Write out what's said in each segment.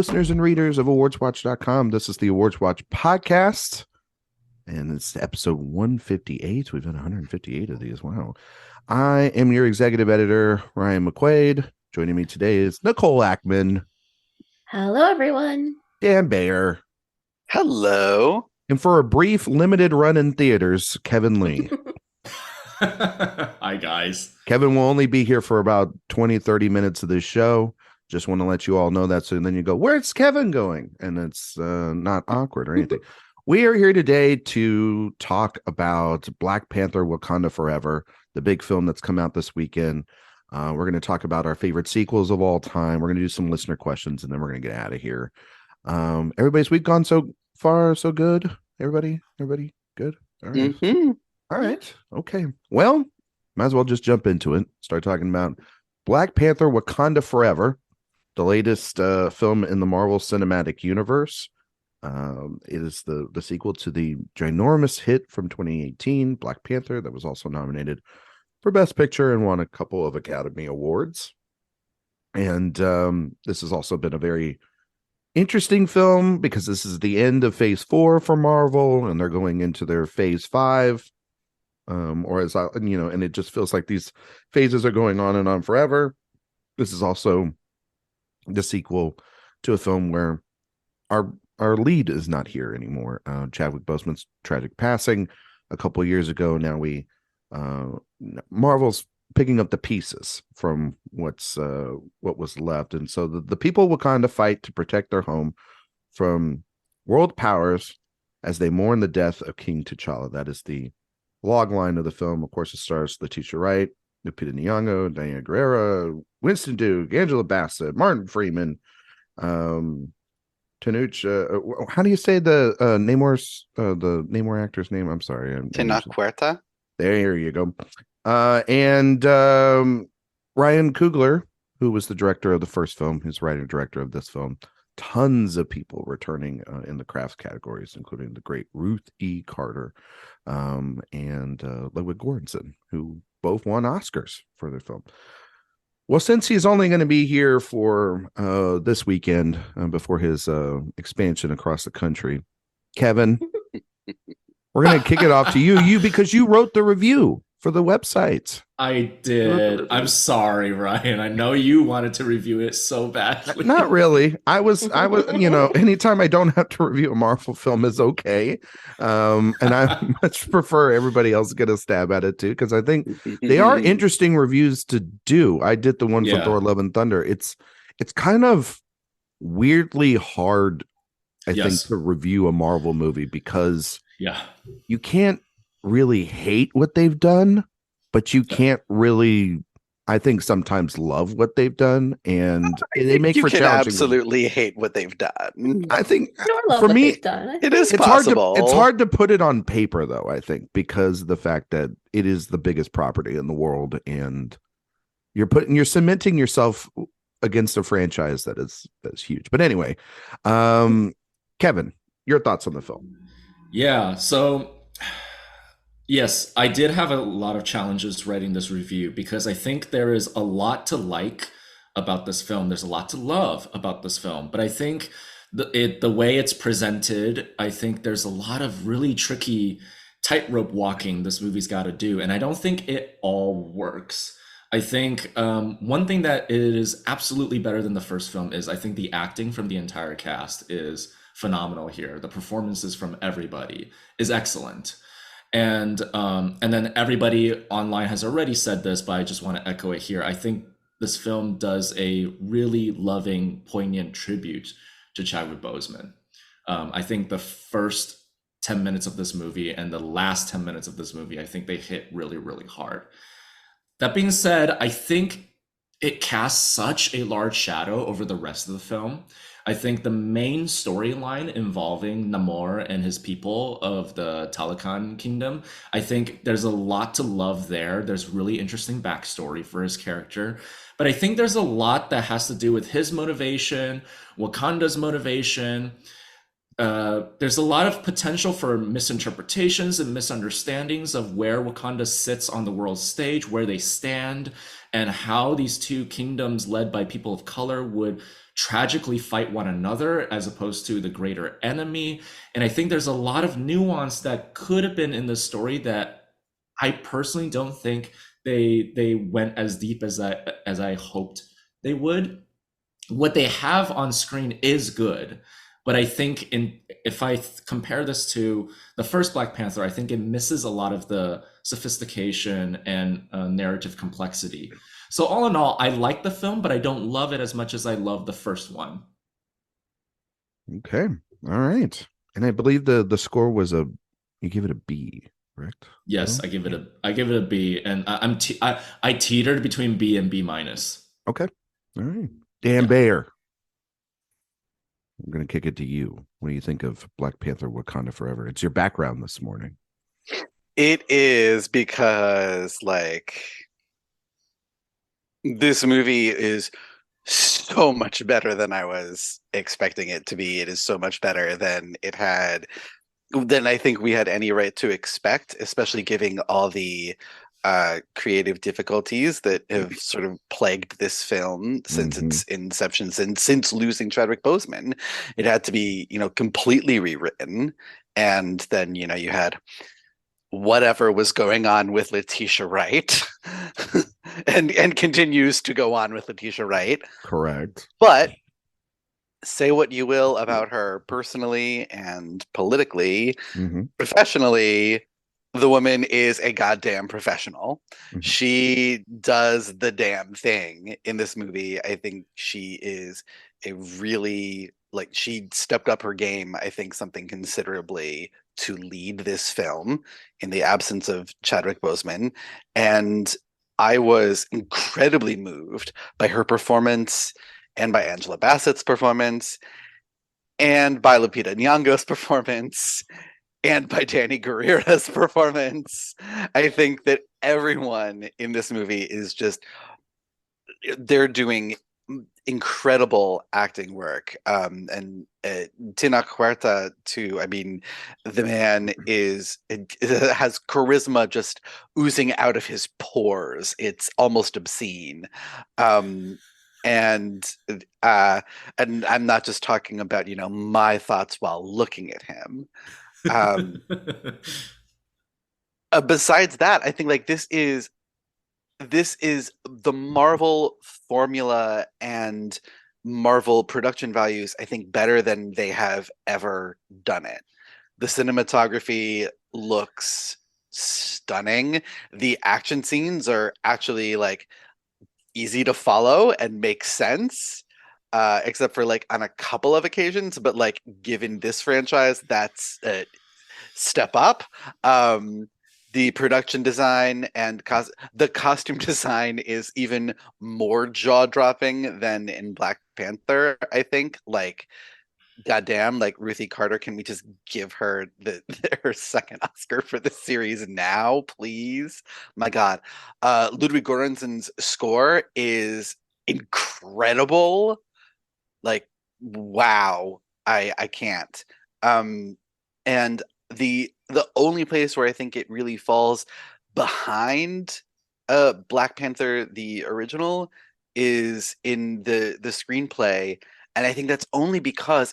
listeners and readers of AwardsWatch.com. This is the AwardsWatch Podcast, and it's episode 158. We've done 158 of these. Wow. I am your executive editor, Ryan McQuade. Joining me today is Nicole Ackman. Hello, everyone. Dan Bayer. Hello. And for a brief limited run in theaters, Kevin Lee. Hi, guys. Kevin will only be here for about 20, 30 minutes of this show. Just want to let you all know that. So then you go, where's Kevin going? And it's not awkward or anything. We are here today to talk about Black Panther, Wakanda Forever, the big film that's come out this weekend. We're going to talk about our favorite sequels of all time. We're going to do some listener questions, and then we're going to get out of here. Everybody's week gone so far, so good. Everybody good? All right. Mm-hmm. All right. Okay. Well, might as well just jump into it. Start talking about Black Panther, Wakanda Forever, the latest film in the Marvel Cinematic Universe. It is the sequel to the ginormous hit from 2018, Black Panther, that was also nominated for Best Picture and won a couple of Academy Awards. And this has also been a very interesting film because this is the end of Phase 4 for Marvel, and they're going into their Phase 5. And it just feels like these phases are going on and on forever. This is also the sequel to a film where our lead is not here anymore. Chadwick Boseman's tragic passing a couple of years ago. Now Marvel's picking up the pieces from what was left, and so the people of Wakanda fight to protect their home from world powers as they mourn the death of King T'Challa. That is the log line of the film. Of course, it stars Letitia Wright, Lupita Nyong'o, Diana Guerrero, Winston Duke, Angela Bassett, Martin Freeman, Tanuch. How do you say the Namor actor's name? I'm sorry, Tenoch Huerta. There you go. And Ryan Coogler, who was the director of the first film, who's writer director of this film. Tons of people returning in the crafts categories, including the great Ruth E. Carter and Ludwig Göransson, who both won Oscars for their film. Well, since he's only going to be here for this weekend before his expansion across the country, Kevin, we're going to kick it off to you because you wrote the review for the website. I did. I'm sorry, Ryan. I know you wanted to review it so badly. Not really. I was, anytime I don't have to review a Marvel film is okay. And I much prefer everybody else get a stab at it too, because I think they are interesting reviews to do. I did the one for Thor: Love and Thunder. It's kind of weirdly hard, I think, to review a Marvel movie because you can't really hate what they've done, but you can't really, I think, sometimes love what they've done, and they make for challenging. You can absolutely hate what they've done. I think for me, it's possible. It's hard to put it on paper, though. I think because of the fact that it is the biggest property in the world, and you're cementing yourself against a franchise that's huge. But anyway, Kevin, your thoughts on the film? Yeah. So. Yes, I did have a lot of challenges writing this review because I think there is a lot to like about this film. There's a lot to love about this film, but I think the way it's presented, I think there's a lot of really tricky tightrope walking this movie's got to do, and I don't think it all works. I think one thing that is absolutely better than the first film is I think the acting from the entire cast is phenomenal here. The performances from everybody is excellent. And then everybody online has already said this, but I just want to echo it here. I think this film does a really loving, poignant tribute to Chadwick Boseman. I think the first 10 minutes of this movie and the last 10 minutes of this movie, I think they hit really, really hard. That being said, I think it casts such a large shadow over the rest of the film. I think the main storyline involving Namor and his people of the Talakan Kingdom, I think there's a lot to love there. There's really interesting backstory for his character. But I think there's a lot that has to do with his motivation, Wakanda's motivation. There's a lot of potential for misinterpretations and misunderstandings of where Wakanda sits on the world stage, where they stand, and how these two kingdoms led by people of color would tragically fight one another as opposed to the greater enemy. And I think there's a lot of nuance that could have been in the story that I personally don't think they went as deep as I hoped they would. What they have on screen is good, but I think if I compare this to the first Black Panther, I think it misses a lot of the sophistication and narrative complexity. So all in all, I like the film, but I don't love it as much as I love the first one. Okay. All right. And I believe the score was you give it a B, correct? Yes, I give it a B, and I teetered between B and B minus. Okay. All right. Dan Bayer. I'm going to kick it to you. What do you think of Black Panther Wakanda Forever? It's your background this morning. It is because, like, this movie is so much better than I was expecting it to be. It is so much better than I think we had any right to expect, especially given all the creative difficulties that have sort of plagued this film since its inception, since losing Chadwick Boseman. It had to be, completely rewritten. And then, you had whatever was going on with Letitia Wright and continues to go on with Letitia Wright. Correct. But say what you will about her personally and politically, professionally, the woman is a goddamn professional. She does the damn thing in this movie. I think she is a really, she stepped up her game, I think, something considerably to lead this film in the absence of Chadwick Boseman. And I was incredibly moved by her performance and by Angela Bassett's performance and by Lupita Nyong'o's performance and by Danny Gurira's performance. I think that everyone in this movie is they're doing incredible acting work. And Tenoch Huerta too. I mean, the man has charisma just oozing out of his pores. It's almost obscene. And I'm not just talking about, my thoughts while looking at him. Besides that, I think this is the Marvel formula and Marvel production values, I think, better than they have ever done it. The cinematography looks stunning. The action scenes are actually easy to follow and make sense, except for on a couple of occasions. But given this franchise, that's a step up. The production design and the costume design is even more jaw-dropping than in Black Panther, I think. Goddamn, Ruthie Carter, can we just give her her second Oscar for this series now, please? My God. Ludwig Göransson's score is incredible. Wow. I can't. And the only place where I think it really falls behind Black Panther, the original, is in the screenplay. And I think that's only because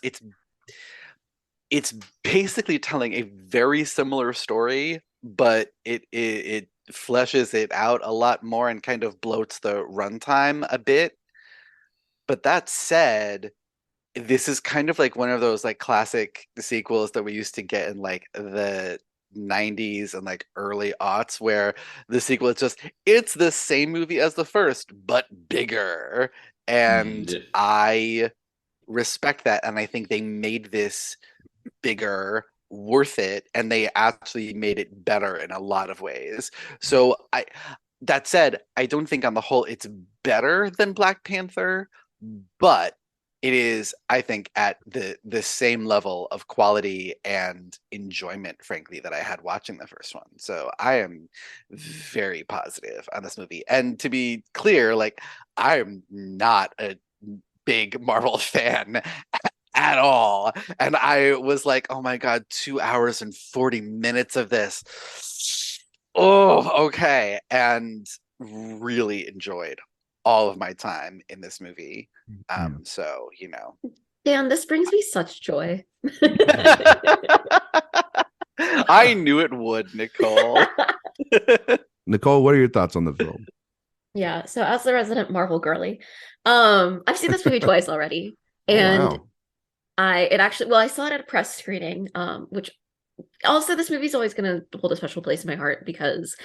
it's basically telling a very similar story, but it fleshes it out a lot more and kind of bloats the runtime a bit. But that said, this is kind of one of those classic sequels that we used to get in the 90s and early aughts, where the sequel it's the same movie as the first but bigger. And I respect that, and I think they made this bigger, worth it, and they actually made it better in a lot of ways. So that said, I don't think on the whole it's better than Black Panther, but it is, I think, at the same level of quality and enjoyment, frankly, that I had watching the first one. So I am very positive on this movie. And to be clear, I am not a big Marvel fan at all. And I was oh my God, 2 hours and 40 minutes of this. Oh, okay. And really enjoyed all of my time in this movie. Yeah. So, you know. Dan, this brings me such joy. I knew it would, Nicole. Nicole, what are your thoughts on the film? Yeah, so as the resident Marvel girly, I've seen this movie twice already. And Oh, wow. I saw it at a press screening, which also this movie's always going to hold a special place in my heart because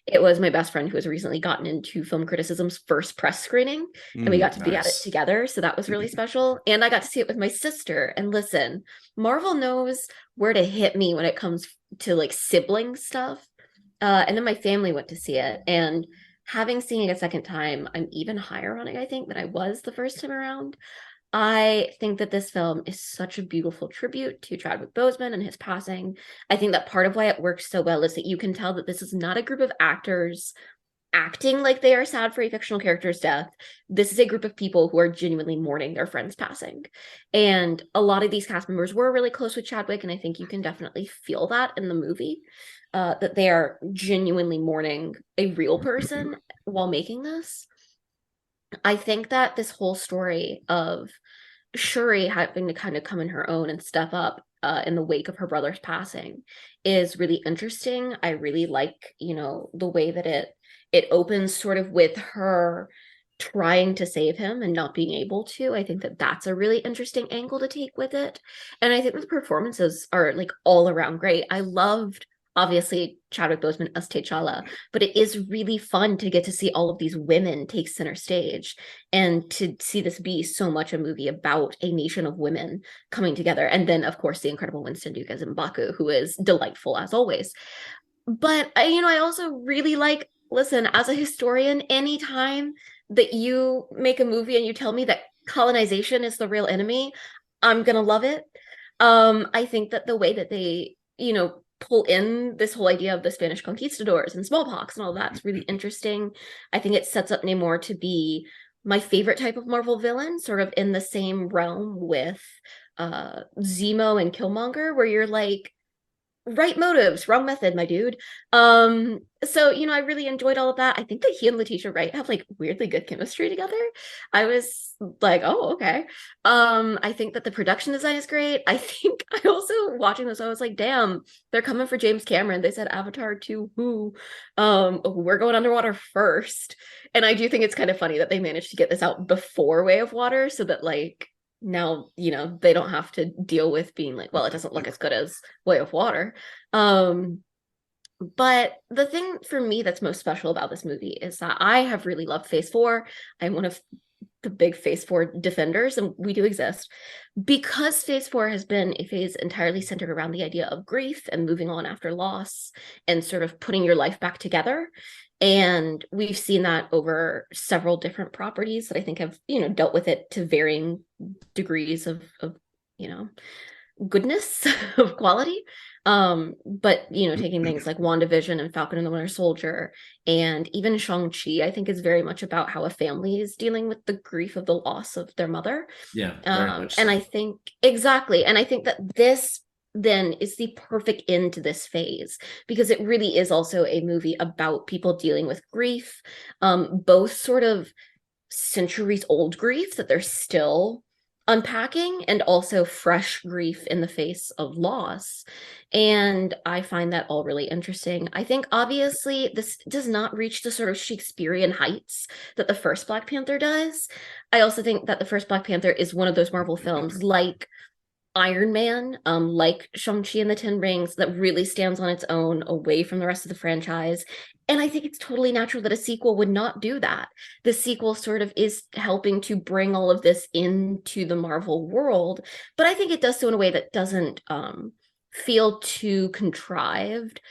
it was my best friend who has recently gotten into film criticism's first press screening, and we got to be at it Nice. together, so that was really special. And I got to see it with my sister. And listen, Marvel knows where to hit me when it comes to like sibling stuff. And then my family went to see it, and having seen it a second time, I'm even higher on it, I think, than I was the first time around. I think that this film is such a beautiful tribute to Chadwick Boseman and his passing. I think that part of why it works so well is that you can tell that this is not a group of actors acting like they are sad for a fictional character's death. This is a group of people who are genuinely mourning their friend's passing. And a lot of these cast members were really close with Chadwick, and I think you can definitely feel that in the movie, that they are genuinely mourning a real person while making this. I think that this whole story of Shuri having to kind of come in her own and step up in the wake of her brother's passing is really interesting. I really like, the way that it opens sort of with her trying to save him and not being able to. I think that that's a really interesting angle to take with it. And I think the performances are like all around great. I loved obviously Chadwick Boseman as T'Challa, but it is really fun to get to see all of these women take center stage and to see this be so much a movie about a nation of women coming together. And then, of course, the incredible Winston Duke as M'Baku, who is delightful as always. But, I also really like, listen, as a historian, anytime that you make a movie and you tell me that colonization is the real enemy, I'm going to love it. I think that the way that they, pull in this whole idea of the Spanish conquistadors and smallpox and all that's really interesting. I think it sets up Namor to be my favorite type of Marvel villain, sort of in the same realm with Zemo and Killmonger, where you're like, right motives, wrong method, my dude. So I really enjoyed all of that. I think that he and Letitia Wright have like weirdly good chemistry together. I was like, oh, okay. I think that the production design is great. I think I also watching this, I was like, damn, they're coming for James Cameron. They said Avatar 2, who? We're going underwater first. And I do think it's kind of funny that they managed to get this out before Way of Water so that like now they don't have to deal with being like, well, it doesn't look as good as Way of Water. But the thing for me that's most special about this movie is that I have really loved Phase 4. I'm one of the big Phase 4 defenders, and we do exist because Phase 4 has been a phase entirely centered around the idea of grief and moving on after loss and sort of putting your life back together. And we've seen that over several different properties that I think have, dealt with it to varying degrees of goodness, of quality. But, taking things like WandaVision and Falcon and the Winter Soldier and even Shang-Chi, I think is very much about how a family is dealing with the grief of the loss of their mother. Yeah, very much so. And I think, exactly. And I think that this then is the perfect end to this phase because it really is also a movie about people dealing with grief, both sort of centuries old grief that they're still unpacking and also fresh grief in the face of loss. And I find that all really interesting. I think obviously this does not reach the sort of Shakespearean heights that the first Black Panther does. I also think that the first Black Panther is one of those Marvel films like Iron Man, like Shang-Chi and the Ten Rings, that really stands on its own away from the rest of the franchise. And I think it's totally natural that a sequel would not do that. The sequel sort of is helping to bring all of this into the Marvel world, but I think it does so in a way that doesn't feel too contrived.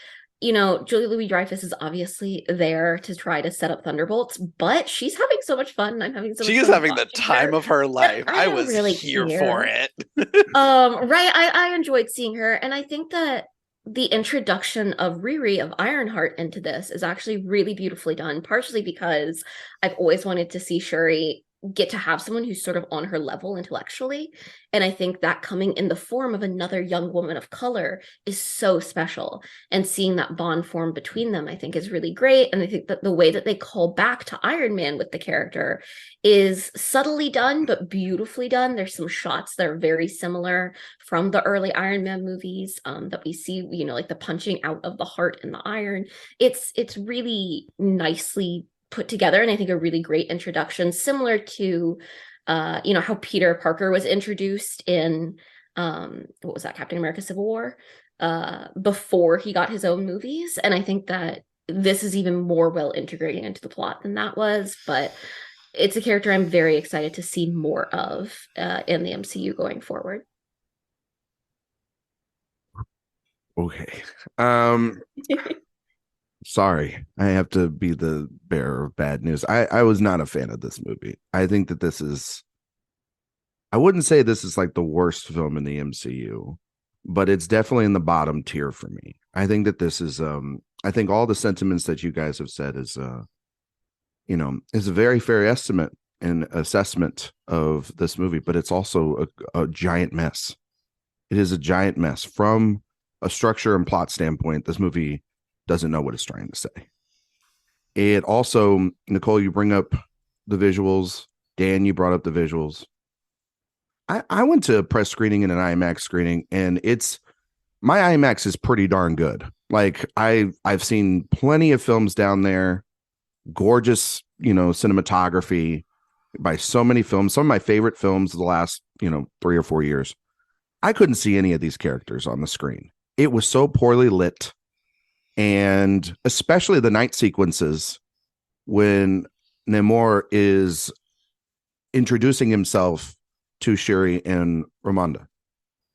Julia Louis-Dreyfus is obviously there to try to set up Thunderbolts, but she's having so much fun. I'm having so much fun. She is having the time of her life. I was really here for it. Right. I enjoyed seeing her. And I think that the introduction of Riri of Ironheart into this is actually really beautifully done, partially because I've always wanted to see Shuri get to have someone who's sort of on her level intellectually. And I think that coming in the form of another young woman of color is so special. And seeing that bond form between them, I think is really great. And I think that the way that they call back to Iron Man with the character is subtly done, but beautifully done. There's some shots that are very similar from the early Iron Man movies that we see, you know, like the punching out of the heart and the iron. It's really nicely put together, and I think a really great introduction, similar to you know, how Peter Parker was introduced in what was that, Captain America Civil War, before he got his own movies. And I think that this is even more well integrating into the plot than that was, but it's a character I'm very excited to see more of in the MCU going forward. Okay. Sorry, I have to be the bearer of bad news. I was not a fan of this movie. I think that this is, I wouldn't say this is like the worst film in the MCU, but it's definitely in the bottom tier for me. I think that this is, I think all the sentiments that you guys have said is, you know, is a very fair estimate and assessment of this movie, but it's also a giant mess. It is a giant mess from a structure and plot standpoint. This movie doesn't know what it's trying to say. It also, Nicole, you bring up the visuals. Dan, you brought up the visuals. I went to a press screening and an IMAX screening, and my IMAX is pretty darn good. Like I've seen plenty of films down there, gorgeous, you know, cinematography by so many films. Some of my favorite films of the last, you know, 3 or 4 years. I couldn't see any of these characters on the screen. It was so poorly lit. And especially the night sequences when Namor is introducing himself to Shuri and Ramonda.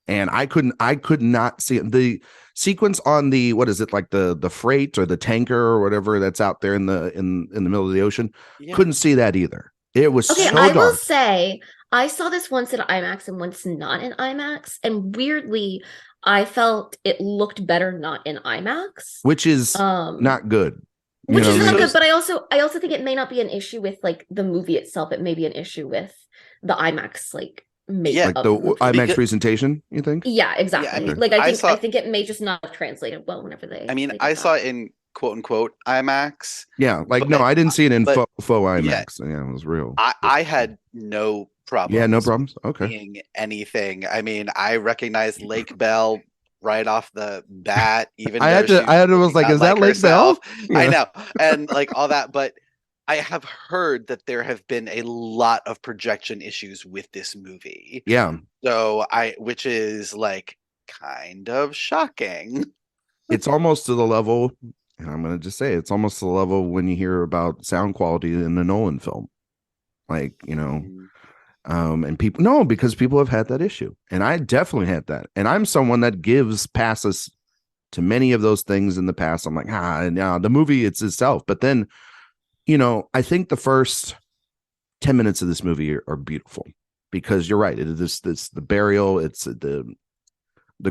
And I could not see it. The sequence on the, what is it, like the freight or the tanker or whatever that's out there in the middle of the ocean. Yeah. Couldn't see that either. It was okay, so I dark. will say I saw this once in IMAX and once not in IMAX, and weirdly I felt it looked better not in IMAX, which is not good. Which is not good, but I also think it may not be an issue with like the movie itself. It may be an issue with the IMAX like like the IMAX presentation, you think? Yeah, exactly. Yeah, like I think it may just not have translated well whenever they. I mean, I saw it in quote unquote IMAX. Yeah, like no, I didn't see it in faux IMAX. Yeah, it was real. I had no problem. Yeah, no problems. Okay. Seeing anything. I mean, I recognized Lake Bell right off the bat. Even I was like, is that Lake Bell? Yeah. I know, and like all that, but I have heard that there have been a lot of projection issues with this movie. Yeah. So which is like kind of shocking. It's almost to the level, and I'm going to just say, it's almost to the level when you hear about sound quality in the Nolan film. Like, you know, and because people have had that issue, and I definitely had that. And I'm someone that gives passes to many of those things in the past. I'm like, the movie, it's itself. But then, you know, I think the first 10 minutes of this movie are beautiful because you're right. It is the burial. It's the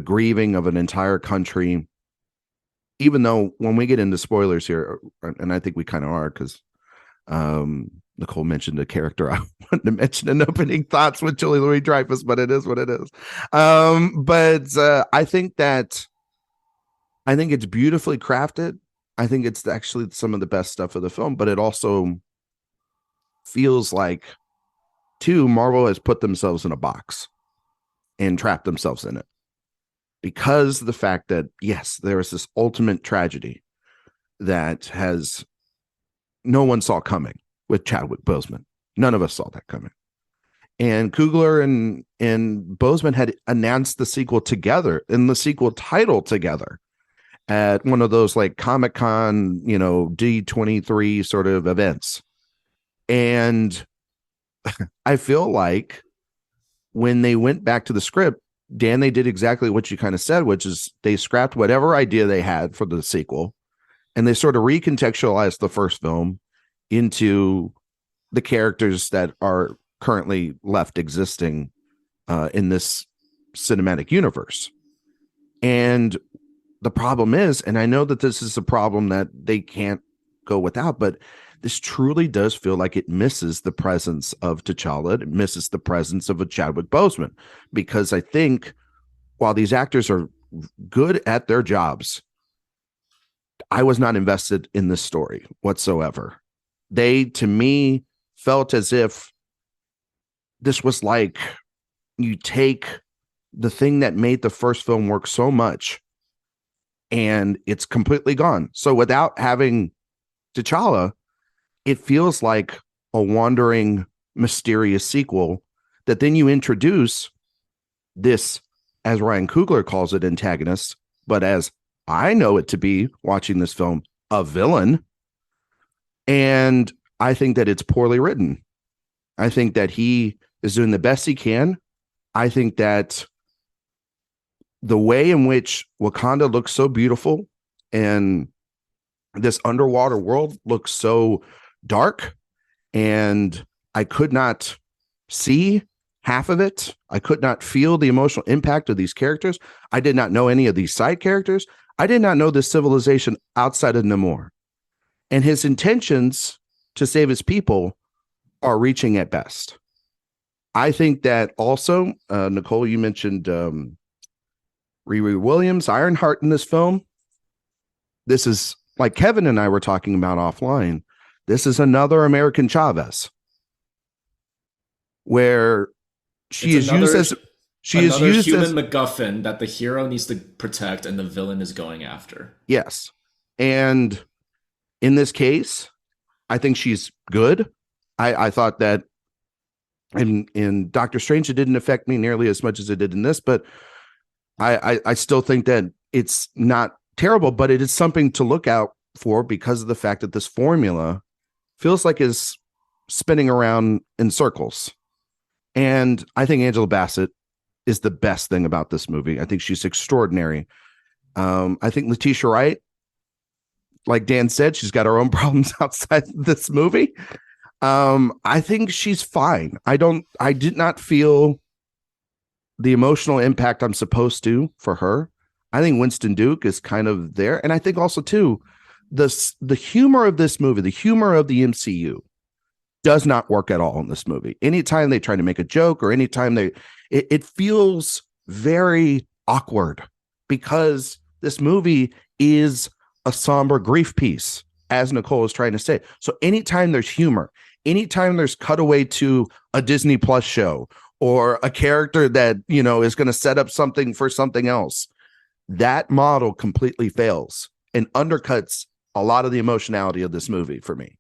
grieving of an entire country. Even though when we get into spoilers here, and I think we kind of are, because Nicole mentioned a character I wanted to mention in opening thoughts with Julie Louis-Dreyfus, but it is what it is. But I think it's beautifully crafted. I think it's actually some of the best stuff of the film, but it also feels like, too, Marvel has put themselves in a box and trapped themselves in it. Because of the fact that, yes, there is this ultimate tragedy that no one saw coming with Chadwick Boseman. None of us saw that coming. And Coogler and Boseman had announced the sequel together, and the sequel title together, at one of those like Comic-Con, you know, D23 sort of events. And I feel like when they went back to the script, Dan, they did exactly what you kind of said, which is they scrapped whatever idea they had for the sequel, and they sort of recontextualized the first film into the characters that are currently left existing in this cinematic universe. And the problem is, and I know that this is a problem that they can't go without, but this truly does feel like it misses the presence of T'Challa. It misses the presence of a Chadwick Boseman, because I think while these actors are good at their jobs, I was not invested in this story whatsoever. They, to me, felt as if this was like you take the thing that made the first film work so much and it's completely gone. So without having T'Challa, it feels like a wandering, mysterious sequel that then you introduce this, as Ryan Coogler calls it, antagonist, but as I know it to be watching this film, a villain. And I think that it's poorly written. I think that he is doing the best he can. I think that the way in which Wakanda looks so beautiful and this underwater world looks so dark, and I could not see half of it. I could not feel the emotional impact of these characters. I did not know any of these side characters. I did not know this civilization outside of Namor. And his intentions to save his people are reaching at best. I think that also, Nicole, you mentioned Riri Williams, Ironheart in this film. This is, like Kevin and I were talking about offline, this is another American Chavez, where she is used as human MacGuffin that the hero needs to protect and the villain is going after. Yes. And in this case, I think she's good. I thought that in Doctor Strange, it didn't affect me nearly as much as it did in this, but I still think that it's not terrible, but it is something to look out for because of the fact that this formula feels like is spinning around in circles. And I think Angela Bassett is the best thing about this movie. I think she's extraordinary. I think Letitia Wright, like Dan said, she's got her own problems outside this movie. I think she's fine. I did not feel the emotional impact I'm supposed to for her. I think Winston Duke is kind of there. And I think also too, the humor of this movie, the humor of the MCU does not work at all in this movie. Anytime they try to make a joke or anytime it feels very awkward because this movie is a somber grief piece, as Nicole is trying to say. So anytime there's humor, anytime there's cutaway to a Disney Plus show or a character that, is going to set up something for something else, that model completely fails and undercuts a lot of the emotionality of this movie for me.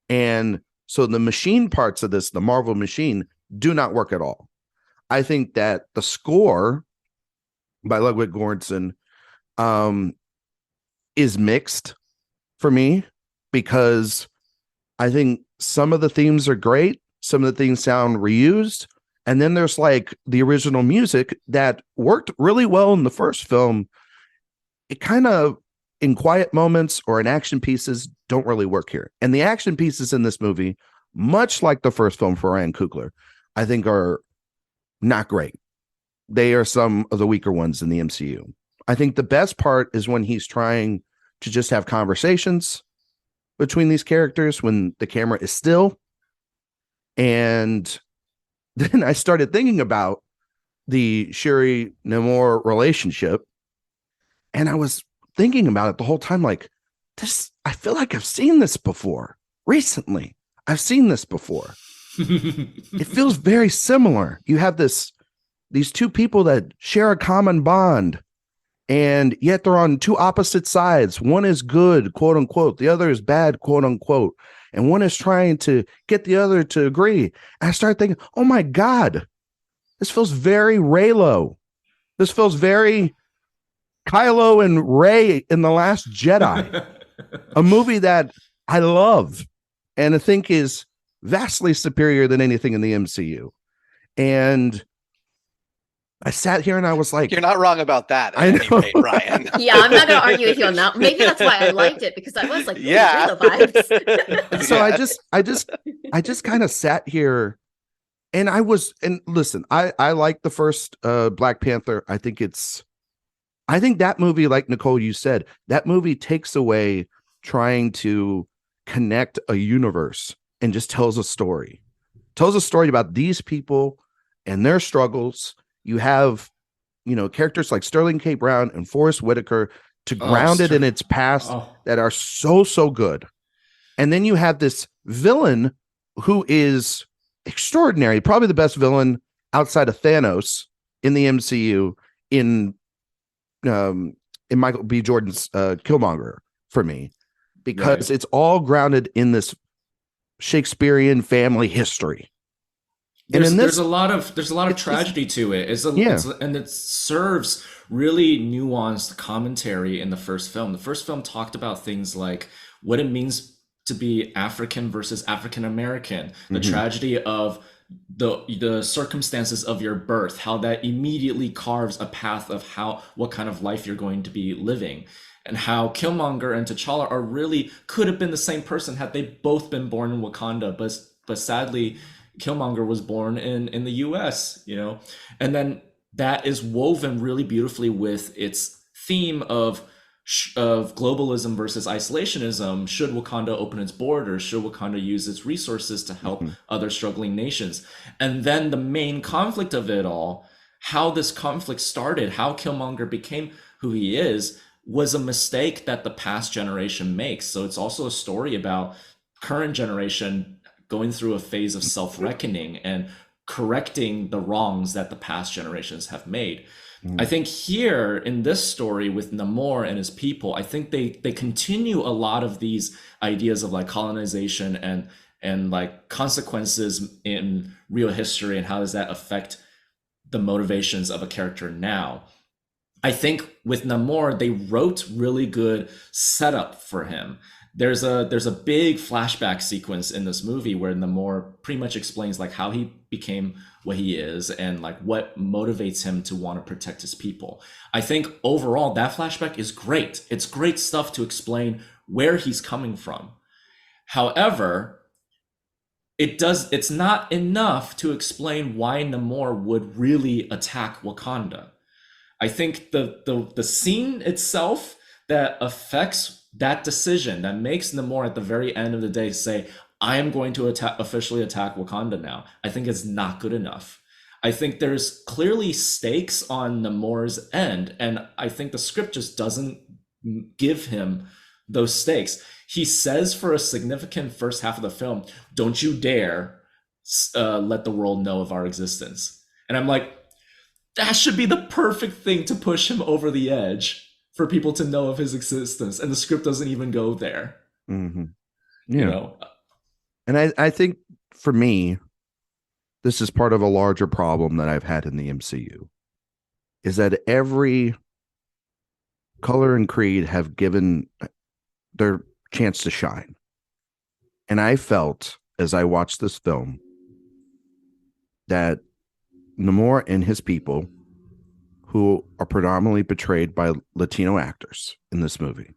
And so the machine parts of this, the Marvel machine, do not work at all. I think that the score by Ludwig Göransson is mixed for me, because I think some of the themes are great. Some of the themes sound reused. And then there's like the original music that worked really well in the first film. It kind of, in quiet moments or in action pieces, don't really work here. And the action pieces in this movie, much like the first film for Ryan Coogler, I think are not great. They are some of the weaker ones in the MCU. I think the best part is when he's trying to just have conversations between these characters when the camera is still. And then I started thinking about the Shuri Namor relationship, and I was thinking about it the whole time, like, this, I feel like I've seen this before. Recently, I've seen this before. It feels very similar. You have these two people that share a common bond, and yet they're on two opposite sides. One is good, quote unquote. The other is bad, quote unquote. And one is trying to get the other to agree. And I started thinking, oh my God, this feels very Reylo. This feels very Kylo and Rey in The Last Jedi, a movie that I love and I think is vastly superior than anything in the MCU. And I sat here and I was like, you're not wrong about that. I know. Any rate, Ryan. Yeah, I'm not going to argue with you on that. Maybe that's why I liked it, because I was like, yeah, the vibes. So I just kind of sat here and listen, I like the first Black Panther. I think that movie, like Nicole, you said, that movie takes away trying to connect a universe and just tells a story. Tells a story about these people and their struggles. You have, characters like Sterling K. Brown and Forrest Whitaker to ground it in its past that are so good. And then you have this villain who is extraordinary, probably the best villain outside of Thanos in the MCU in Michael B. Jordan's Killmonger for me, because it's all grounded in this Shakespearean family history. There's a lot of tragedy to it. And it serves really nuanced commentary in the first film. The first film talked about things like what it means to be African versus African American, the tragedy of the circumstances of your birth, how that immediately carves a path of what kind of life you're going to be living, and how Killmonger and T'Challa could have been the same person had they both been born in Wakanda, but sadly Killmonger was born in the US, and then that is woven really beautifully with its theme of globalism versus isolationism. Should Wakanda open its borders? Should Wakanda use its resources to help other struggling nations? And then the main conflict of it all, how this conflict started, how Killmonger became who he is, was a mistake that the past generation makes. So it's also a story about current generation going through a phase of self-reckoning and correcting the wrongs that the past generations have made. I think here in this story with Namor and his people, I think they continue a lot of these ideas of like colonization and like consequences in real history, and how does that affect the motivations of a character now. I think with Namor, they wrote really good setup for him. There's a big flashback sequence in this movie where Namor pretty much explains like how he became what he is and like what motivates him to want to protect his people. I think overall that flashback is great. It's great stuff to explain where he's coming from. However, it's not enough to explain why Namor would really attack Wakanda. I think the scene itself that affects that decision, that makes Namor at the very end of the day say, I am going to officially attack Wakanda now, I think it's not good enough. I think there's clearly stakes on Namor's end, and I think the script just doesn't give him those stakes. He says for a significant first half of the film, don't you dare let the world know of our existence. And I'm like, that should be the perfect thing to push him over the edge for people to know of his existence, and the script doesn't even go there. And I think for me, this is part of a larger problem that I've had in the MCU, is that every color and creed have given their chance to shine. And I felt as I watched this film that Namor and his people, who are predominantly portrayed by Latino actors in this movie,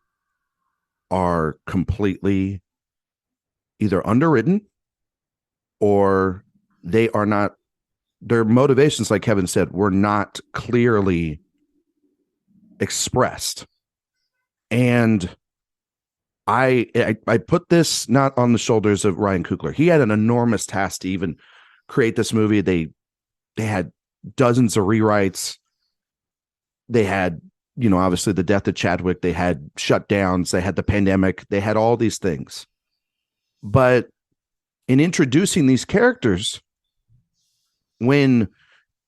are completely either underwritten or they are not, their motivations, like Kevin said, were not clearly expressed. And I put this not on the shoulders of Ryan Coogler. He had an enormous task to even create this movie. They had dozens of rewrites. They had, obviously the death of Chadwick. They had shutdowns. They had the pandemic. They had all these things. But in introducing these characters, when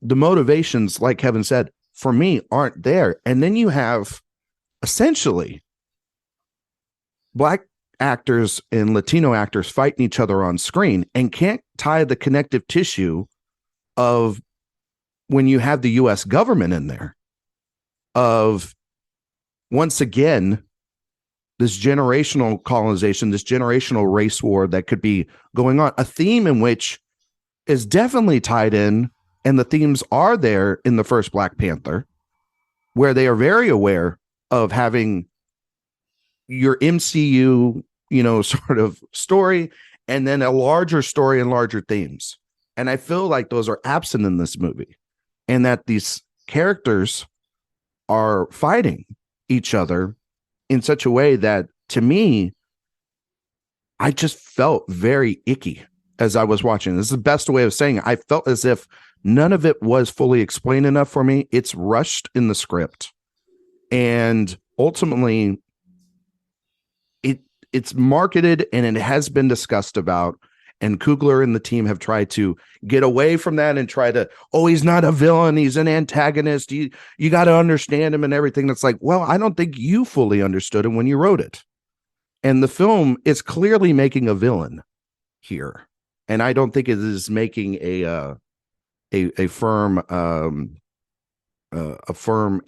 the motivations, like Kevin said, for me, aren't there, and then you have essentially Black actors and Latino actors fighting each other on screen and can't tie the connective tissue of when you have the U.S. government in there, of once again this generational colonization, this generational race war that could be going on, a theme in which is definitely tied in, and the themes are there in the first Black Panther, where they are very aware of having your MCU, sort of story, and then a larger story and larger themes. And I feel like those are absent in this movie, and that these characters are fighting each other in such a way that, to me, I just felt very icky as I was watching. This is the best way of saying it. I felt as if none of it was fully explained enough for me. It's rushed in the script. And ultimately, it's marketed and it has been discussed about. And Coogler and the team have tried to get away from that and try to, oh, he's not a villain, he's an antagonist. You got to understand him and everything. That's like, well, I don't think you fully understood him when you wrote it. And the film is clearly making a villain here. And I don't think it is making a firm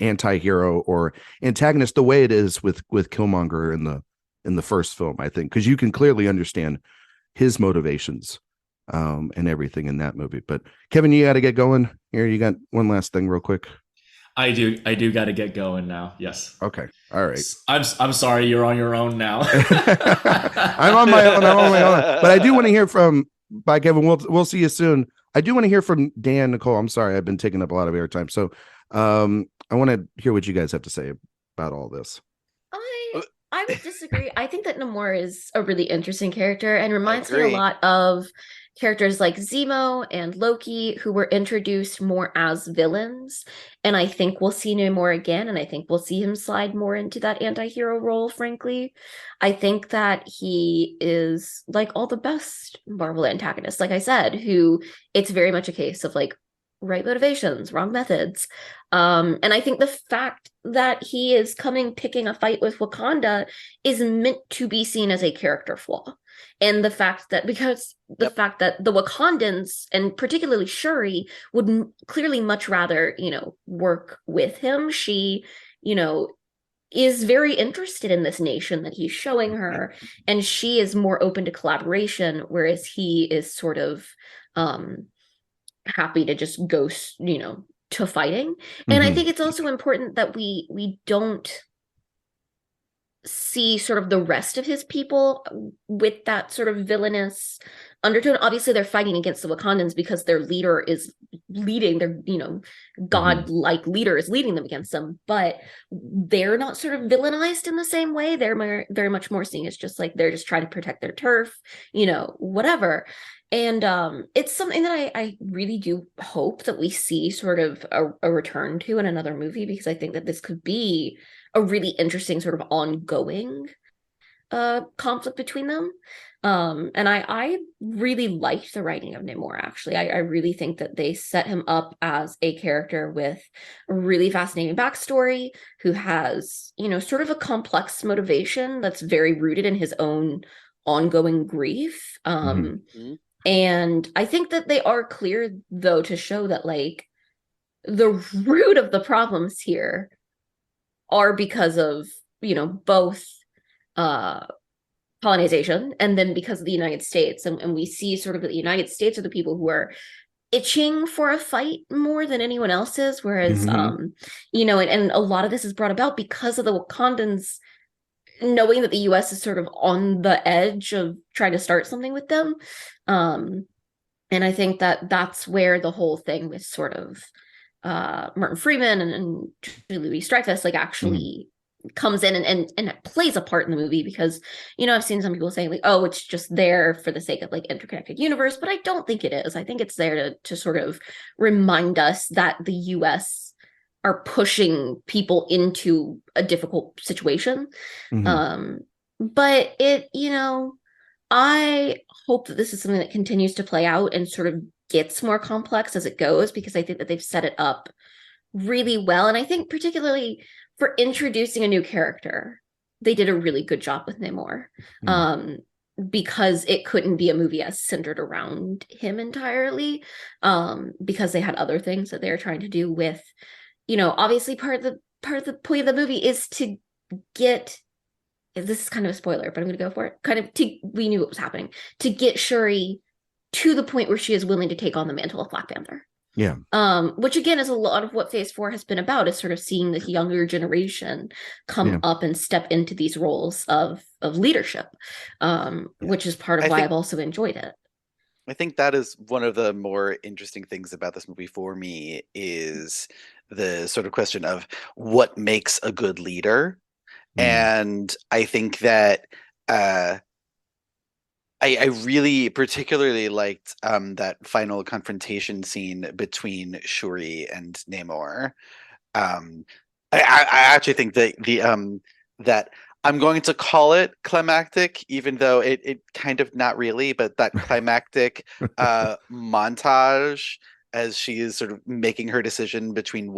anti-hero or antagonist the way it is with Killmonger in the first film, I think, because you can clearly understand his motivations and everything in that movie. But Kevin, you got to get going here. You got one last thing real quick. I do got to get going now. Yes. Okay. All right. I'm sorry. You're on your own now. I'm on my own. But I do want to hear from, bye Kevin. We'll see you soon. I do want to hear from Dan, Nicole. I'm sorry. I've been taking up a lot of airtime. So I want to hear what you guys have to say about all this. I would disagree. I think that Namor is a really interesting character and reminds me a lot of characters like Zemo and Loki, who were introduced more as villains. And I think we'll see Namor again, and I think we'll see him slide more into that anti-hero role, frankly. I think that he is like all the best Marvel antagonists, like I said, who it's very much a case of like right motivations, wrong methods. And I think the fact that he is picking a fight with Wakanda is meant to be seen as a character flaw. And the fact that the Wakandans, and particularly Shuri, would clearly much rather, work with him. She, is very interested in this nation that he's showing her, and she is more open to collaboration, whereas he is sort of happy to just go, to fighting. And I think it's also important that we don't see sort of the rest of his people with that sort of villainous undertone. Obviously they're fighting against the Wakandans because their leader is leading, their godlike leader is leading them against them, but they're not sort of villainized in the same way. They're very much more seen as just like they're just trying to protect their turf, whatever. And it's something that I really do hope that we see sort of a return to in another movie, because I think that this could be a really interesting sort of ongoing conflict between them. And I really liked the writing of Namor, actually. I really think that they set him up as a character with a really fascinating backstory, who has, sort of a complex motivation that's very rooted in his own ongoing grief. And I think that they are clear, though, to show that, like, the root of the problems here are because of, both colonization and then because of the United States. And we see sort of that the United States are the people who are itching for a fight more than anyone else is. Whereas, and a lot of this is brought about because of the Wakandans knowing that the US is sort of on the edge of trying to start something with them. And I think that that's where the whole thing with sort of Martin Freeman and Louis Dreyfus like actually comes in and plays a part in the movie, because I've seen some people saying like, oh, it's just there for the sake of like interconnected universe, but I don't think it is. I think it's there to sort of remind us that the US are pushing people into a difficult situation. But it, I hope that this is something that continues to play out and sort of gets more complex as it goes, because I think that they've set it up really well. And I think particularly for introducing a new character, they did a really good job with Namor, because it couldn't be a movie as centered around him entirely, because they had other things that they were trying to do with, obviously part of the point of the movie is to get, this is kind of a spoiler, but I'm going to go for it. We knew what was happening, to get Shuri to the point where she is willing to take on the mantle of Black Panther. Yeah. Which again is a lot of what Phase 4 has been about, is sort of seeing this younger generation come up and step into these roles of leadership, which is part of why I've also enjoyed it. I think that is one of the more interesting things about this movie for me, is the sort of question of what makes a good leader. And I think that I really particularly liked that final confrontation scene between Shuri and Namor. Um, I actually think that that I'm going to call it climactic, even though it kind of not really, but that climactic montage as she is sort of making her decision between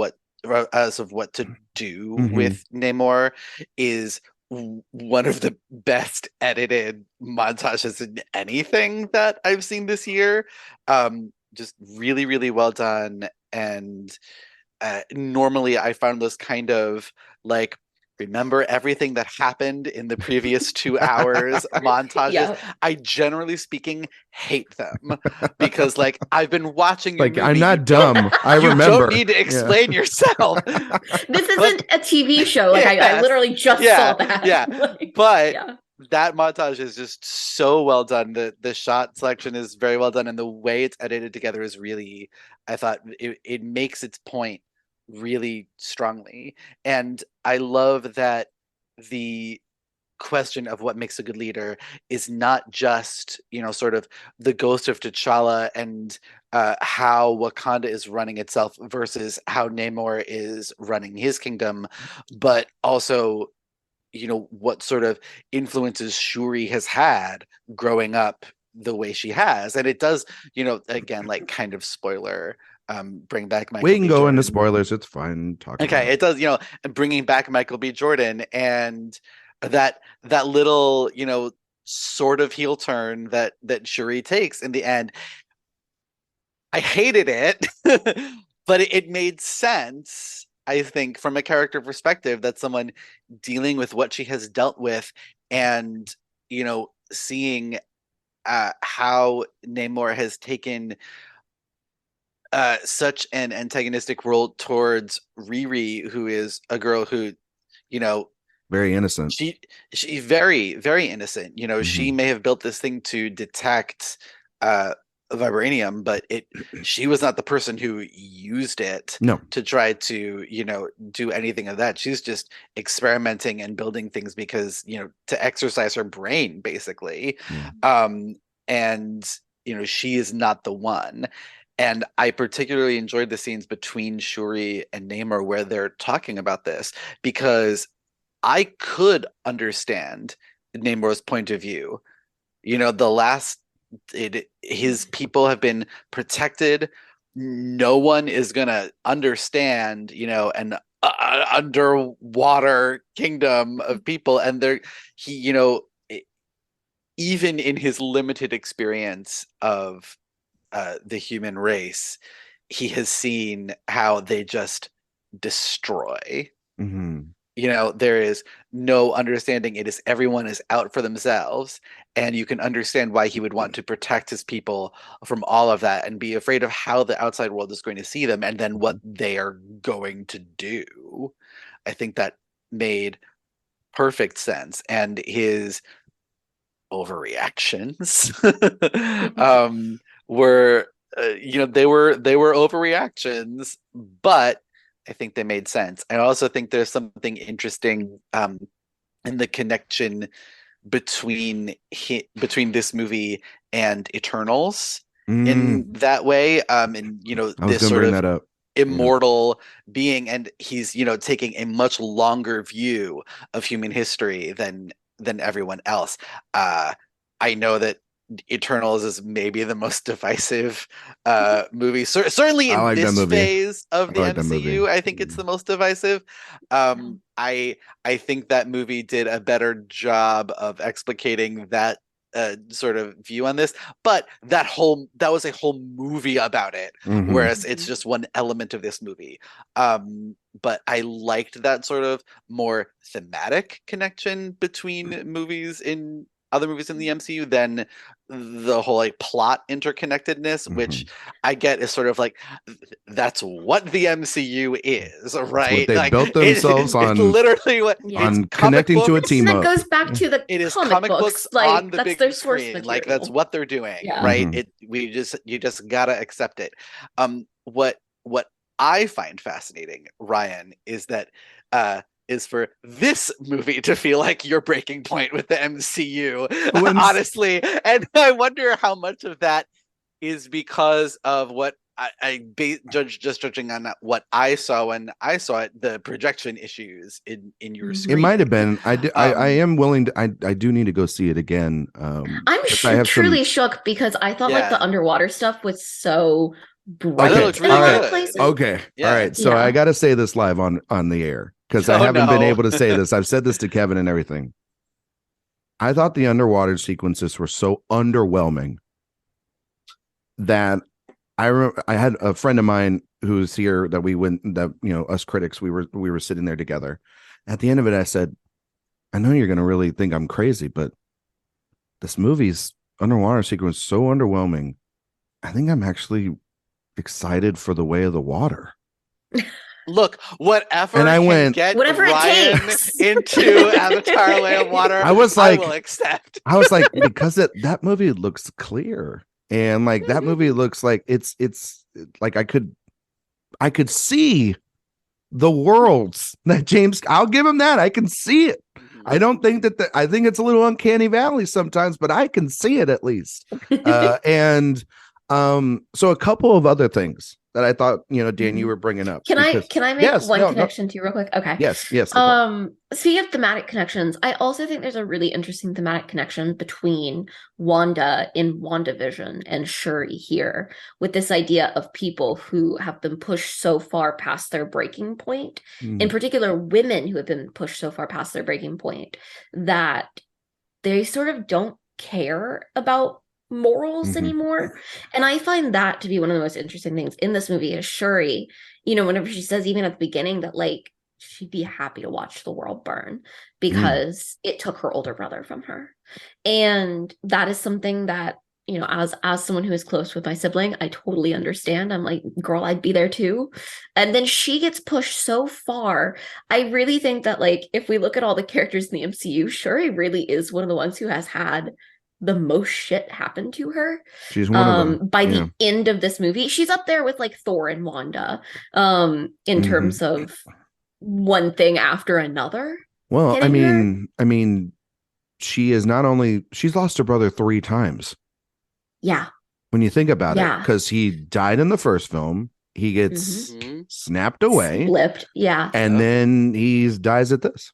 as of what to do Mhm. with Namor is one of the best edited montages in anything that I've seen this year. Just really, really well done. And normally I found this kind of like, remember everything that happened in the previous 2 hours montages. Yeah. I generally speaking hate them because like I've been watching your Like, movie. I'm You not don't- dumb. I you remember. don't need to explain yourself. This isn't a TV show. Like I Yes. literally just Yeah, saw that. yeah. Like, But yeah. that montage is just so well done. The shot selection is very well done, and the way it's edited together is really, I thought it makes its point really strongly. And I love that the question of what makes a good leader is not just, sort of the ghost of T'Challa and how Wakanda is running itself versus how Namor is running his kingdom, but also what sort of influences Shuri has had growing up the way she has. And it does, again, like kind of spoiler, bring back Michael We can B. go into Jordan. spoilers. It's fine. Talk about Okay, it. it does, bringing back Michael B. Jordan and that little, sort of heel turn that Shuri takes in the end. I hated it, but it made sense, I think, from a character perspective, that someone dealing with what she has dealt with and, seeing how Namor has taken such an antagonistic role towards Riri, who is a girl who, you know, Very innocent. she very, very innocent. She Mhm. may have built this thing to detect vibranium, but she was not the person who used it No. to try to, do anything of that. She's just experimenting and building things because, to exercise her brain, basically. Yeah. And, she is not the one. And I particularly enjoyed the scenes between Shuri and Namor where they're talking about this because I could understand Namor's point of view. His people have been protected. No one is gonna understand, an underwater kingdom of people, and he, even in his limited experience of the human race, he has seen how they just destroy. Mhm. There is no understanding. Everyone is out for themselves, and you can understand why he would want to protect his people from all of that and be afraid of how the outside world is going to see them and then what they are going to do. I think that made perfect sense, and his overreactions were they were overreactions, but I think they made sense. I also think there's something interesting in the connection between this movie and Eternals in that way. And I was this going to sort bring of that up. immortal being, and he's taking a much longer view of human history than everyone else. I know that Eternals is maybe the most divisive movie. Certainly I in like that this movie. phase of the I like that movie. MCU, I think it's the most divisive. I think that movie did a better job of explicating that sort of view on this, but that was a whole movie about it, Mhm. whereas it's just one element of this movie. But I liked that sort of more thematic connection between movies in other movies in the MCU than the whole like plot interconnectedness, which I get is sort of like that's what the MCU is, right? What they Like built themselves it's on literally what Yeah. it's on comic connecting to a books. team And that up. goes back to the It is comic books Like on the that's big their source screen. material. Like that's what they're doing, Yeah. right? Mhm. You just gotta accept it. What I find fascinating, Ryan, is that is for this movie to feel like your breaking point with the MCU, When- honestly. And I wonder how much of that is because of what judging on what I saw when I saw it, the projection issues in your It screen. It might have been. I am willing to. I do need to go see it again. I'm I have truly shook because I thought like the Yeah. underwater stuff was so That bright looked in really a lot of good. places. Okay. Yeah. All right. So Yeah. I got to say this live on the air because I Oh, haven't been no. able to say this. I've said this to Kevin and everything. I thought the underwater sequences were so underwhelming that I had a friend of mine who's here that we went, that, you know, us critics, we were sitting there together. At the end of it, I said, I know you're going to really think I'm crazy, but this movie's underwater sequence is so underwhelming. I think I'm actually excited for The Way of the Water. Look, whatever And I can went- get Whatever it Ryan takes. into Avatar: Way of Water, I was like- I will accept. I was like, because that movie looks clear, and like that movie looks like it's like I could see the worlds that James. I'll give him that. I can see it. I don't think that I think it's a little uncanny valley sometimes, but I can see it at least. And so a couple of other things that I thought, you know, Dan, you were bringing up. Can because- I make Yes, one no, connection to you real quick? Okay. Yes. Nicole. Speaking of thematic connections, I also think there's a really interesting thematic connection between Wanda in WandaVision and Shuri here, with this idea of people who have been pushed so far past their breaking point, in particular women who have been pushed so far past their breaking point that they sort of don't care about morals Mhm. anymore. And I find that to be one of the most interesting things in this movie is Shuri, you know, whenever she says even at the beginning that like she'd be happy to watch the world burn because it took her older brother from her. And that is something that, you know, as someone who is close with my sibling, I totally understand. I'm like, girl, I'd be there too. And then she gets pushed so far. I really think that like if we look at all the characters in the MCU, Shuri really is one of the ones who has had the most shit happen to her. She's one of them. By Yeah. the end of this movie, she's up there with like Thor and Wanda in terms of one thing after another. Well, I hitting her. mean, she is not only, she's lost her brother 3 times. Yeah. When you think about it, Yeah. because he died in the first film, he gets Mhm. snapped away, Flipped. Yeah. and then he dies at this.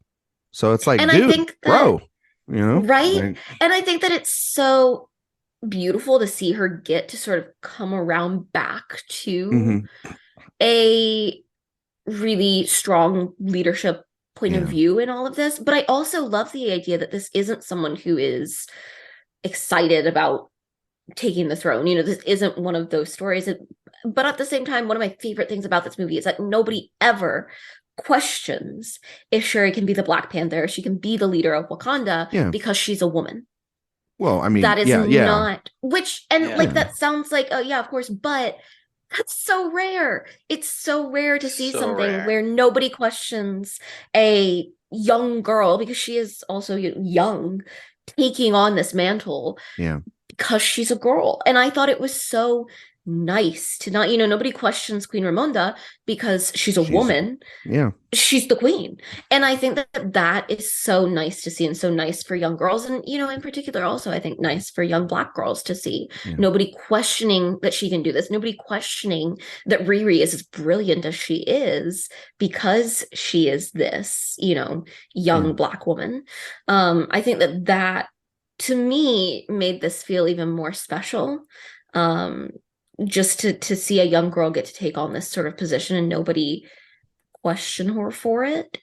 So it's like, And I dude, think that- bro, you know, Right? Like, And I think that it's so beautiful to see her get to sort of come around back to Mhm. a really strong leadership point of Yeah. view in all of this. But I also love the idea that this isn't someone who is excited about taking the throne. You know, this isn't one of those stories. But at the same time, one of my favorite things about this movie is that nobody ever questions if Shuri can be the Black Panther, she can be the leader of Wakanda Yeah. because she's a woman. well, I mean, That is yeah. not which, and Yeah. like that sounds like, oh yeah, of course, but that's so rare. It's so rare to see So something rare. where nobody questions a young girl, because she is also young, taking on this mantle Yeah. because she's a girl. And I thought it was so nice to not, you know, nobody questions Queen Ramonda because she's a She's- woman. Yeah. She's the queen. And I think that that is so nice to see, and so nice for young girls. And, you know, in particular, also, I think nice for young Black girls to see. Yeah. Nobody questioning that she can do this. Nobody questioning that Riri is as brilliant as she is because she is this, you know, young Yeah. Black woman. I think that that, to me, made this feel even more special. Just to see a young girl get to take on this sort of position and nobody question her for it.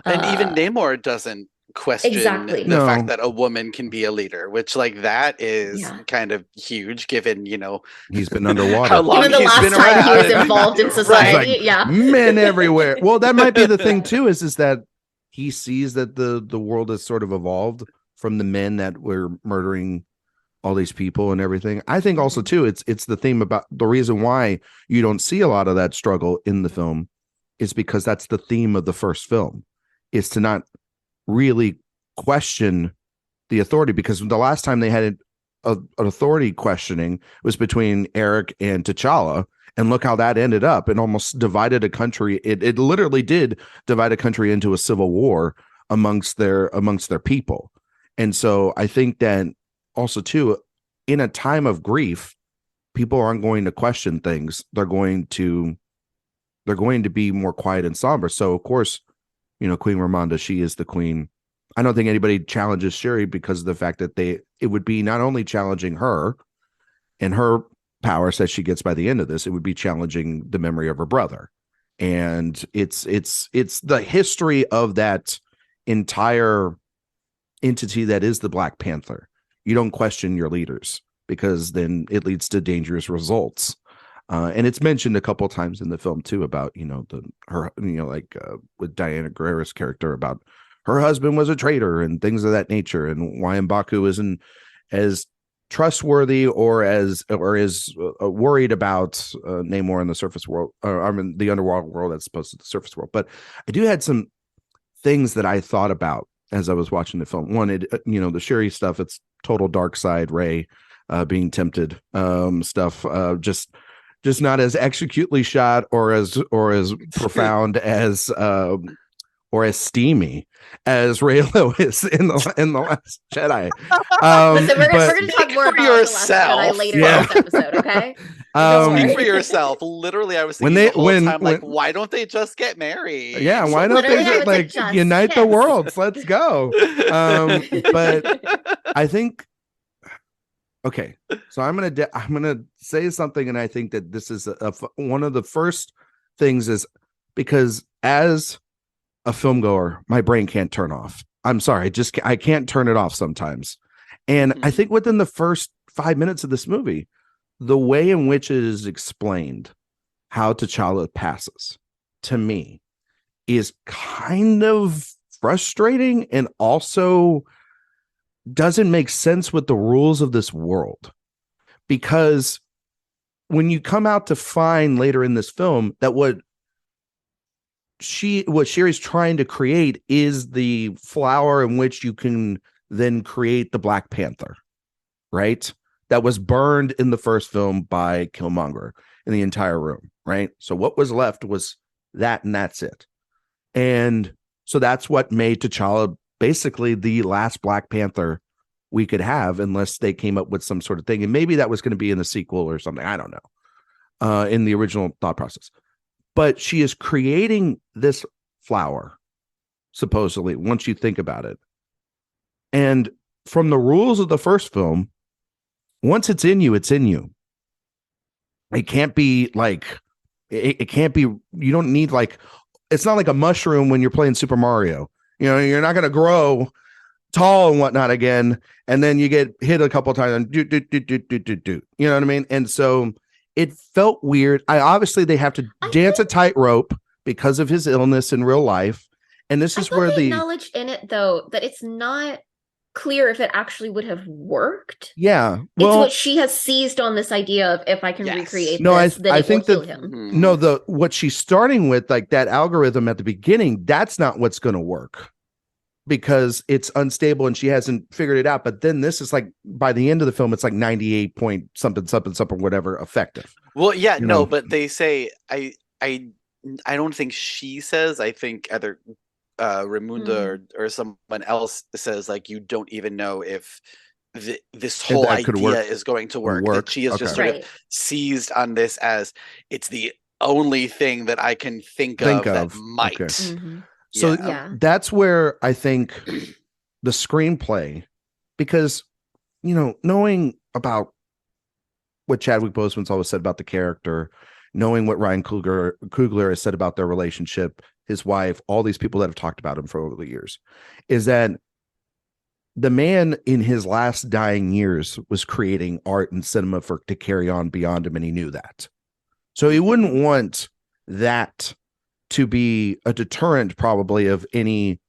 And even Namor doesn't question Exactly. the No. fact that a woman can be a leader, which like that is Yeah. kind of huge given, you know, He's been underwater. how long Even the he's last been time he was around. involved in Right. society. Like, Yeah. Men everywhere. Well, that might be the thing too, is that he sees that the world has sort of evolved from the men that were murdering all these people and everything. I think also too, it's the theme about the reason why you don't see a lot of that struggle in the film is because that's the theme of the first film, is to not really question the authority, because the last time they had an authority questioning was between Eric and T'Challa, And look how that ended up. It almost divided a country. It literally did divide a country into a civil war amongst their people. And so I think that also too, in a time of grief, people aren't going to question things. They're going to be more quiet and somber. So of course, Queen Ramonda, she is the queen. I don't think anybody challenges Shuri because of the fact that it would be not only challenging her and her powers that she gets by the end of this, it would be challenging the memory of her brother. And it's the history of that entire entity that is the Black Panther. You don't question your leaders because then it leads to dangerous results. And it's mentioned a couple of times in the film too about, with Diana Guerrero's character about her husband was a traitor and things of that nature, and why M'Baku isn't as trustworthy or is worried about Namor in the surface world, the underworld world as opposed to the surface world. But I do had some things that I thought about as I was watching the film. One, the Shuri stuff, it's total dark side Rey being tempted stuff, just not as executely shot or as profound as or as steamy as Ray Lewis in the Last Jedi. Listen, we're going to talk more about The Last Jedi later in this episode, okay? Speak for yourself. Literally, I was thinking the whole time, why don't they just get married? Yeah, why don't they just unite the worlds? Let's go. But I think, okay, so I'm gonna say something, and I think that this is one of the first things is because as a film goer, my brain can't turn off. I'm sorry, I can't turn it off sometimes. And I think within the first 5 minutes of this movie, the way in which it is explained how T'Challa passes to me is kind of frustrating and also doesn't make sense with the rules of this world. Because when you come out to find later in this film that what Shuri's trying to create is the flower in which you can then create the Black Panther, right? That was burned in the first film by Killmonger in the entire room, right? So what was left was that, and that's it. And so that's what made T'Challa basically the last Black Panther we could have, unless they came up with some sort of thing. And maybe that was going to be in the sequel or something. I don't know. In the original thought process. But she is creating this flower, supposedly, once you think about it. And from the rules of the first film, once it's in you, it's in you. It can't be like, it can't be, you don't need like, it's not like a mushroom when you're playing Super Mario. You're not going to grow tall and whatnot again. And then you get hit a couple of times and do. You know what I mean? And so it felt weird. Obviously they have to dance a tightrope because of his illness in real life. And this is where they acknowledged in it though that it's not clear if it actually would have worked. Yeah. Well, it's what she has seized on this idea of, if I can recreate this, then I think will kill him. No, what she's starting with, like that algorithm at the beginning, that's not what's going to work because it's unstable and she hasn't figured it out. But then this is like, by the end of the film, it's like 98 point something, whatever, effective. Well, yeah, but they say, I don't think she says, I think either Ramunda or someone else says, like, you don't even know if this whole idea is going to work. That she is just sort of seized on this as it's the only thing that I can think of that might. Okay. Mm-hmm. So that's where I think the screenplay, because, knowing about what Chadwick Boseman's always said about the character, knowing what Ryan Coogler has said about their relationship, his wife, all these people that have talked about him for over the years, is that the man in his last dying years was creating art and cinema to carry on beyond him, and he knew that. So he wouldn't want that to be a deterrent probably of any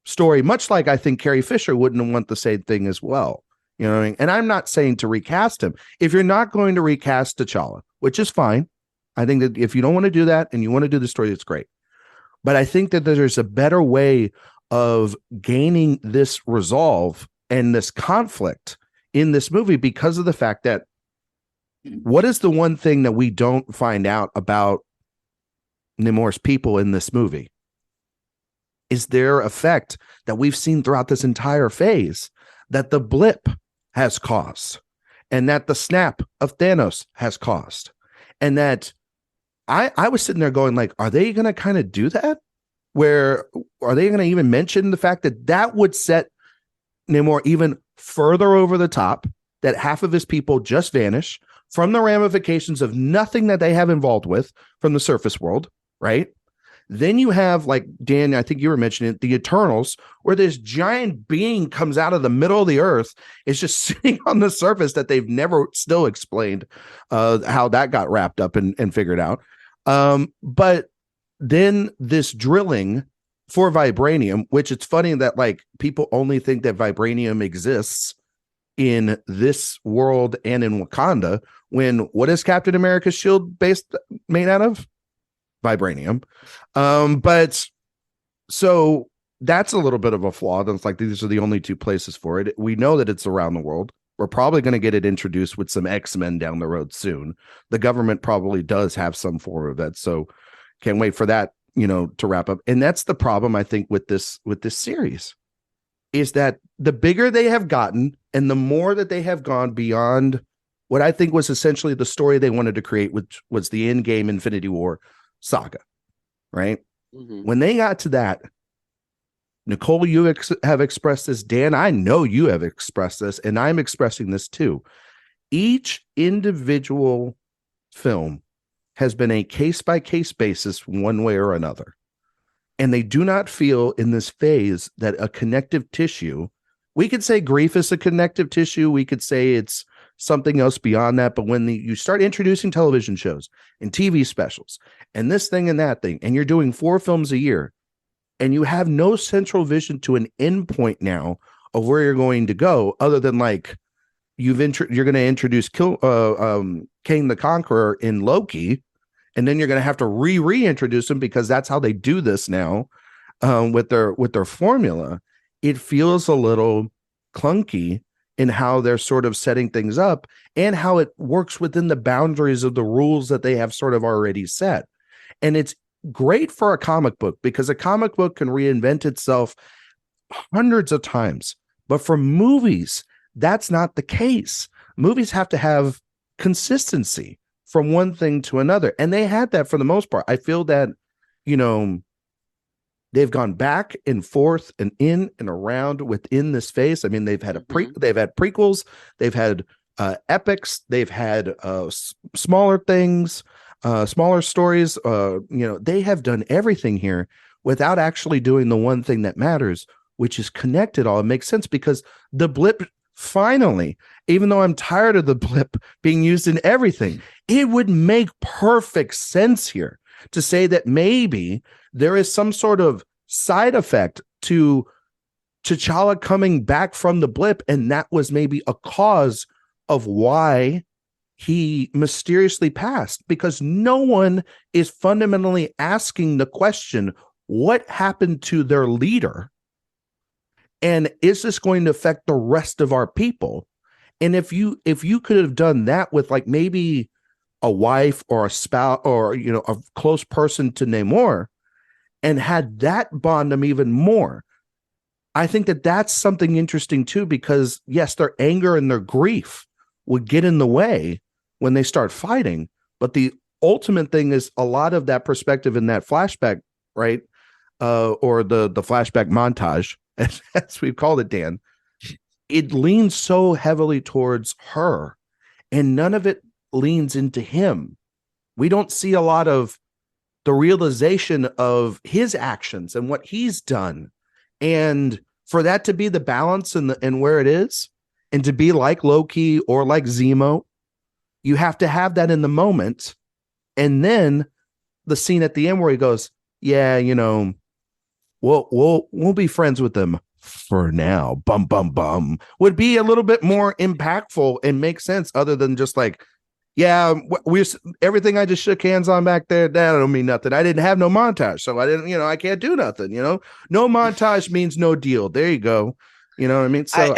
story, much like I think Carrie Fisher wouldn't want the same thing as well. You know what I mean? And I'm not saying to recast him. If you're not going to recast T'Challa, which is fine, I think that if you don't want to do that and you want to do the story, it's great. But I think that there's a better way of gaining this resolve and this conflict in this movie because of the fact that What is the one thing that we don't find out about Namor's people in this movie? Is their effect that we've seen throughout this entire phase that the blip has caused, and that the snap of Thanos has caused, and that I was sitting there going like, are they going to kind of do that? Where are they going to even mention the fact that that would set Namor even further over the top, that half of his people just vanish from the ramifications of nothing that they have involved with from the surface world, right? Then you have, like, Dan, I think you were mentioning it, the Eternals, where this giant being comes out of the middle of the earth, is just sitting on the surface that they've never still explained how that got wrapped up and figured out. But then this drilling for vibranium, which it's funny that like people only think that vibranium exists in this world and in Wakanda, when what is Captain America's shield made out of? Vibranium. But so that's a little bit of a flaw. That's like, these are the only two places for it. We know that it's around the world. We're probably going to get it introduced with some X-Men down the road soon. The government probably does have some form of that. So can't wait for that, to wrap up. And that's the problem, I think, with this series, is that the bigger they have gotten and the more that they have gone beyond what I think was essentially the story they wanted to create, which was the Endgame Infinity War saga, right? Mm-hmm. When they got to that, Nicole, you have expressed this. Dan, I know you have expressed this, and I'm expressing this too. Each individual film has been a case-by-case basis one way or another. And they do not feel in this phase that a connective tissue, we could say grief is a connective tissue. We could say it's something else beyond that. But when you start introducing television shows and TV specials and this thing and that thing, and you're doing 4 films a year, and you have no central vision to an end point now of where you're going to go, other than like you're going to introduce King the Conqueror in Loki, and then you're going to have to reintroduce him because that's how they do this now with their formula. It feels a little clunky in how they're sort of setting things up and how it works within the boundaries of the rules that they have sort of already set. And it's great for a comic book because a comic book can reinvent itself hundreds of times. But for movies, that's not the case. Movies have to have consistency from one thing to another. And they had that for the most part. I feel that, they've gone back and forth and in and around within this phase. I mean, they've had they've had prequels, they've had epics, they've had smaller things, smaller stories. They have done everything here without actually doing the one thing that matters, which is connect it all. It makes sense because the blip finally, even though I'm tired of the blip being used in everything, it would make perfect sense here to say that maybe there is some sort of side effect to T'Challa coming back from the blip, and that was maybe a cause of why he mysteriously passed, because no one is fundamentally asking the question, what happened to their leader? And is this going to affect the rest of our people? And if you could have done that with like maybe a wife or a spouse or, a close person to Namor and had that bond them even more, I think that that's something interesting too, because yes, their anger and their grief would get in the way when they start fighting. But the ultimate thing is a lot of that perspective in that flashback, right? Or the flashback montage, as we've called it, Dan, it leans so heavily towards her and none of it leans into him. We don't see a lot of the realization of his actions and what he's done. And for that to be the balance and where it is, and to be like Loki or like Zemo, you have to have that in the moment. And then the scene at the end where he goes, yeah, we'll be friends with them for now, bum bum bum, would be a little bit more impactful and make sense, other than just like, yeah, we everything I just shook hands on back there, that don't mean nothing. I didn't have no montage, so I didn't, I can't do nothing. No montage means no deal. There you go. You know what I mean? So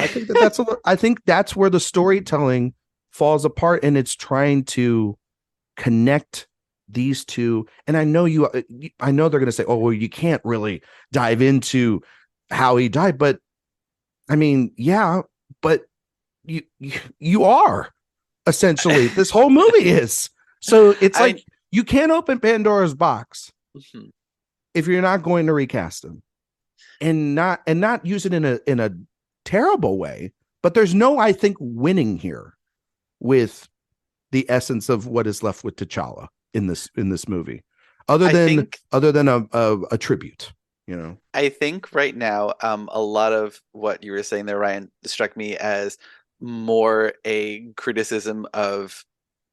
I think that's where the storytelling falls apart, and it's trying to connect these two. And I know they're going to say, oh, well, you can't really dive into how he died, but I mean, yeah, but you are essentially this whole movie is. So it's like you can't open Pandora's box if you're not going to recast him, and not use it in a terrible way. But there's no, I think, winning here with the essence of what is left with T'Challa in this movie, other than a tribute. You know, I think right now, a lot of what you were saying there, Ryan, struck me as more a criticism of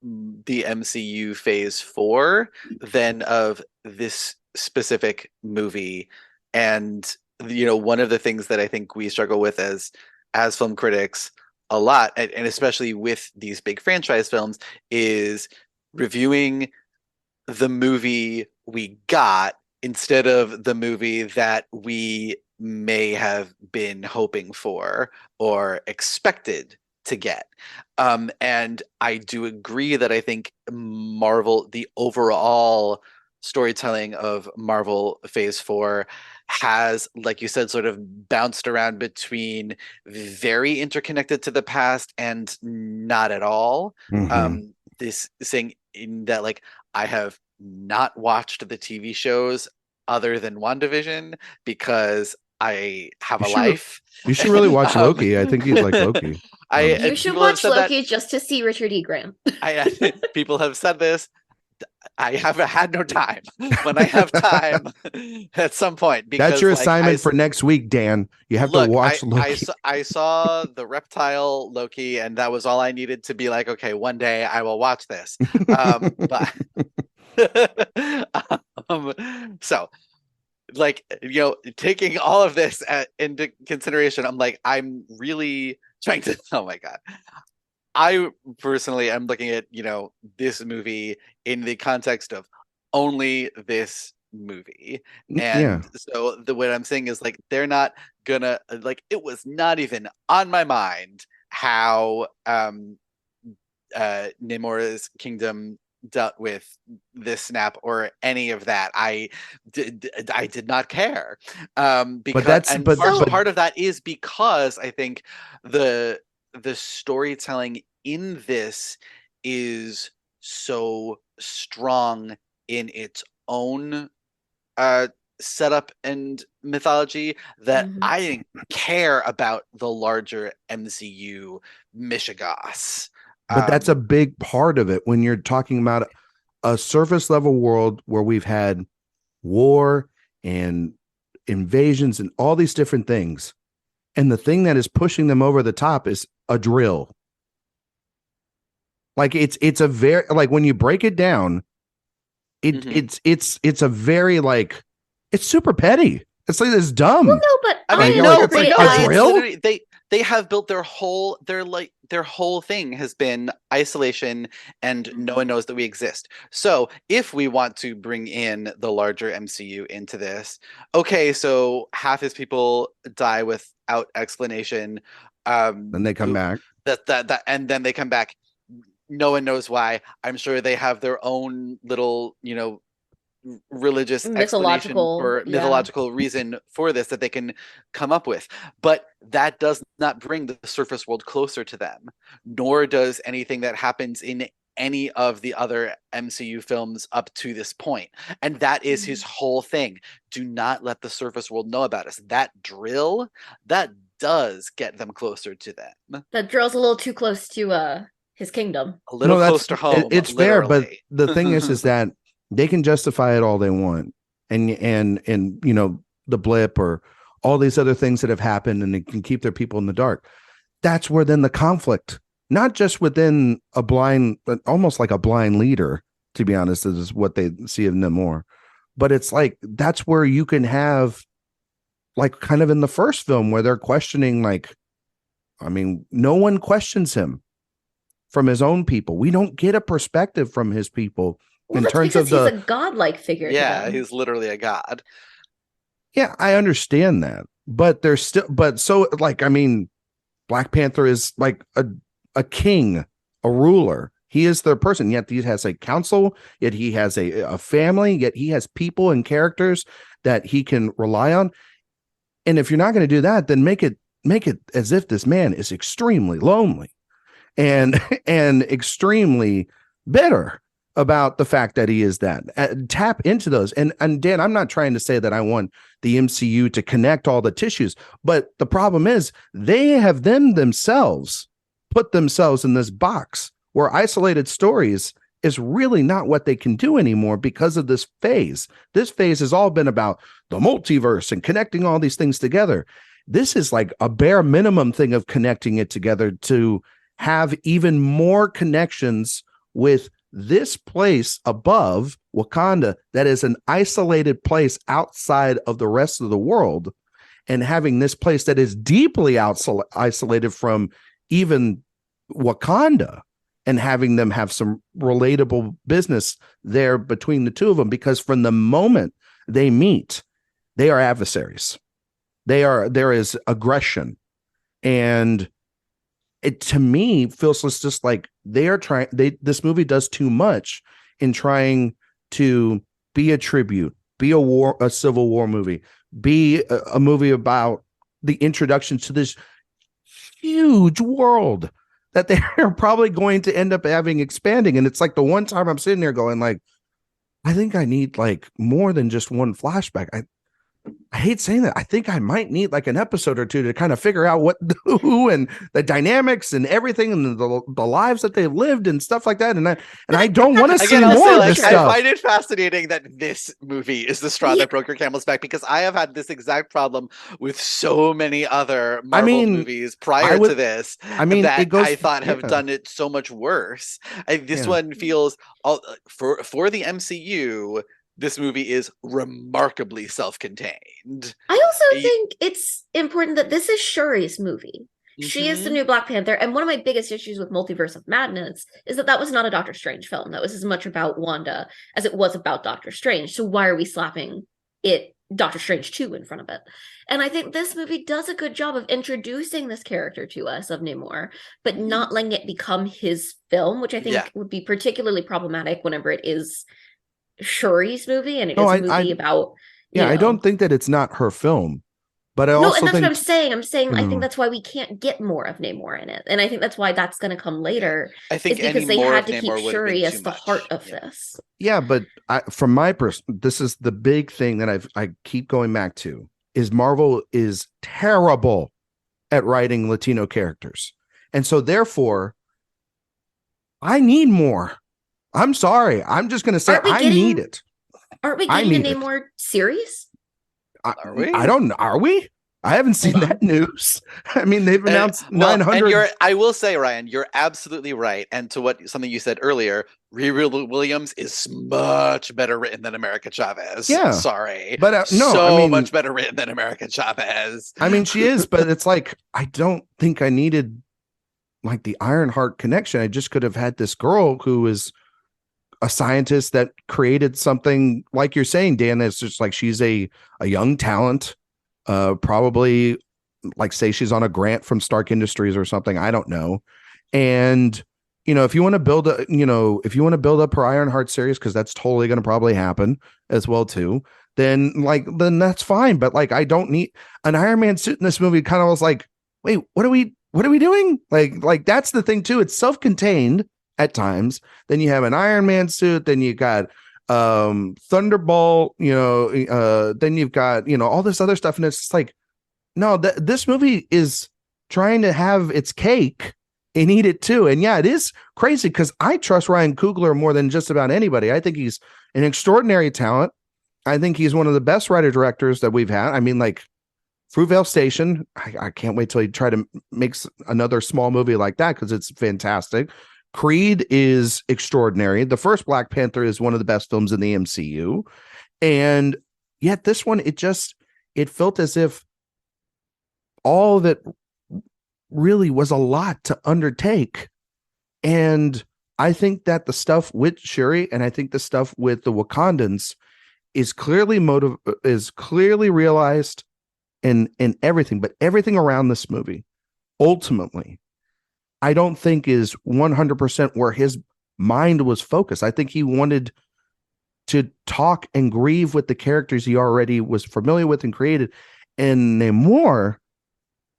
the MCU Phase 4 than of this specific movie. And one of the things that I think we struggle with as film critics a lot, and especially with these big franchise films, is reviewing the movie we got instead of the movie that we may have been hoping for or expected to get. And I do agree that I think the overall storytelling of Marvel Phase 4 has, like you said, sort of bounced around between very interconnected to the past and not at all. This thing in that, like, I have not watched the TV shows other than WandaVision because I have a life. You should really watch Loki. I think you'd like Loki. You should watch Loki just to see Richard E. Grant. People have said this. I haven't had no time. When I have time, at some point, because that's your assignment for next week, Dan. You have to watch Loki. I saw the reptile Loki, and that was all I needed to be like, okay, one day I will watch this. But so, like, taking all of this into consideration, I'm really trying to. Oh my God. I personally am looking at, this movie in the context of only this movie. And so what I'm saying is, like, they're not gonna, like, it was not even on my mind how Nemora's kingdom dealt with this snap or any of that. I did not care. Because part of that is because I think the storytelling in this is so strong in its own setup and mythology that I didn't care about the larger MCU Mishigas. But that's a big part of it when you're talking about a surface level world where we've had war and invasions and all these different things. And the thing that is pushing them over the top is a drill. Like it's a very, like, when you break it down, it's a very, like, it's super petty. It's like, it's dumb. Well, no, but a drill. They have built their whole thing has been isolation, and no one knows that we exist. So if we want to bring in the larger MCU into this, okay, so half his people die without explanation. Then they come back. And then they come back. No one knows why. I'm sure they have their own little, religious mythological reason for this that they can come up with. But that does not bring the surface world closer to them, nor does anything that happens in any of the other MCU films up to this point. And that is his whole thing. Do not let the surface world know about us. That drill, that does get them closer to them. That drill's a little too close to his kingdom. A little close to home. It's fair, but the thing is that they can justify it all they want, and the blip or all these other things that have happened, and they can keep their people in the dark. That's where then the conflict, not just within almost like a blind leader, to be honest, is what they see in Namor, but it's like that's where you can have, like, kind of in the first film where they're questioning, like, I mean, no one questions him from his own people. We don't get a perspective from his people. Well, in terms of he's a godlike figure. Yeah, he's literally a god. Yeah, I understand that, but so, like, I mean, Black Panther is like a king a ruler. He is the person, yet he has a council, yet he has a family, yet he has people and characters that he can rely on. And if you're not going to do that, then make it as if this man is extremely lonely and extremely bitter about the fact that he is that. Tap into those. And Dan, I'm not trying to say that I want the MCU to connect all the tissues, but the problem is they have themselves put themselves in this box where isolated stories is really not what they can do anymore because of this phase. This phase has all been about the multiverse and connecting all these things together. This is like a bare minimum thing of connecting it together to have even more connections with this place above Wakanda that is an isolated place outside of the rest of the world, and having this place that is deeply isolated from even Wakanda, and having them have some relatable business there between the two of them, because from the moment they meet, they are adversaries. There is aggression, and it to me feels just like this movie does too much in trying to be a tribute, be a Civil War movie, be a movie about the introduction to this huge world that they're probably going to end up having expanding. And it's like the one time I'm sitting there going like, I think I need like more than just one flashback. I hate saying that. I think I might need like an episode or two to kind of figure out who and the dynamics and everything and the lives that they've lived and stuff like that. And I don't want to see more of this stuff. I find it fascinating that this movie is the straw that broke your camel's back, because I have had this exact problem with so many other Marvel movies prior to this. I thought have done it so much worse. This one feels for the MCU. This movie is remarkably self-contained. I also think it's important that this is Shuri's movie. Mm-hmm. She is the new Black Panther. And one of my biggest issues with Multiverse of Madness is that was not a Doctor Strange film. That was as much about Wanda as it was about Doctor Strange. So why are we slapping Doctor Strange 2 in front of it? And I think this movie does a good job of introducing this character to us of Namor, but not letting it become his film, which I think would be particularly problematic whenever it is Shuri's movie and it is a movie about I don't think that it's not her film, but and that's what I'm saying. I think that's why we can't get more of Namor in it, and I think that's why that's going to come later. I think because they had to keep Shuri as the heart of this. Yeah, but from my this is the big thing that I keep going back to is Marvel is terrible at writing Latino characters, and so therefore I need more. I'm sorry. I'm just going to say I need it. Aren't we getting a Namor series? Are we? I don't know. Are we? I haven't seen that news. I mean, they've announced 900. And I will say, Ryan, you're absolutely right. And to something you said earlier, Riri Williams is much better written than America Chavez. Yeah. Sorry. But much better written than America Chavez. I mean, she is, but it's like, I don't think I needed like the Ironheart connection. I just could have had this girl who is a scientist that created something, like you're saying, Dan, that's just like she's a young talent, probably like say she's on a grant from Stark Industries or something. I don't know. And, if you want to build up her Ironheart series, because that's totally going to probably happen as well too, then that's fine. But like, I don't need an Iron Man suit in this movie. Kind of was like, wait, what are we doing? Like that's the thing too. It's self-contained at times. Then you have an Iron Man suit, then you got Thunderbolt, then you've got all this other stuff, and it's just like, no, this movie is trying to have its cake and eat it too. And yeah, it is crazy because I trust Ryan Coogler more than just about anybody. I think he's an extraordinary talent. I think he's one of the best writer directors that we've had. I mean, like Fruitvale Station, I can't wait till he try to make another small movie like that because it's fantastic. Creed is extraordinary. The first Black Panther is one of the best films in the MCU. And yet this one, it felt as if all of it really was a lot to undertake. And I think that the stuff with Shuri and I think the stuff with the Wakandans is clearly realized in everything, but everything around this movie ultimately I don't think is 100% where his mind was focused. I think he wanted to talk and grieve with the characters he already was familiar with and created. And Namor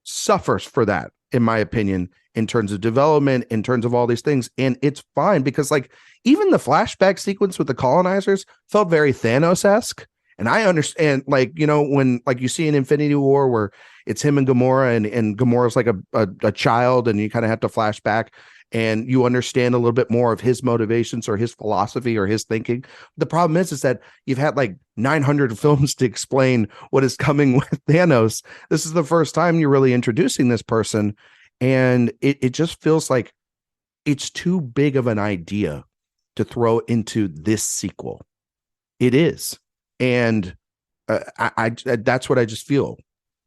suffers for that, in my opinion, in terms of development, in terms of all these things. And it's fine because, like, even the flashback sequence with the colonizers felt very Thanos-esque. And I understand, like, you know, when, like, you see in Infinity War where it's him and Gamora, and Gamora's like a child, and you kind of have to flash back and you understand a little bit more of his motivations or his philosophy or his thinking. The problem is that you've had like 900 films to explain what is coming with Thanos. This is the first time you're really introducing this person, and it just feels like it's too big of an idea to throw into this sequel. It is. And I that's what I just feel.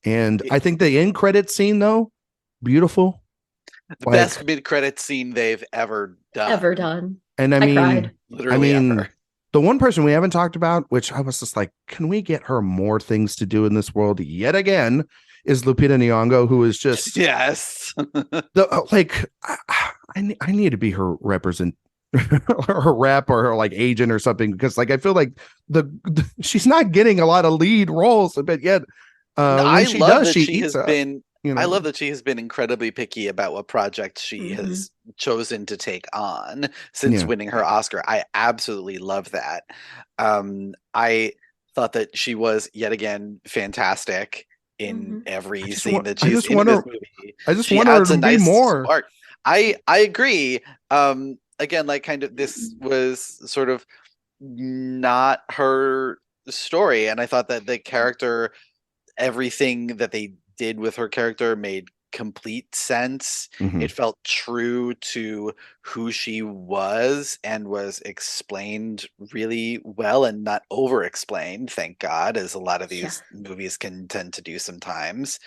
And I think the end credit scene, though, beautiful. The best mid-credit scene they've ever done. And I mean, cried. Literally ever. The one person we haven't talked about, which I was just like, can we get her more things to do in this world yet again, is Lupita Nyong'o, who is just yes. I need to be her her rep or her like agent or something, because like I feel like she's not getting a lot of lead roles, but yet when she does, she has been. You know. I love that she has been incredibly picky about what project she has chosen to take on since winning her Oscar. I absolutely love that. I thought that she was yet again fantastic in every scene that she's in this movie. I just want her to be more. Spark. I agree. Again, like kind of this was sort of not her story, and I thought that the character, everything that they did with her character made complete sense. It felt true to who she was and was explained really well and not over explained, thank God, as a lot of these movies can tend to do sometimes.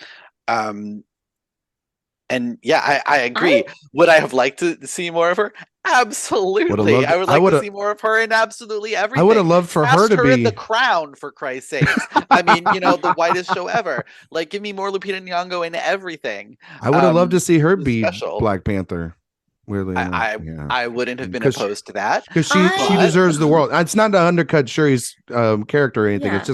And yeah, I agree. Would I have liked to see more of her? Absolutely. I would like to see more of her in absolutely everything. I would have loved for her to be in The Crown, for Christ's sake. I mean, you know, the whitest show ever. Like, give me more Lupita Nyong'o in everything. I would have loved to see her be Black Panther. Weirdly enough, I wouldn't have been opposed to that because she deserves the world. It's not to undercut Shuri's character or anything. It's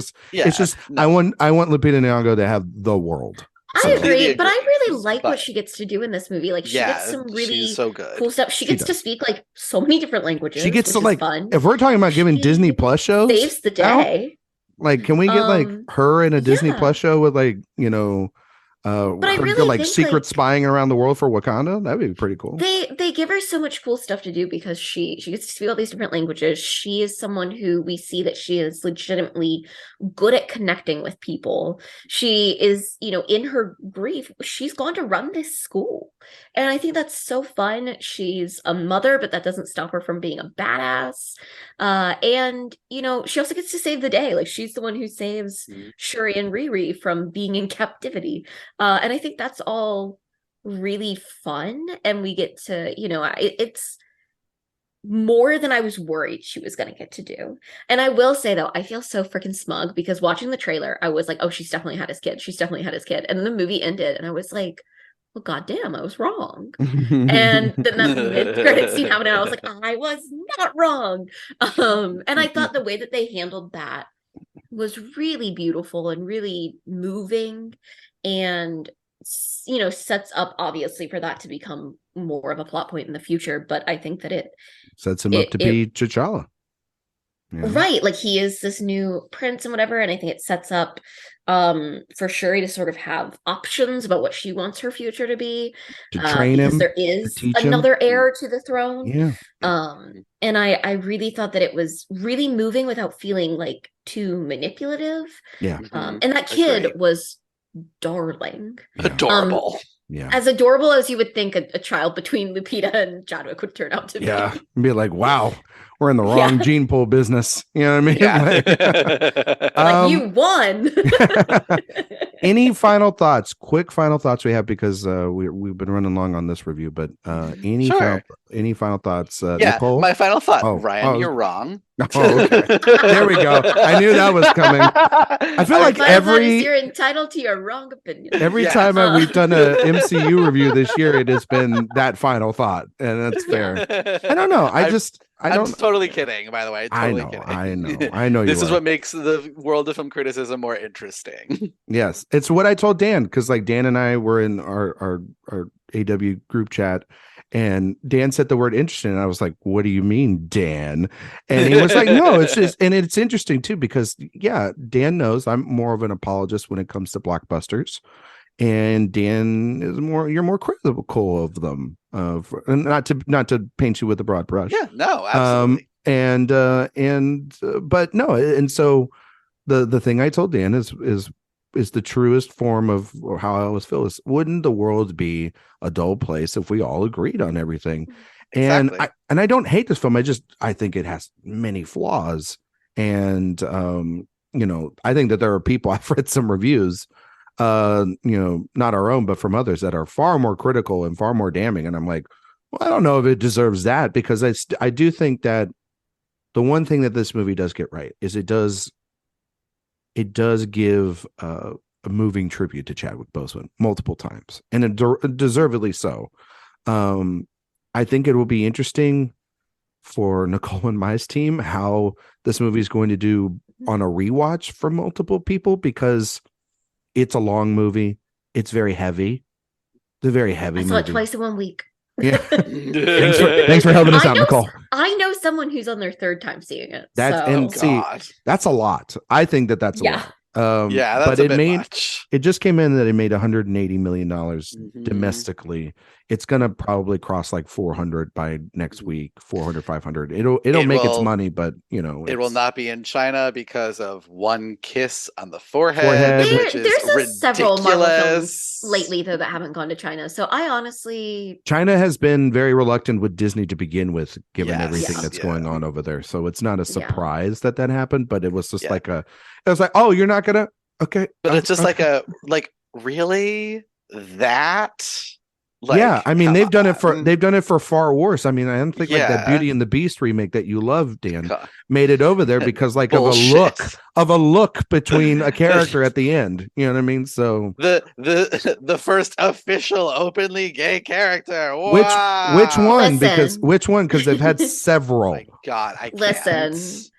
just I want Lupita Nyong'o to have the world. I agree, but I really like what she gets to do in this movie. Like, she gets some really so good. cool stuff. She gets to speak like so many different languages. She gets to like fun. If we're talking about giving Disney Plus shows, saves the day. Like, can we get like her in a Disney Plus show with like, you know, but I really like think, secret spying around the world for Wakanda? That'd be pretty cool. They give her so much cool stuff to do because she gets to speak all these different languages. She is someone who we see that she is legitimately good at connecting with people. She is, you know, in her grief, she's gone to run this school. And I think that's so fun. She's a mother, but that doesn't stop her from being a badass. And, you know, she also gets to save the day. Like, she's the one who saves Shuri and Riri from being in captivity. And I think that's all really fun. And we get to, you know, it's more than I was worried she was going to get to do. And I will say, though, I feel so freaking smug because watching the trailer, I was like, oh, she's definitely had his kid. She's definitely had his kid. And then the movie ended and I was like, well, goddamn, I was wrong. And then that mid-credit scene happened and I was like, I was not wrong. And I thought the way that they handled that was really beautiful and really moving, and, you know, sets up obviously for that to become more of a plot point in the future. But I think that it sets him up to be T'Challa. Yeah. Right, like he is this new prince and whatever, and I think it sets up for Shuri to sort of have options about what she wants her future to be, to train him. There is another heir to the throne. Yeah. And I really thought that it was really moving without feeling like too manipulative. Yeah. And that kid was darling. Adorable. Yeah. As adorable as you would think a child between Lupita and Chadwick would turn out to be. Yeah. Be like, wow, we're in the wrong gene pool business. You know what I mean? Yeah. Like, you won. Any final thoughts? Quick final thoughts we have, because we've been running long on this review, but any final thoughts? Yeah, Nicole? my final thought, Ryan, you're wrong. Oh, okay. There we go. I knew that was coming. I feel like you're entitled to your wrong opinion. Every time we've done a MCU review this year, it has been that final thought, and that's fair. I don't know. I'm totally kidding, by the way. Totally kidding. I know. This is what makes the world of film criticism more interesting. Yes, it's what I told Dan, because like Dan and I were in our AW group chat, and Dan said the word interesting, and I was like, "What do you mean, Dan?" And he was like, "No, it's just," and it's interesting too, because yeah, Dan knows I'm more of an apologist when it comes to blockbusters, and Dan is you're more critical of them, and not to paint you with a broad brush. Yeah, no, absolutely. But no, and so the thing I told Dan is the truest form of how I always feel is, wouldn't the world be a dull place if we all agreed on everything? Exactly. And I don't hate this film. I think it has many flaws. And, I think that there are people, I've read some reviews, not our own, but from others that are far more critical and far more damning. And I'm like, well, I don't know if it deserves that, because I do think that the one thing that this movie does get right is it does give a moving tribute to Chadwick Boseman multiple times, and deservedly so. I think it will be interesting for Nicole and my team how this movie is going to do on a rewatch for multiple people, because it's a long movie. It's very heavy. It's a very heavy movie. I saw it twice in 1 week. Yeah. Thanks for helping us out, Nicole. I know someone who's on their third time seeing it. That's a lot. I think that's a lot. That's but a bit much. It just came in that it made $180 million domestically. It's gonna probably cross like 400 by next week, 400, 500. It'll make its money, but it will not be in China because of one kiss on the forehead. Which is ridiculous. Several Marvel films lately though that haven't gone to China. So China has been very reluctant with Disney to begin with, given everything that's going on over there. So it's not a surprise that happened, but it was just it was like, oh, you're not gonna, okay. But it's just really that. I mean, they've done it for far worse. I mean, I don't think like that Beauty and the Beast remake that you love, Dan, made it over there because of a look between a character at the end. You know what I mean? So the first official openly gay character. Wow. Which one? Because they've had several. Oh my God, I can't. Listen.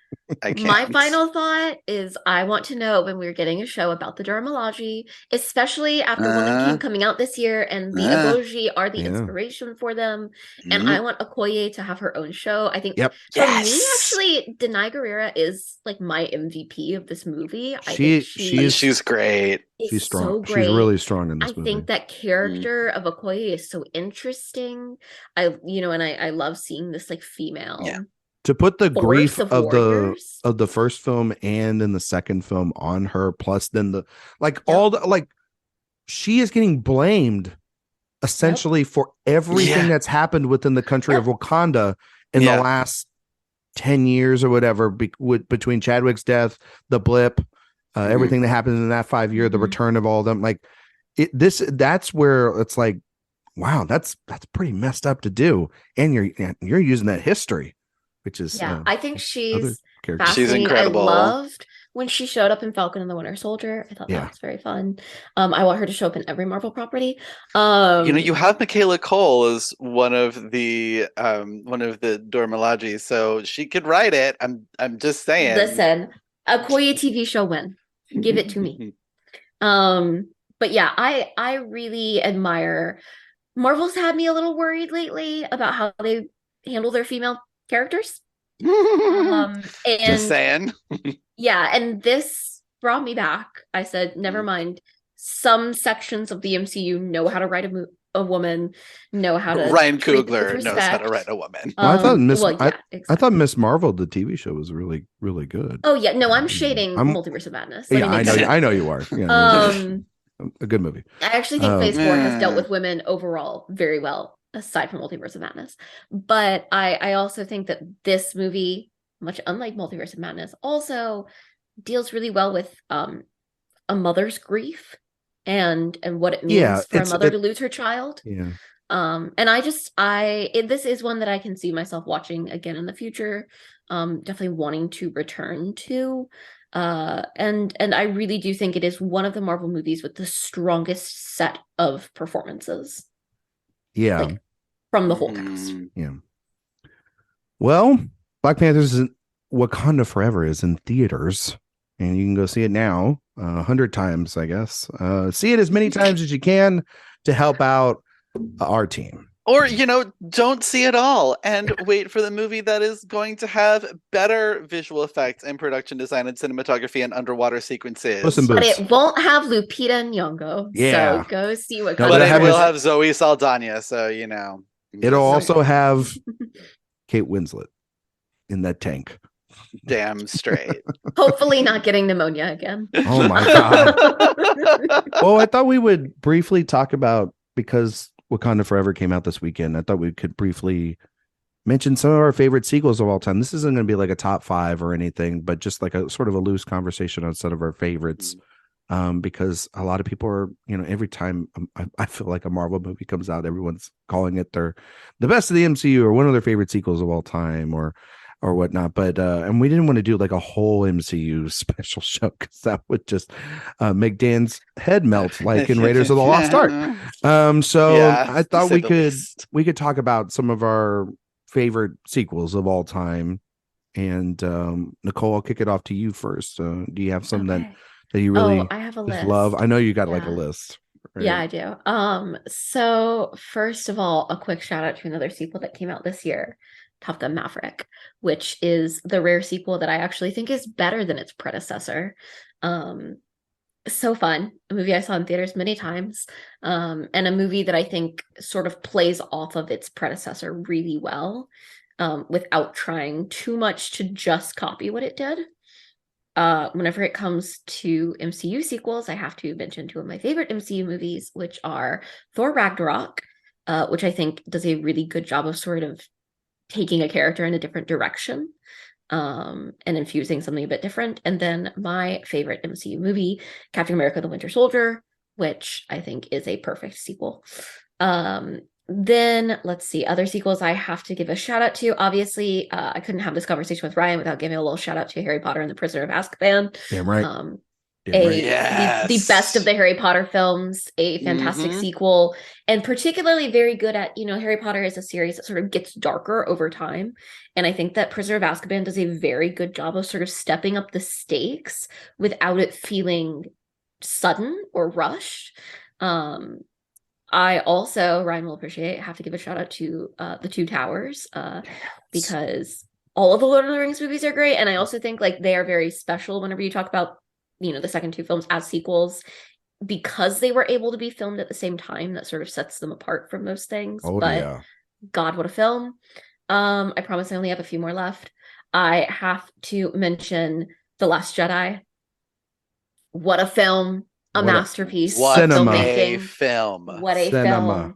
My final thought is I want to know when we're getting a show about the dermalogy, especially after Woman King coming out this year, and the emoji are the inspiration for them. And I want Okoye to have her own show. I think for me, actually, Denai Guerrera is like my MVP of this movie. She's great. She's strong. So great. She's really strong in this movie. I think that character of Okoye is so interesting. I love seeing this like female. Yeah. To put the grief of the first film and in the second film on her, plus then she is getting blamed essentially for everything that's happened within the country of Wakanda in the last 10 years or whatever, between Chadwick's death, the blip, everything that happened in that 5 year, the return of all of them. Like that's where it's like, wow, that's pretty messed up to do, and you're using that history. Which is I think she's fascinating. She's incredible. I loved when she showed up in Falcon and the Winter Soldier. I thought that was very fun. I want her to show up in every Marvel property. You have Michaela Cole as one of the Dormilagi, so she could write it. I'm just saying. Listen, a Koya TV show win. Give it to me. But yeah, I really admire. Marvel's had me a little worried lately about how they handle their female characters. And just saying. And this brought me back. I said, never mind. Some sections of the MCU know how to write a woman, know how to. Ryan Coogler knows how to write a woman. I thought Miss Marvel, the TV show, was really, really good. Oh yeah, no, I'm shading Multiverse of Madness. I know you are. Yeah, a good movie. I actually think Phase 4 has dealt with women overall very well, aside from Multiverse of Madness. But I also think that this movie, much unlike Multiverse of Madness, also deals really well with a mother's grief and what it means for a mother to lose her child. Yeah. And this is one that I can see myself watching again in the future. Definitely wanting to return to. And I really do think it is one of the Marvel movies with the strongest set of performances. Yeah. Like, from the whole cast. Yeah. Well, Black Panther's Wakanda Forever is in theaters, and you can go see it now 100 times, I guess. See it as many times as you can to help out our team. Or, don't see it all and wait for the movie that is going to have better visual effects and production design and cinematography and underwater sequences. But it won't have Lupita Nyong'o. Yeah. So go see what But it will have Zoe Saldana, so, It'll also have Kate Winslet in that tank. Damn straight. Hopefully not getting pneumonia again. Oh my God. Well, I thought we would briefly talk about, because Wakanda Forever came out this weekend, I thought we could briefly mention some of our favorite sequels of all time. This isn't going to be like a top 5 or anything, but just like a sort of a loose conversation on some of our favorites. Because a lot of people are, every time I feel like a Marvel movie comes out, everyone's calling it the best of the MCU or one of their favorite sequels of all time or whatnot. But and we didn't want to do like a whole MCU special show because that would just make Dan's head melt like in Raiders of the Lost Ark. I thought we could talk about some of our favorite sequels of all time. And Nicole, I'll kick it off to you first. Do you have some that you really I have a list. love? I know you got like a list. Right? Yeah, I do. So first of all, a quick shout out to another sequel that came out this year, Top Gun Maverick, which is the rare sequel that I actually think is better than its predecessor. So fun. A movie I saw in theaters many times. And a movie that I think sort of plays off of its predecessor really well, without trying too much to just copy what it did. Whenever it comes to MCU sequels, I have to mention 2 of my favorite MCU movies, which are Thor Ragnarok, which I think does a really good job of sort of taking a character in a different direction, and infusing something a bit different. And then my favorite MCU movie, Captain America: The Winter Soldier, which I think is a perfect sequel. Then let's see, other sequels I have to give a shout out to. Obviously, I couldn't have this conversation with Ryan without giving a little shout out to Harry Potter and the Prisoner of Azkaban. Damn right. The best of the Harry Potter films, a fantastic sequel, and particularly very good at, Harry Potter is a series that sort of gets darker over time. And I think that Prisoner of Azkaban does a very good job of sort of stepping up the stakes without it feeling sudden or rushed. I also, Ryan will appreciate, have to give a shout out to The Two Towers, because all of the Lord of the Rings movies are great. And I also think like they are very special whenever you talk about, the second 2 films as sequels, because they were able to be filmed at the same time. That sort of sets them apart from most things. God, what a film. I promise I only have a few more left. I have to mention The Last Jedi. What a film. A masterpiece. What a film. What a film.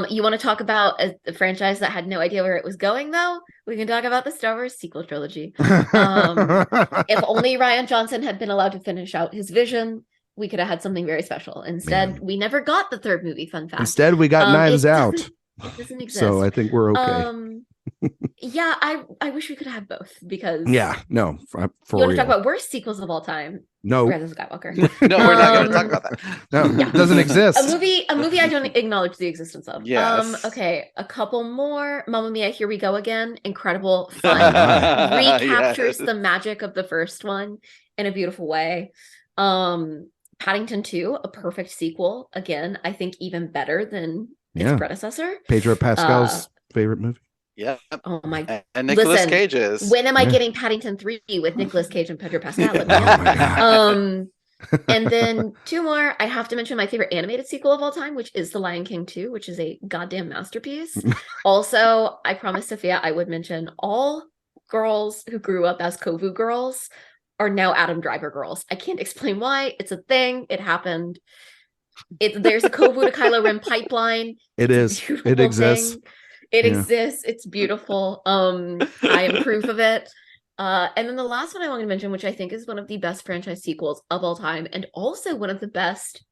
You want to talk about a franchise that had no idea where it was going, though? We can talk about the Star Wars sequel trilogy. If only Rian Johnson had been allowed to finish out his vision, we could have had something very special. Instead, we never got the 3rd movie, fun fact. Instead, we got Knives Out. It doesn't exist. So I think we're okay. Yeah, I wish we could have both, because no, for you want real. to talk about worst sequels of all time? No, Rise of Skywalker. No, we're not going to talk about that. No, it doesn't exist. A movie I don't acknowledge the existence of. Yes. Okay, a couple more. Mamma Mia, Here We Go Again. Incredible, fun. Recaptures the magic of the first one in a beautiful way. Paddington 2, a perfect sequel. Again, I think even better than its predecessor. Pedro Pascal's favorite movie. Yeah. Oh my. And Nicolas Cage's. When am I getting Paddington 3 with Nicolas Cage and Pedro Pascal? And then 2 more. I have to mention my favorite animated sequel of all time, which is The Lion King 2, which is a goddamn masterpiece. Also, I promised Sophia I would mention all girls who grew up as Kovu girls are now Adam Driver girls. I can't explain why. It's a thing. It happened. There's a Kovu to Kylo Ren pipeline. It exists. Thing. It exists. It's beautiful. I am proof of it. And then the last one I want to mention, which I think is one of the best franchise sequels of all time, and also one of the best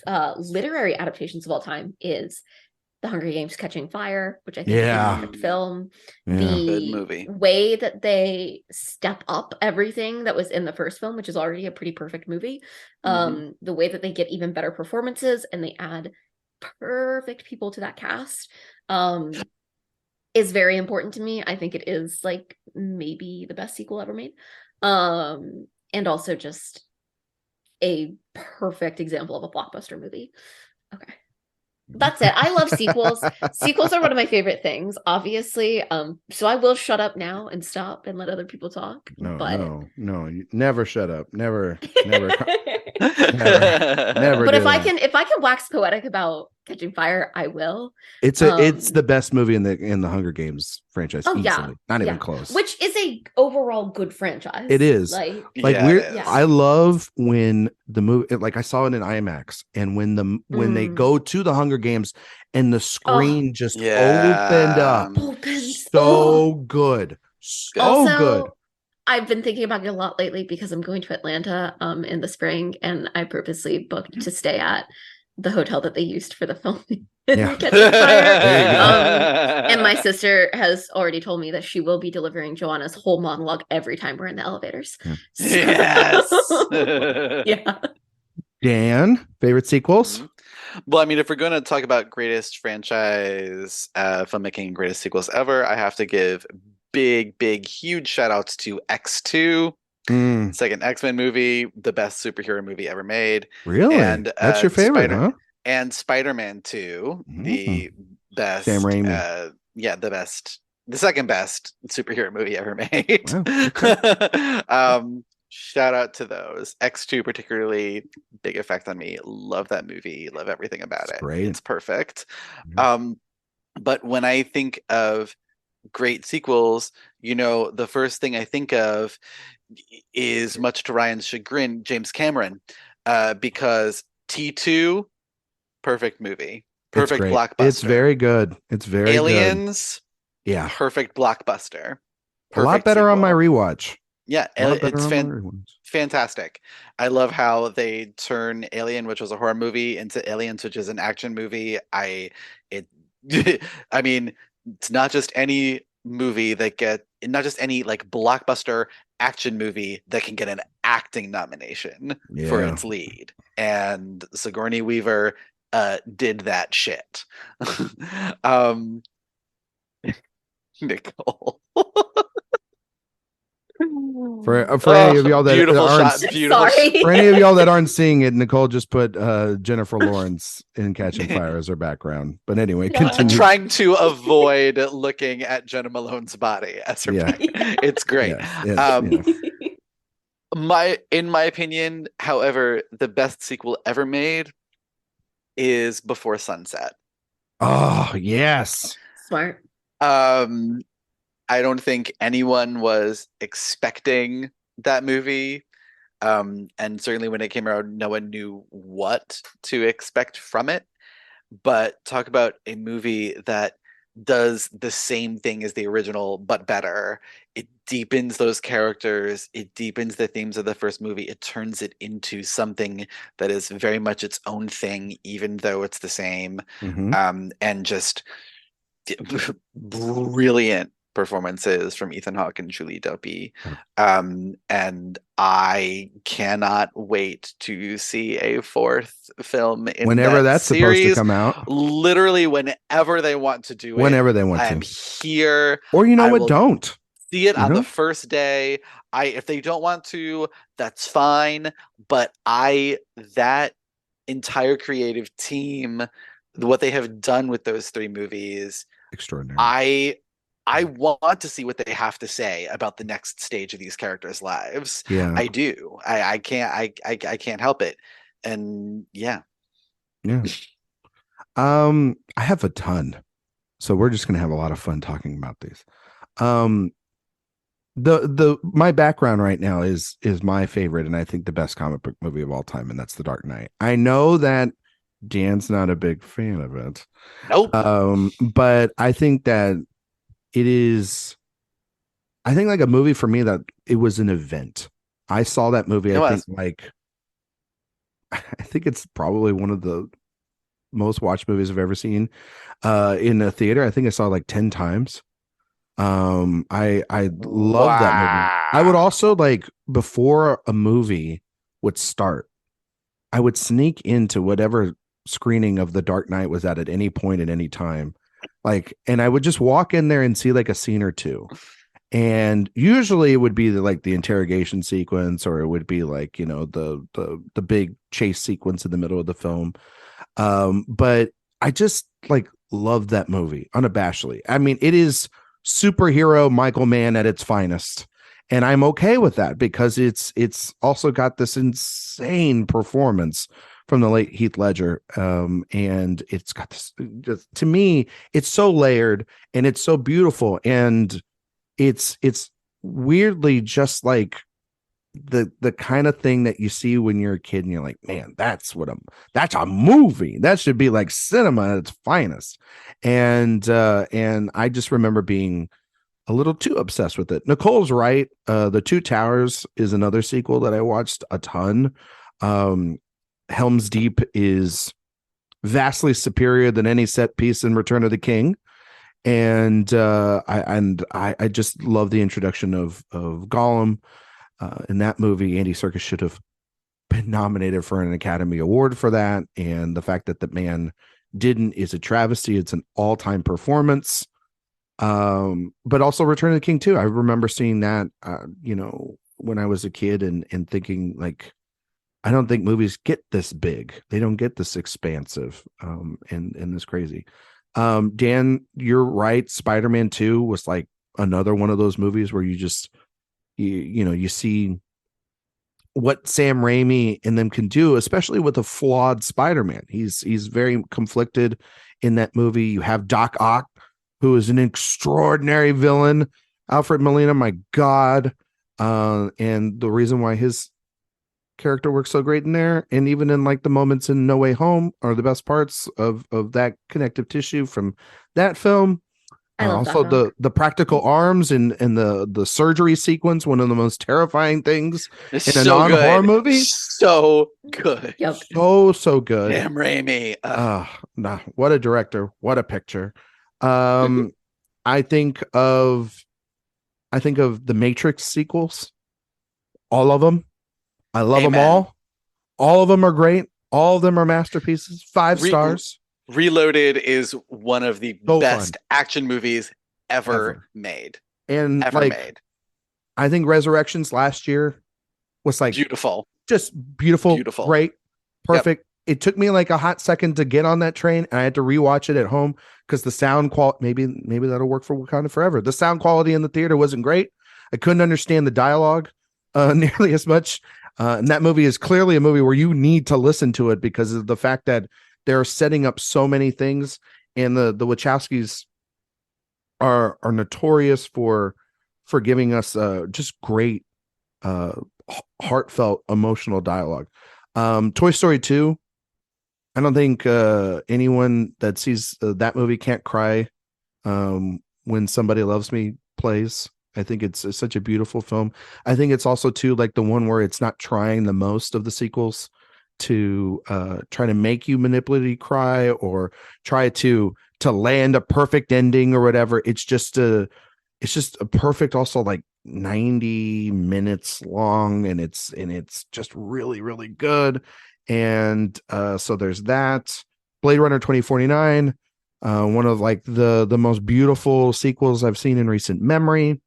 literary adaptations of all time, is The Hunger Games Catching Fire, which I think Yeah. is a perfect film. Yeah. Good The movie. way that they step up everything that was in the first film, which is already a pretty perfect movie. The way that they get even better performances and they add perfect people to that cast is very important to me. I think it is like maybe the best sequel ever made. And also just a perfect example of a blockbuster movie. Okay. That's it. I love sequels. Sequels are one of my favorite things, obviously. So I will shut up now and stop and let other people talk. No, you never shut up. Never. Never But do if I that. can wax poetic about Catching Fire, I will. It's the best movie in the Hunger Games franchise. Oh, easily. yeah. Not even Yeah. close. Which is a overall good franchise. It is. Like Yeah, it is. I love when the movie, like I saw it in IMAX, and when they go to the Hunger Games and the screen just opened up. Opens. So good. So Also, good. I've been thinking about it a lot lately because I'm going to Atlanta in the spring, and I purposely booked to stay at the hotel that they used for the filming. Yeah. Catching Fire. There you go. And my sister has already told me that she will be delivering Joanna's whole monologue every time we're in the elevators. Yeah. So- Yes. Yeah. Dan, favorite sequels? Well, I mean, if we're going to talk about greatest franchise filmmaking, greatest sequels ever, I have to give big, huge shout outs to X2, second X-Men movie, the best superhero movie ever made. Really? And that's your favorite, huh? And Spider-Man 2, the best, Sam Raimi. The second best superhero movie ever made. Wow, okay. Shout out to those. X2 particularly, big effect on me. Love that movie. Love everything about it. Great. It's perfect. Yeah. But when I think of great sequels, the first thing I think of is, much to Ryan's chagrin, James Cameron, because T2, perfect movie, perfect blockbuster. It's very good. It's very Aliens, good. Yeah, perfect blockbuster. Perfect a lot better sequel. On my rewatch. Yeah, it's fantastic. I love how they turn Alien, which was a horror movie, into Aliens, which is an action movie. I mean, it's not just any movie not just any like blockbuster action movie that can get an acting nomination for its lead. And Sigourney Weaver did that shit. Nicole. For any of y'all that aren't for any of y'all that aren't seeing it, Nicole just put Jennifer Lawrence in Catching Fire as her background. But anyway, continue. Trying to avoid looking at Jenna Malone's body as her background. It's great. In my opinion, however, the best sequel ever made is Before Sunset. Oh, yes. Smart. I don't think anyone was expecting that movie. And certainly when it came out, no one knew what to expect from it. But talk about a movie that does the same thing as the original, but better. It deepens those characters. It deepens the themes of the first movie. It turns it into something that is very much its own thing, even though it's the same. And just brilliant performances from Ethan Hawke and Julie Delpy. And I cannot wait to see a fourth film in whenever that's series. Supposed to come out. Literally whenever they want to do it. Whenever they want I to. am here. Or don't. See it on the first day. If they don't want to, that's fine. But that entire creative team, what they have done with those three movies, extraordinary. I want to see what they have to say about the next stage of these characters' lives. Yeah, I do. I can't help it. And yeah. I have a ton, so we're just gonna have a lot of fun talking about these. My background right now is my favorite, and I think the best comic book movie of all time, and that's The Dark Knight. I know that Dan's not a big fan of it. Nope. But I think that it is, like a movie for me that it was an event. I saw that movie. I think it's probably one of the most watched movies I've ever seen in a theater. I think I saw it like 10 times. I love that movie. I would also, like, before a movie would start, I would sneak into whatever screening of The Dark Knight was at any point at any time. Like, and I would just walk in there and see like a scene or two. And usually it would be like the interrogation sequence, or it would be like, you know, the big chase sequence in the middle of the film. But I just like love that movie unabashedly. I mean, it is superhero Michael Mann at its finest. And I'm okay with that because it's also got this insane performance from the late Heath Ledger. And it's got this, just, to me, it's so layered and it's so beautiful. And it's weirdly just like the kind of thing that you see when you're a kid and you're like, man, that's a movie. That should be like cinema at its finest. And I just remember being a little too obsessed with it. Nicole's right. The Two Towers is another sequel that I watched a ton. Helm's Deep is vastly superior than any set piece in Return of the King. And I just love the introduction of Gollum in that movie. Andy Serkis should have been nominated for an Academy Award for that. And the fact that the man didn't is a travesty. It's an all-time performance. But also Return of the King too. I remember seeing that, you know, when I was a kid and thinking like, I don't think movies get this big. They don't get this expansive, and this crazy. Dan, you're right. Spider-Man 2 was like another one of those movies where you just, you know, you see what Sam Raimi and them can do, especially with a flawed Spider-Man. He's very conflicted in that movie. You have Doc Ock, who is an extraordinary villain. Alfred Molina, my God. And the reason why his character works so great in there, and even in like the moments in No Way Home, are the best parts of that connective tissue from that film. I love also the practical arms and the surgery sequence, one of the most terrifying things It's in a so non-horror good. movie. So good. Yep. So good. Sam Raimi. Nah, what a director, what a picture. I think of the Matrix sequels, all of them. I love them all. All of them are great. All of them are masterpieces. 5 stars. Reloaded is one of the best action movies ever made. And ever like, made. I think Resurrections last year was like beautiful. Just beautiful. Great. Perfect. It took me like a hot second to get on that train, and I had to rewatch it at home because the sound quality, maybe that'll work for Wakanda Forever. The sound quality in the theater wasn't great. I couldn't understand the dialogue nearly as much. And that movie is clearly a movie where you need to listen to it because of the fact that they're setting up so many things, and the Wachowskis are notorious for giving us just great heartfelt emotional dialogue. Toy Story 2, I don't think anyone that sees that movie can't cry when Somebody Loves Me plays. I think it's such a beautiful film. I think it's also too like the one where it's not trying the most of the sequels to try to make you manipulatively cry or try to land a perfect ending or whatever. It's just a perfect, also like 90 minutes long, and it's just really, really good. And so there's that. Blade Runner 2049, one of like the most beautiful sequels I've seen in recent memory.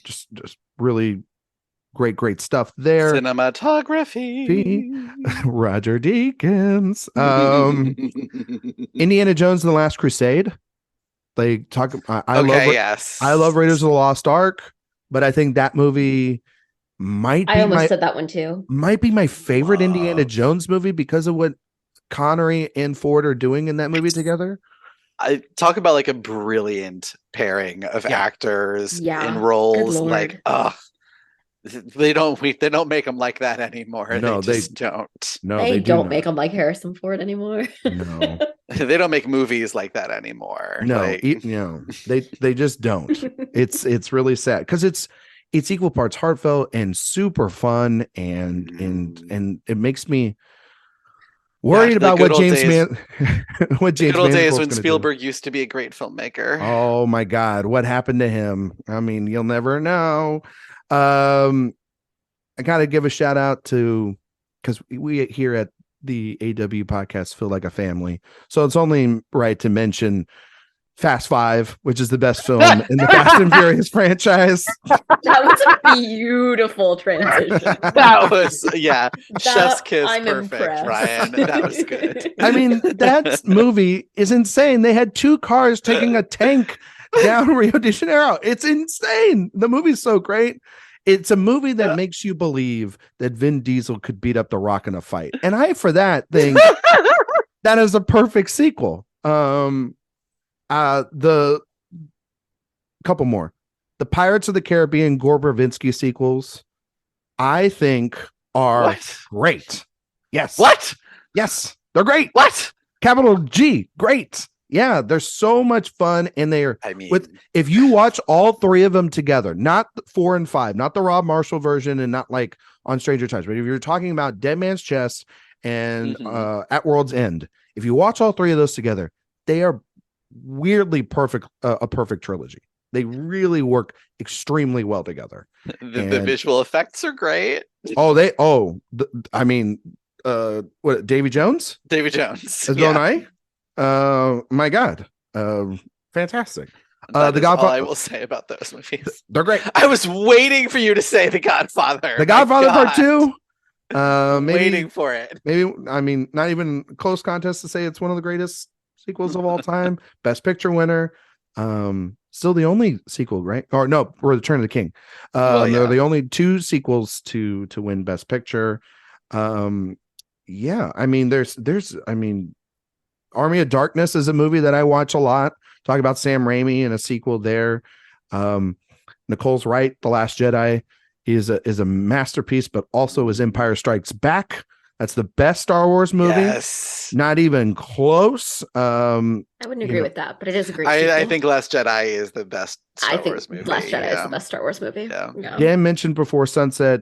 Just really great stuff there. Cinematography. Roger Deakins. Indiana Jones and the Last Crusade. They talk. I love Raiders of the Lost Ark, but I think that movie said that one too. Might be my favorite Indiana Jones movie because of what Connery and Ford are doing in that movie together. I talk about like a brilliant pairing of actors in roles. Like, they don't make them like that anymore. No, they just don't. No, they don't make them like Harrison Ford anymore. No, they don't make movies like that anymore. No, they just don't. It's really sad because it's equal parts heartfelt and super fun, and it makes me Worried the about good what old James days. what The James good old days Mangold's when gonna do. Spielberg used to be a great filmmaker. Oh my God, what happened to him? I mean, you'll never know. I gotta give a shout out to, because we here at the AW podcast feel like a family, so it's only right to mention Fast Five, which is the best film in the Fast and Furious franchise. That was a beautiful transition. That was, yeah, chef's That- kiss, I'm perfect, impressed. Ryan. That was good. I mean, that movie is insane. They had 2 cars taking a tank down Rio de Janeiro. It's insane. The movie's so great. It's a movie that makes you believe that Vin Diesel could beat up The Rock in a fight. And I, for that, think that is a perfect sequel. The couple more. The Pirates of the Caribbean Gore Verbinski sequels, I think, are What? great. Yes. What? Yes, they're great. What? Capital G, great. Yeah, they're so much fun, and they're I mean, if you watch all 3 of them together, not 4 and 5, not the Rob Marshall version, and not like on Stranger Times, but if you're talking about Dead Man's Chest and At World's End, if you watch all 3 of those together, they are weirdly perfect, a perfect trilogy. They really work extremely well together. the visual effects are great. I mean, what, Davy Jones? Davy Jones. Is Bill Nye? My God. Fantastic. That The is all Godfather. I will say about those movies. They're great. I was waiting for you to say The Godfather. The Godfather My Part God. 2. Maybe, Waiting for it. maybe, I mean, not even close contest to say it's one of the greatest sequels of all time. Best Picture winner. Still the only sequel, right? Or no, or Return of the King. They're the only 2 sequels to win Best Picture. Yeah, I mean, I mean, Army of Darkness is a movie that I watch a lot. Talk about Sam Raimi and a sequel there. Nicole's right. The Last Jedi is a masterpiece, but also is Empire Strikes Back. That's the best Star Wars movie. Yes. Not even close. I wouldn't agree with that, but it is a great I sequel. think Last Jedi is the best Star Wars movie. Last Jedi is the best Star Wars movie. Yeah. Dan mentioned Before Sunset.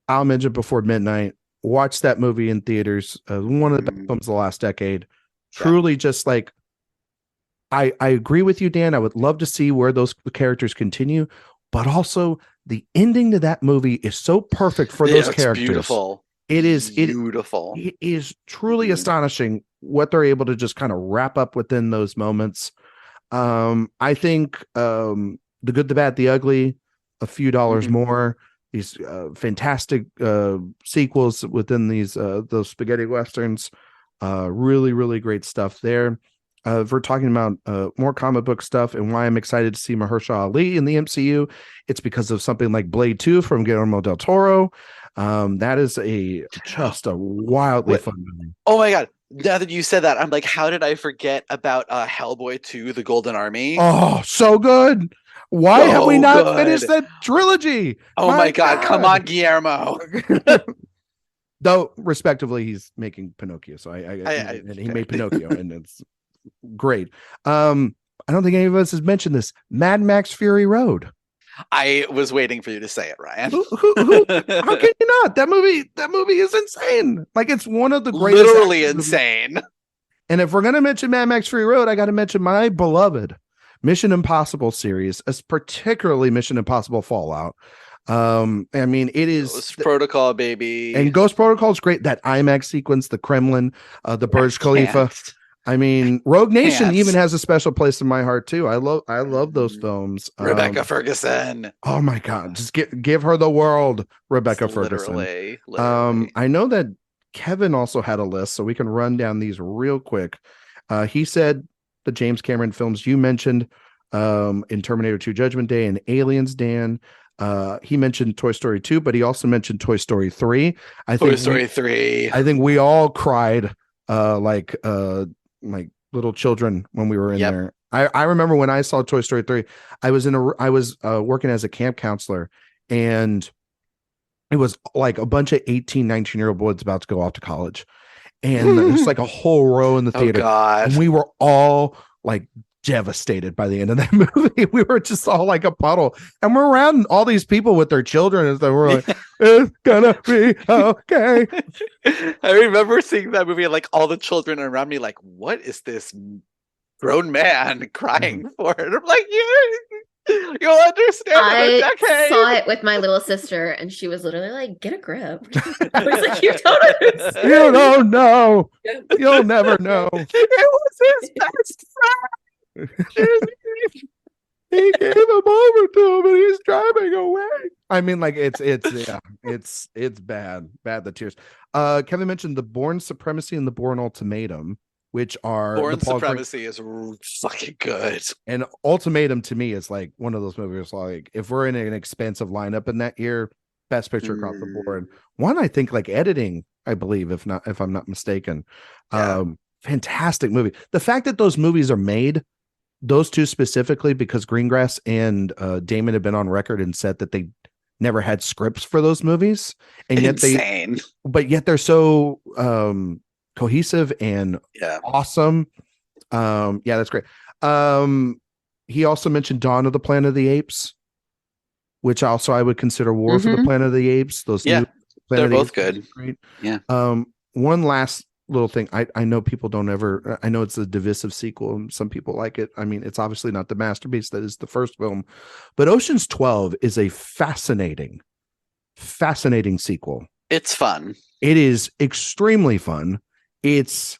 I'll mention Before Midnight. Watch that movie in theaters. One of the best films of the last decade. Truly, just like, I agree with you, Dan. I would love to see where those characters continue, but also the ending to that movie is so perfect for those characters. Beautiful. It is beautiful. It is truly astonishing what they're able to just kind of wrap up within those moments. I think The Good, the Bad, the Ugly, a few dollars more. These fantastic sequels within these those spaghetti westerns. Really, really great stuff there. If we're talking about more comic book stuff and why I'm excited to see Mahershala Ali in the MCU, it's because of something like Blade 2 from Guillermo del Toro. That is just a wildly fun movie. Oh my God. Now that you said that, I'm like, how did I forget about Hellboy 2, The Golden Army? Oh, so good. Why have we not finished that trilogy? Oh my God. Come on, Guillermo. Though, respectively, he's making Pinocchio. So he made Pinocchio, and it's great. I don't think any of us has mentioned this. Mad Max Fury Road. I was waiting for you to say it, Ryan. How can you not? That movie is insane. Like, it's one of the greatest. Literally insane. And if we're gonna mention Mad Max Fury Road, I got to mention my beloved Mission Impossible series, as particularly Mission Impossible Fallout. I mean, it is Ghost Protocol, baby. And Ghost Protocol is great. That IMAX sequence, the Kremlin, the Burj Khalifa. I mean, Rogue Nation even has a special place in my heart too. I love those films. Rebecca Ferguson. Oh my God, just give her the world, Rebecca Ferguson. Literally. I know that Kevin also had a list, so we can run down these real quick. He said the James Cameron films you mentioned in Terminator 2 Judgment Day and Aliens, Dan. He mentioned Toy Story 2, but he also mentioned Toy Story 3. I think we all cried like little children when we were in there. I remember when I saw Toy Story 3, I was working as a camp counselor, and it was like a bunch of 18, 19-year-old boys about to go off to college. And there's like a whole row in the theater. Oh God. And we were all like devastated by the end of that movie. We were just all like a puddle, and we're around all these people with their children, and so we're like, "It's gonna be okay." I remember seeing that movie, and like all the children around me, like, "What is this grown man crying for?" And I'm like, "You'll understand in a I decade." saw it with my little sister, and she was literally like, "Get a grip." I was like, "You don't understand. You don't know. You'll never know. It was his best friend. He gave him over to him, and he's driving away. I mean, like it's bad. The tears. Kevin mentioned the Bourne Supremacy and the Bourne Ultimatum, which are Bourne Supremacy is fucking good. And Ultimatum to me is like one of those movies. Like if we're in an expansive lineup in that year, best picture across the board. One, I think, like editing, I believe, if I'm not mistaken. Fantastic movie. The fact that those movies are made, those two specifically, because Greengrass and Damon have been on record and said that they never had scripts for those movies, and yet yet they're so cohesive and awesome. That's great. He also mentioned Dawn of the Planet of the Apes, which also I would consider War for the Planet of the Apes. Those new they're both good. Great. Yeah. One last little thing. I know people don't ever. I know it's a divisive sequel, and some people like it. I mean, it's obviously not the masterpiece that is the first film, but Ocean's 12 is a fascinating sequel. It's fun. It is extremely fun. It's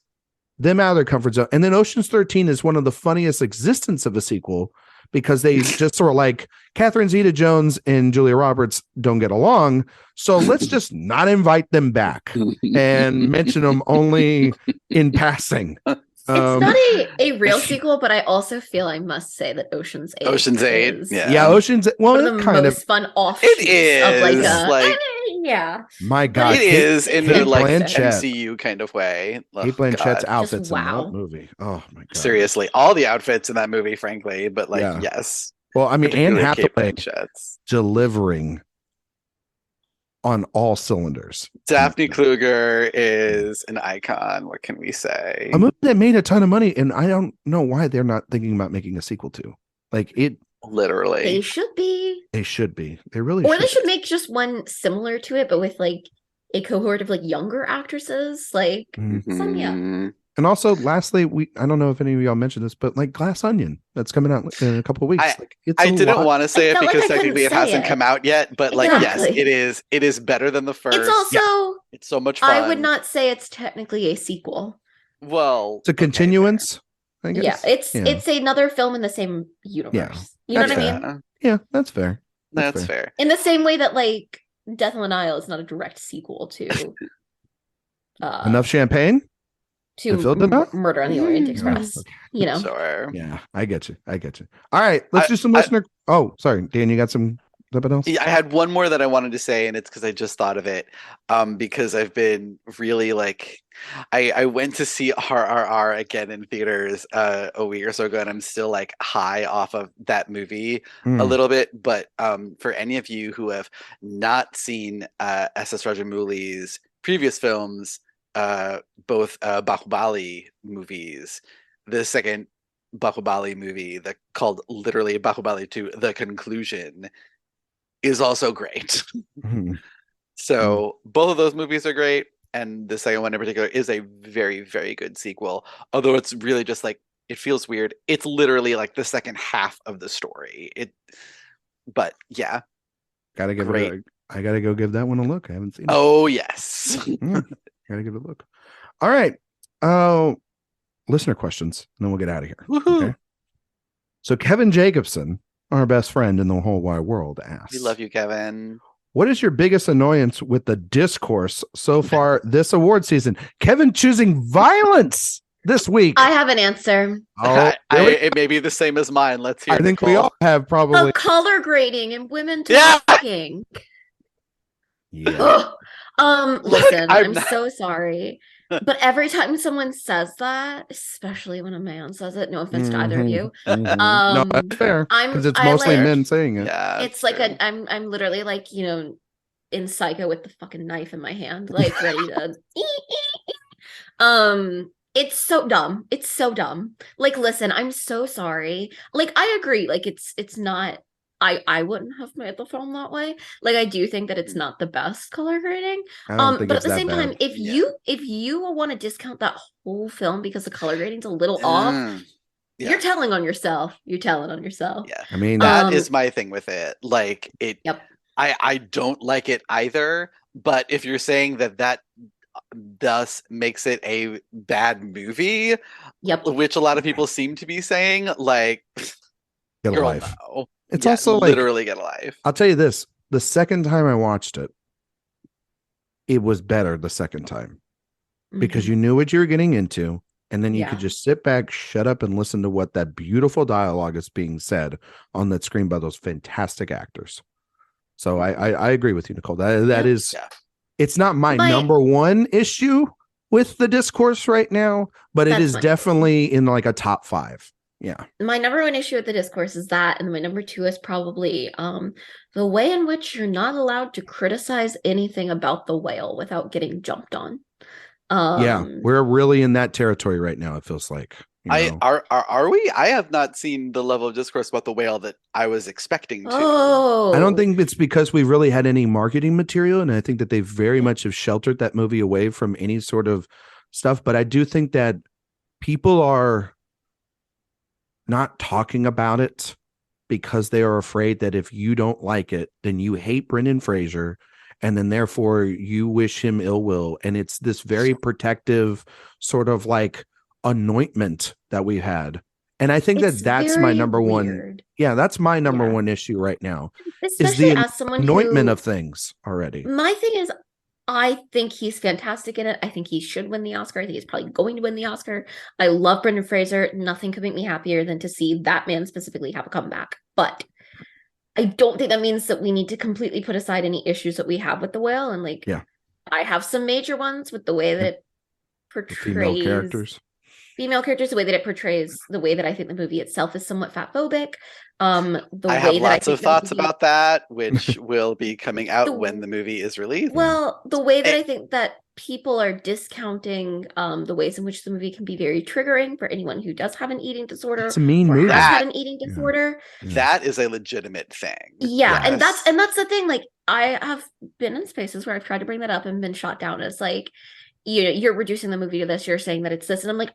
them out of their comfort zone. And then Ocean's 13 is one of the funniest existence of a sequel, because they just sort of like Catherine Zeta-Jones and Julia Roberts don't get along. So let's just not invite them back and mention them only in passing. It's not a real sequel, but I also feel I must say that Ocean's 8. Ocean's 8. Is Ocean's 8. Well, one of the most fun offshoots it is of like my God, it is in the like Blanchett. MCU kind of way. Kate Blanchett's outfits Just in wow. that movie. Oh my God. Seriously, all the outfits in that movie, frankly, but like yes. Well, I mean, Anne Particularly Kate Hathaway Blanchett's. delivering on all cylinders. Daphne Kluger is an icon. What can we say? A movie that made a ton of money, and I don't know why they're not thinking about making a sequel to. Like it, literally, they should be. They should be. They really, or should. They should make just one similar to it, but with like a cohort of like younger actresses. Like, And also, lastly, I don't know if any of y'all mentioned this, but like Glass Onion, that's coming out in a couple of weeks. I didn't want to say it because technically it hasn't come out yet, but like, yes, it is better than the first. It's also, it's so much fun. I would not say it's technically a sequel. Well, it's a continuance, I guess. It's another film in the same universe. Yeah. You know what I mean? Yeah, that's fair. That's fair. In the same way that like Death on the Nile is not a direct sequel to Enough Champagne? To Murder on the Orient Express. Okay. You know? Sure. Yeah, I get you. All right, let's do some listener. Oh, sorry, Dan, you got something else? Yeah, I had one more that I wanted to say, and it's because I just thought of it. Because I've been really like, I went to see RRR again in theaters a week or so ago, and I'm still like high off of that movie a little bit. But for any of you who have not seen S.S. Rajamouli's previous films, both Bahubali movies, the second Bahubali movie, called literally Bahubali 2, The Conclusion, is also great. So both of those movies are great, and the second one in particular is a very, very good sequel, although it's really just like, it feels weird. It's literally like the second half of the story. But yeah, I gotta go give that one a look. I haven't seen it. Oh yes. Gotta give it a look. All right. Listener questions, and then we'll get out of here. Okay? So Kevin Jacobson, our best friend in the whole wide world, asks, we love you, Kevin. What is your biggest annoyance with the discourse so far this award season? Kevin choosing violence this week. I have an answer. Oh, it may be the same as mine. Let's hear it. I think Nicole. we all have probably. The color grading and women talking. Yeah. Listen, I'm so sorry. But every time someone says that, especially when a man says it, no offense to either of you. No, that's fair. Because it's mostly men saying it. Yeah, it's like I'm literally like, you know, in Psycho with the fucking knife in my hand, like ready to It's so dumb. It's so dumb. Like, listen, I'm so sorry. Like, I agree. Like, it's not. I wouldn't have made the film that way. Like, I do think that it's not the best color grading. I don't think But it's at the that same time, bad. if you want to discount that whole film because the color grading's a little off, Yeah. you're telling on yourself. You're telling on yourself. Yeah. I mean, that is my thing with it. Like it. Yep. I don't like it either. But if you're saying that thus makes it a bad movie, Yep. which a lot of people seem to be saying, like, get a girl, life. no. It's also like, literally get a life. I'll tell you this: the second time I watched it, it was better the second time because Mhm. you knew what you were getting into, and then you Yeah. could just sit back, shut up, and listen to what that beautiful dialogue is being said on that screen by those fantastic actors. So I agree with you, Nicole. That Yeah. is, Yeah. it's not my My- number one issue with the discourse right now, but it That's is fine. definitely in like a top 5. Yeah. My number one issue with the discourse is that, and my number two is probably the way in which you're not allowed to criticize anything about the whale without getting jumped on. Yeah, we're really in that territory right now, it feels like. You know? Are we? I have not seen the level of discourse about the whale that I was expecting to. Oh, I don't think it's because we've really had any marketing material, and I think that they very much have sheltered that movie away from any sort of stuff. But I do think that people are not talking about it because they are afraid that if you don't like it, then you hate Brendan Fraser, and then therefore you wish him ill will. And it's this very protective sort of like anointment that we had. And I think it's that's my very number one. weird. Yeah, that's my number Yeah. one issue right now. Especially Is the as someone anointment who, of things already. my thing is, I think he's fantastic in it. I think he should win the Oscar. I think he's probably going to win the Oscar. I love Brendan Fraser. Nothing could make me happier than to see that man specifically have a comeback. But I don't think that means that we need to completely put aside any issues that we have with the whale. And like, Yeah. I have some major ones with the way that it The portrays female characters. the way that it portrays, the way that I think the movie itself is somewhat fat phobic. The I way have that lots I of think the thoughts movie- about that, which will be coming out The- when the movie is released. Well, the way that Eh. I think that people are discounting the ways in which the movie can be very triggering for anyone who does have an eating disorder It's a mean or movie. has had That- an eating Yeah. disorder. That is a legitimate thing. Yeah, and Yes. that's the thing. Like, I have been in spaces where I've tried to bring that up and been shot down as like, you're reducing the movie to this, you're saying that it's this, and I'm like,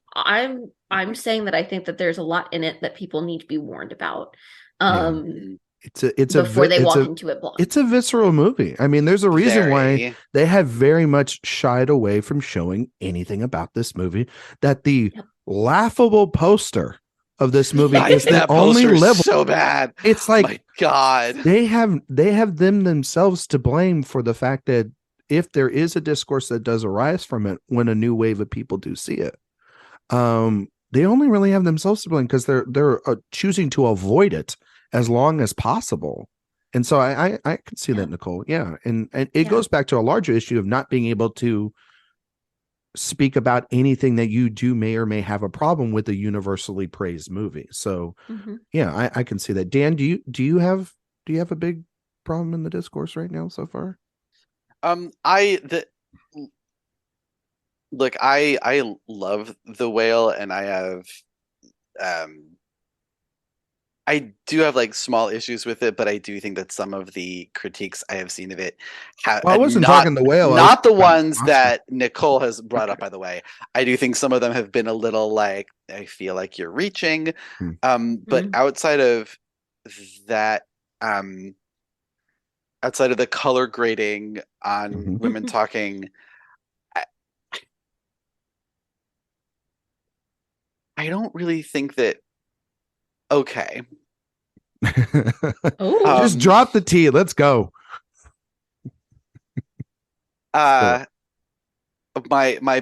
I'm saying that I think that there's a lot in it that people need to be warned about. It's Before they walk a into it blind. it's a visceral movie. I mean, there's a reason why Very. they have very much shied away from showing anything about this movie. That the Yep. laughable poster of this movie I- is the that only poster is level. so bad. It's like My God. they have them themselves to blame for the fact that if there is a discourse that does arise from it when a new wave of people do see it, they only really have themselves to blame because they're choosing to avoid it as long as possible. And so I can see that, Nicole. Yeah. And it Yeah. goes back to a larger issue of not being able to speak about anything that you do may or may have a problem with a universally praised movie. So Mhm. yeah, I can see that. Dan, do you have a big problem in the discourse right now so far? Look, I love The Whale, and I have I do have like small issues with it, but I do think that some of the critiques I have seen of it have Well, I wasn't not, talking the whale. I was not the talking about ones Oscar. that Nicole has brought up, by the way. I do think some of them have been a little like, I feel like you're reaching. But outside of that, outside of the color grading on Mhm. women talking, I don't really think that. Okay. Oh, Just drop the T. Let's go. My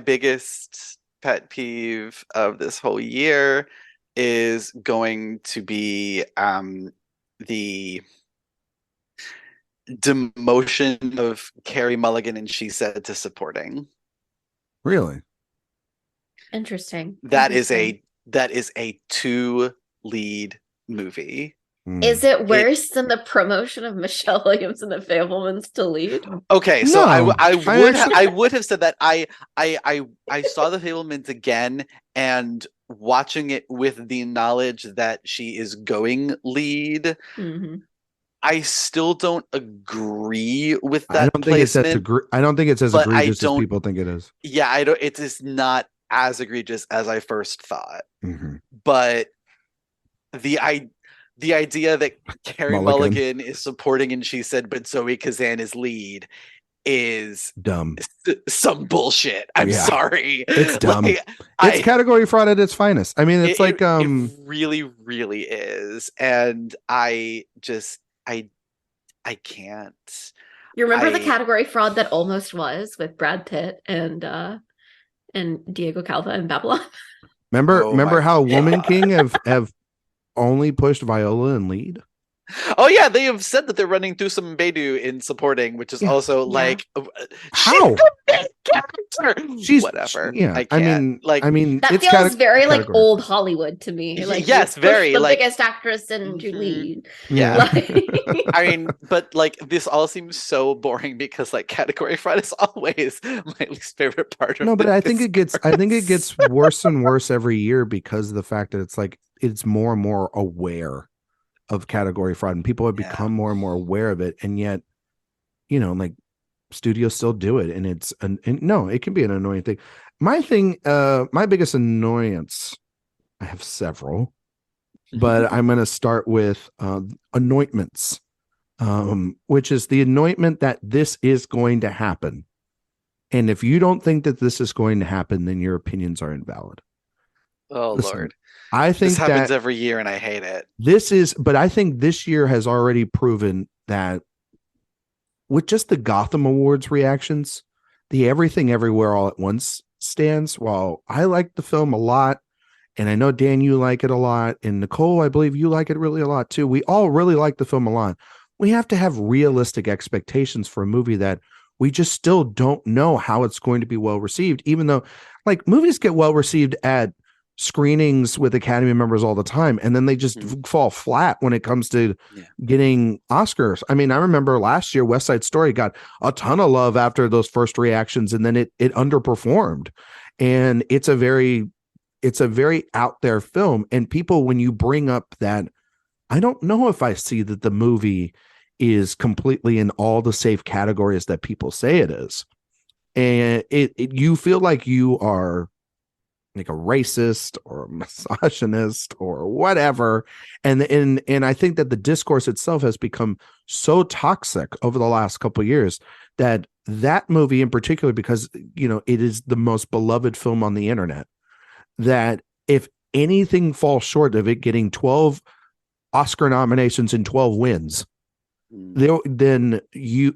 biggest pet peeve of this whole year is going to be the demotion of Carey Mulligan and She Said to supporting. Really? interesting. That is a 2 lead movie. Is it worse than the promotion of Michelle Williams and the Fabelmans to lead? Okay, so No, I would have said that I saw the Fabelmans again, and watching it with the knowledge that she is going lead, I still don't agree with that placement. I don't think it's as but egregious as people think it is. Yeah, I don't. It is not as egregious as I first thought. Mm-hmm. But the idea that Carey Mulligan is supporting and she said, but Zoe Kazan is lead is dumb. Some bullshit. I'm sorry. It's dumb. It's category fraud at its finest. I mean, it's it really, really is. And I can't. You remember the category fraud that almost was with Brad Pitt and Diego Calva in Babylon? Remember how Woman King have only pushed Viola in lead? Oh yeah, they have said that they're running through some Beidou in supporting, which is also like how she's whatever. I mean, that it's feels very like old Hollywood to me. Like yes, very the like biggest actress in lead. Yeah, I mean, but like this all seems so boring because like category fraud is always my least favorite part of. No, but I think it gets worse and worse every year because of the fact that it's like it's more and more aware of category fraud, and people have become more and more aware of it, and yet, like studios still do it, and it's no, it can be an annoying thing. My biggest annoyance, I have several, but I'm going to start with anointments, which is the anointment that this is going to happen, and if you don't think that this is going to happen, then your opinions are invalid. Oh, listen, Lord. I think this happens every year and I hate it. But I think this year has already proven that with just the Gotham Awards reactions, the Everything Everywhere All at Once stands. While I like the film a lot, and I know Dan, you like it a lot, and Nicole, I believe you like it really a lot too. We all really like the film a lot. We have to have realistic expectations for a movie that we just still don't know how it's going to be well received, even though like movies get well received at screenings with Academy members all the time, and then they just fall flat when it comes to getting Oscars. I mean, I remember last year West Side Story got a ton of love after those first reactions, and then it underperformed. And it's a very out there film, and people, when you bring up that, I don't know if I see that the movie is completely in all the safe categories that people say it is, and you feel like you are like a racist or a misogynist or whatever. And I think that the discourse itself has become so toxic over the last couple of years that movie in particular, because, it is the most beloved film on the internet, that if anything falls short of it getting 12 Oscar nominations and 12 wins, then you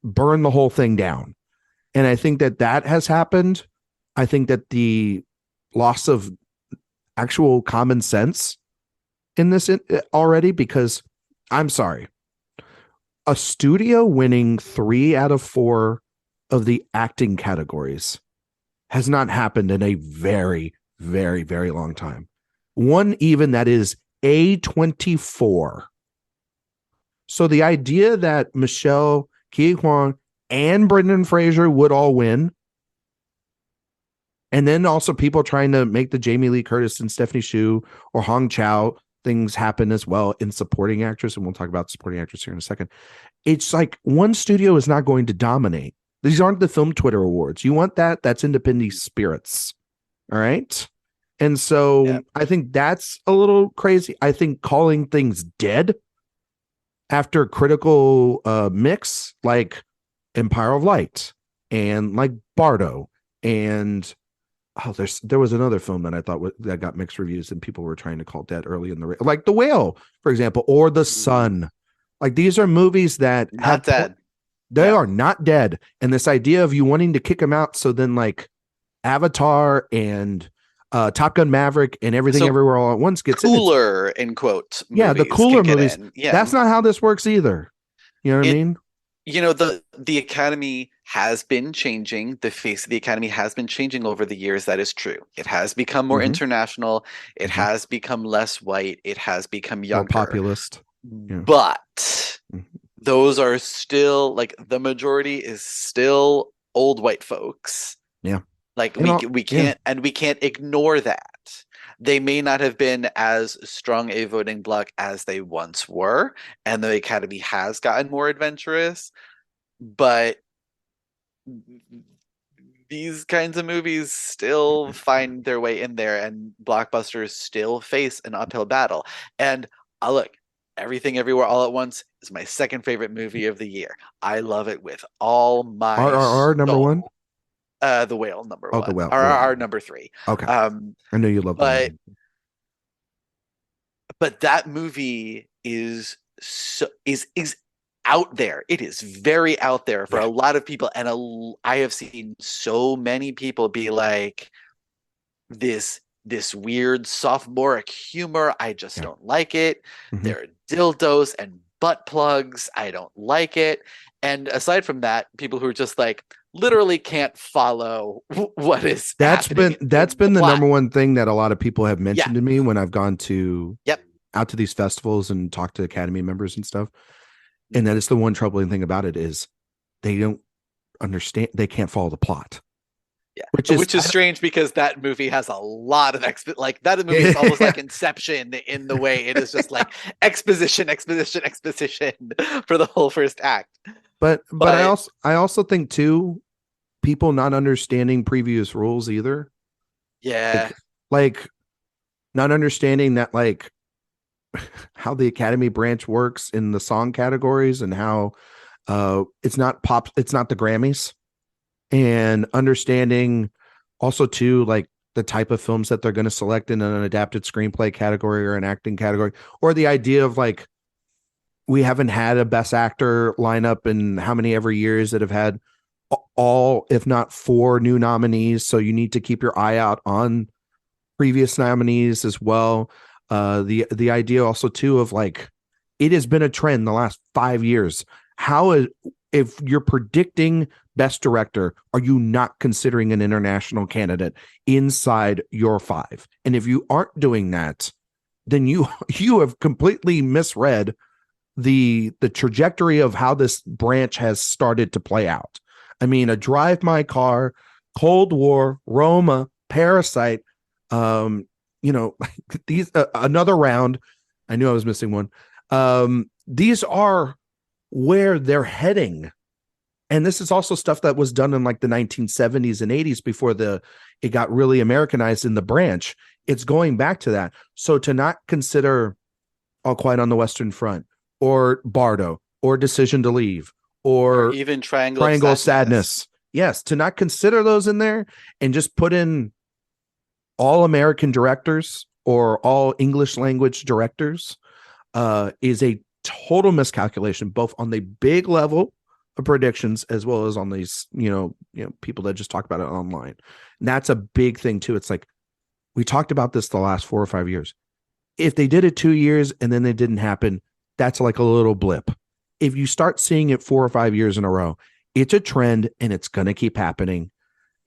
burn the whole thing down. And I think that has happened. I think that the loss of actual common sense in this already, because I'm sorry, a studio winning 3 out of 4 of the acting categories has not happened in a very, very, very long time. One even that is A24. So the idea that Michelle, Ke Huy, and Brendan Fraser would all win, and then also people trying to make the Jamie Lee Curtis and Stephanie Hsu or Hong Chow things happen as well in supporting actress. And we'll talk about supporting actress here in a second. It's like one studio is not going to dominate. These aren't the Film Twitter Awards. You want that? That's independent spirits. All right. And so I think that's a little crazy. I think calling things dead after critical mix, like Empire of Light and like Bardo, and there was another film that I thought that got mixed reviews and people were trying to call dead early in the, like The Whale, for example, or The Sun. Like these are movies that not dead. They are not dead. And this idea of you wanting to kick them out, so then like Avatar and Top Gun Maverick and Everything Everywhere All at Once gets cooler in quote. Yeah, the cooler movies. Yeah. That's not how this works either. You know what I mean? the Academy has been changing. The face of the Academy has been changing over the years. That is true. It has become more international. It has become less white. It has become More younger. populist. Yeah. But those are still like the majority is still old white folks. Yeah. Like we can't ignore that. They may not have been as strong a voting bloc as they once were, and the Academy has gotten more adventurous, but these kinds of movies still find their way in there, and blockbusters still face an uphill battle. And look, Everything Everywhere All at Once is my second favorite movie of the year. I love it with all my RRR number soul. one? The Whale number one. The Whale. RRR number three. Okay. I know you love that. But that movie is out there. It is very out there for a lot of people, and I have seen so many people be like, this weird sophomoric humor, I just don't like it. There are dildos and butt plugs. I don't like it. And aside from that, people who are just like literally can't follow what is happening. That's been the number one thing that a lot of people have mentioned to me when I've gone to out to these festivals and talked to Academy members and stuff. And that is the one troubling thing about it is they don't understand. They can't follow the plot. Yeah, which is strange because that movie has a lot of that movie is almost like Inception in the way it is just like exposition for the whole first act. But I also think too, people not understanding previous rules either. Yeah, like not understanding that like how the Academy branch works in the song categories and how it's not the Grammys. And understanding also too, like the type of films that they're going to select in an adapted screenplay category or an acting category, or the idea of like, we haven't had a best actor lineup in how many ever years that have had all, if not 4 new nominees. So you need to keep your eye out on previous nominees as well. The idea also too of like, it has been a trend the last 5 years. If you're predicting best director, are you not considering an international candidate inside your 5? And if you aren't doing that, then you have completely misread the trajectory of how this branch has started to play out. I mean, a Drive My Car, Cold War, Roma, Parasite, these Another Round. I knew I was missing one. These are where they're heading. And this is also stuff that was done in like the 1970s and 80s before it got really Americanized in the branch. It's going back to that. So to not consider All Quiet on the Western Front or Bardo or Decision to Leave or even Triangle of Sadness. Yes, to not consider those in there and just put in all American directors or all English language directors is a total miscalculation, both on the big level of predictions as well as on these, people that just talk about it online. And that's a big thing too. It's like, we talked about this the last 4 or 5 years. If they did it 2 years and then it didn't happen, that's like a little blip. If you start seeing it 4 or 5 years in a row, it's a trend and it's going to keep happening.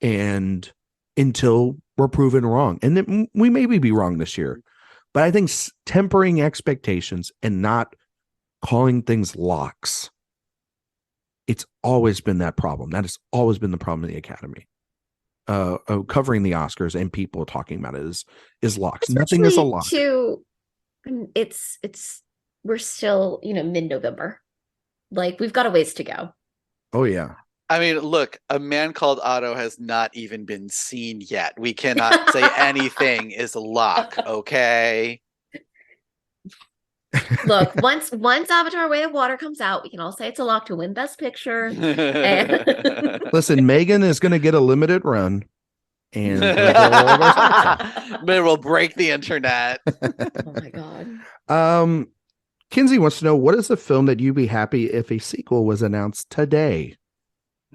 And until we're proven wrong, and then we maybe be wrong this year, but I think tempering expectations and not calling things locks, it's always been that problem. That has always been the problem in the Academy. Covering the Oscars and people talking about it is locks. Nothing is a lock. We're still, mid-November. Like, we've got a ways to go. Oh yeah. I mean, look, A Man Called Otto has not even been seen yet. We cannot say anything is a lock, okay? Look, once Avatar: Way of Water comes out, we can all say it's a lock to win Best Picture. And... Listen, Megan is going to get a limited run, and maybe we'll break the internet. Oh my god. Kinsey wants to know, what is a film that you'd be happy if a sequel was announced today?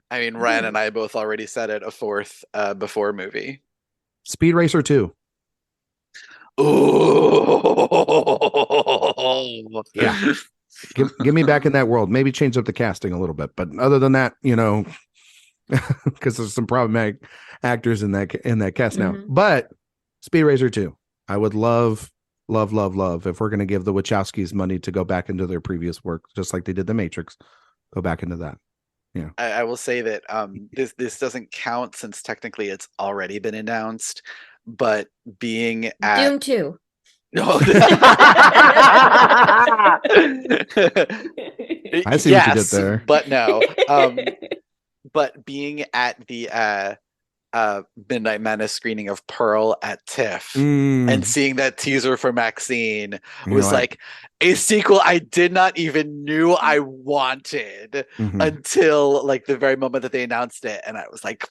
I mean, Ryan and I both already said it. A fourth Before movie. Speed Racer 2. Oh, yeah. Give me back in that world. Maybe change up the casting a little bit, but other than that, because there's some problematic actors in that cast now. Mhm. But Speed Racer 2, I would love if we're going to give the Wachowskis money to go back into their previous work, just like they did The Matrix, go back into that. Yeah, I will say that this doesn't count since technically it's already been announced, but being at Doom 2. no, I see what you did there. but no, but being at the Midnight Menace screening of Pearl at TIFF and seeing that teaser for Maxine was like a sequel I did not even knew I wanted until like the very moment that they announced it, and I was like,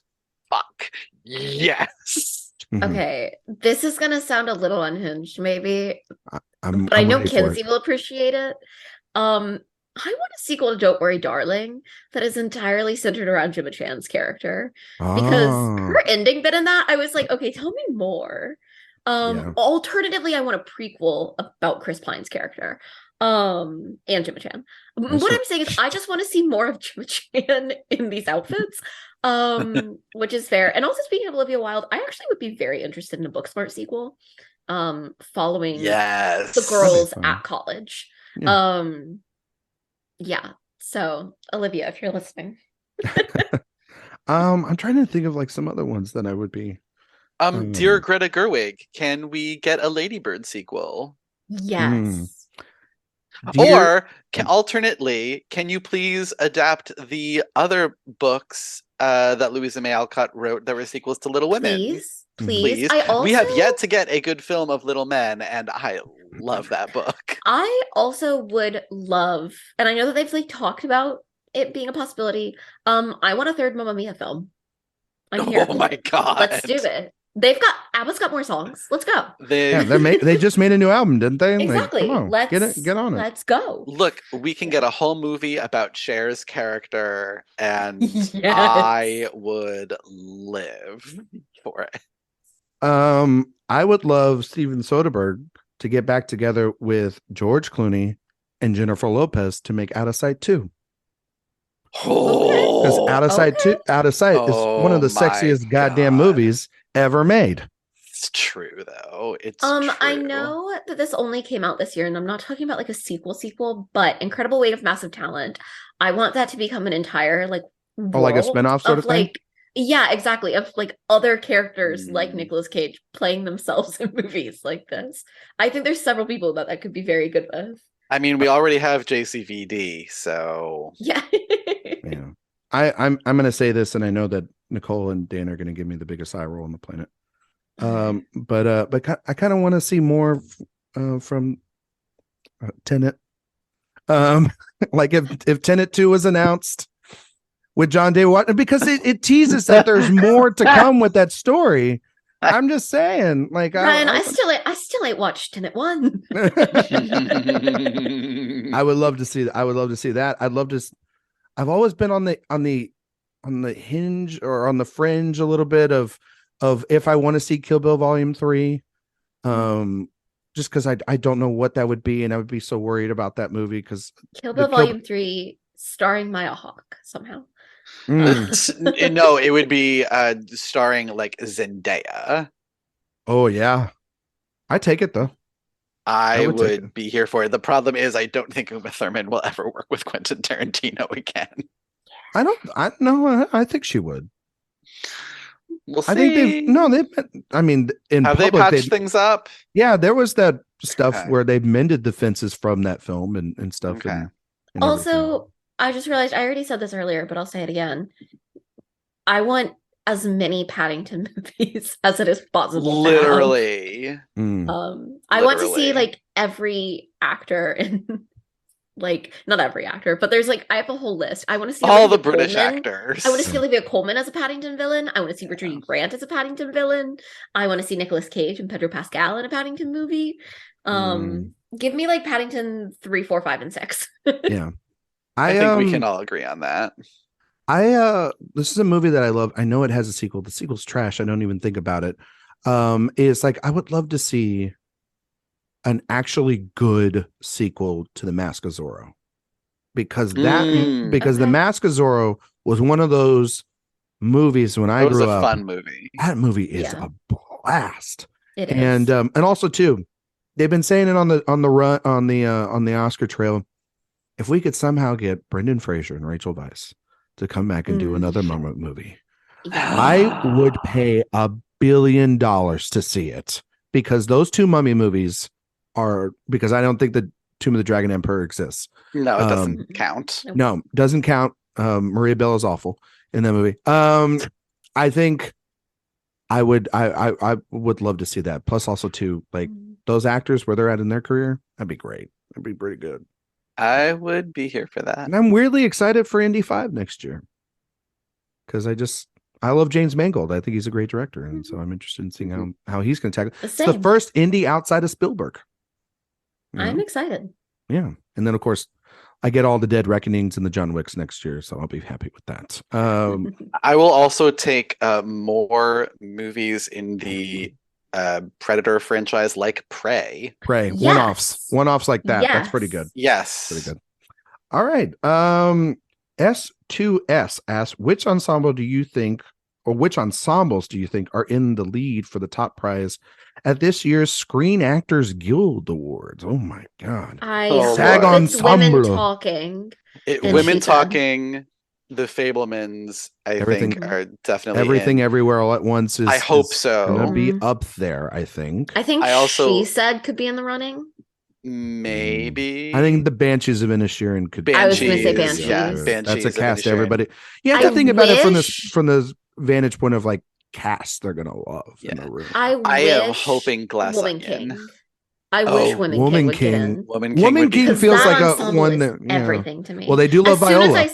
fuck yes. Okay, this is gonna sound a little unhinged, maybe, but I'm I know ready for Kinsey it. will appreciate it. I want a sequel to Don't Worry, Darling that is entirely centered around Gemma Chan's character, because her ending bit in that, I was like, okay, tell me more. Alternatively, I want a prequel about Chris Pine's character, and Gemma Chan. What I'm saying is, I just want to see more of Gemma Chan in these outfits, which is fair. And also, speaking of Olivia Wilde, I actually would be very interested in a Booksmart sequel, following the girls at college. Yeah. So, Olivia, if you're listening. I'm trying to think of like some other ones that I would be. Dear Greta Gerwig, can we get a Lady Bird sequel? Yes. Or alternately, can you please adapt the other books that Louisa May Alcott wrote that were sequels to Little Women? Please. We have yet to get a good film of Little Men, and I love that book. I also would love, and I know that they've like talked about it being a possibility. I want a third Mamma Mia film. I'm here. Oh my god. Let's do it. ABBA's got more songs. Let's go. They just made a new album, didn't they? Exactly. Like, come on, get on it. Let's go. Look, we can get a whole movie about Cher's character, and Yes. I would live for it. I would love Steven Soderbergh to get back together with George Clooney and Jennifer Lopez to make Out of Sight 2. Because Out of Sight is one of the sexiest goddamn movies ever made. It's true though. It's true. I know that this only came out this year, and I'm not talking about like a sequel, but Incredible Weight of Massive Talent. I want that to become an entire like like a spinoff sort of thing. Yeah, exactly. Of like other characters like Nicolas Cage playing themselves in movies like this. I think there's several people that could be very good with. I mean, we already have JCVD, so yeah. Yeah. I'm gonna say this, and I know that Nicole and Dan are gonna give me the biggest eye roll on the planet. But I kind of want to see more from Tenet. Like if Tenet 2 was announced with John Day Watson, because it teases that there's more to come with that story. I'm just saying, like, Ryan, I still ain't watched Tenet 1. I would love to see that. I'd love to. I've always been on the hinge or on the fringe a little bit of if I want to see Kill Bill Volume 3, just because I don't know what that would be, and I would be so worried about that movie because Kill Bill Volume 3 starring Maya Hawke somehow. No, it would be starring like Zendaya. Oh yeah, I take it though. I would be here for it. The problem is I don't think Uma Thurman will ever work with Quentin Tarantino again. I think she would. We'll see. I think I mean, in have public, they patched things up? Yeah, there was that stuff where they've mended the fences from that film and stuff. Okay. And also, everything. I just realized I already said this earlier, but I'll say it again. I want as many Paddington movies as it is possible. Literally. I want to see like every actor in like not every actor, but there's like I have a whole list. I want to see all the British actors. I want to see Olivia Colman as a Paddington villain. I want to see Richard E. Grant as a Paddington villain. I want to see Nicolas Cage and Pedro Pascal in a Paddington movie. Give me like Paddington 3, 4, 5, and 6. Yeah. I think we can all agree on that. This is a movie that I love. I know it has a sequel. The sequel's trash. I don't even think about it. It's like I would love to see an actually good sequel to The Mask of Zorro. because The Okay. Mask of Zorro was one of those movies when I It was grew a up. fun movie. That movie is Yeah. a blast. It is. And also too, they've been saying it on the Oscar trail. If we could somehow get Brendan Fraser and Rachel Weisz to come back and do another Mummy movie, Yeah. I would pay $1 billion to see it, because those two Mummy movies are, because I don't think the Tomb of the Dragon Emperor exists. No, it doesn't count. No, doesn't count. Maria Bella's awful in that movie. I think I would love to see that. Plus also too, like those actors where they're at in their career, that'd be great. That'd be pretty good. I would be here for that. And I'm weirdly excited for Indy 5 next year, because I love James Mangold. I think he's a great director, and so I'm interested in seeing how he's going to tackle. It's the first Indy outside of Spielberg. I'm excited. Yeah, and then of course I get all the Dead Reckonings and the John Wicks next year, so I'll be happy with that. I will also take more movies in the Predator franchise, like Prey. Yes. One-offs like that. Yes. That's pretty good. Yes. Pretty good. All right. S2S asks, which ensembles do you think are in the lead for the top prize at this year's Screen Actors Guild Awards? Oh my God. SAG Ensemble. Women Talking. Women Talking, The Fablemans, I think are definitely Everything in. Everywhere All at Once is. I hope so. Gonna be up there, I think. I think She Said could be in the running. Maybe. I think the Banshees of Inisherin could be. I was going to say Banshees. Yeah, That's a of cast Inisherin. everybody. Yeah, the thing about it from the vantage point of like cast they're gonna love in the room. I am hoping Glass Woman Onion. King. I wish Woman King would get in. Woman King feels like a one that everything to me. Well, they do love Viola.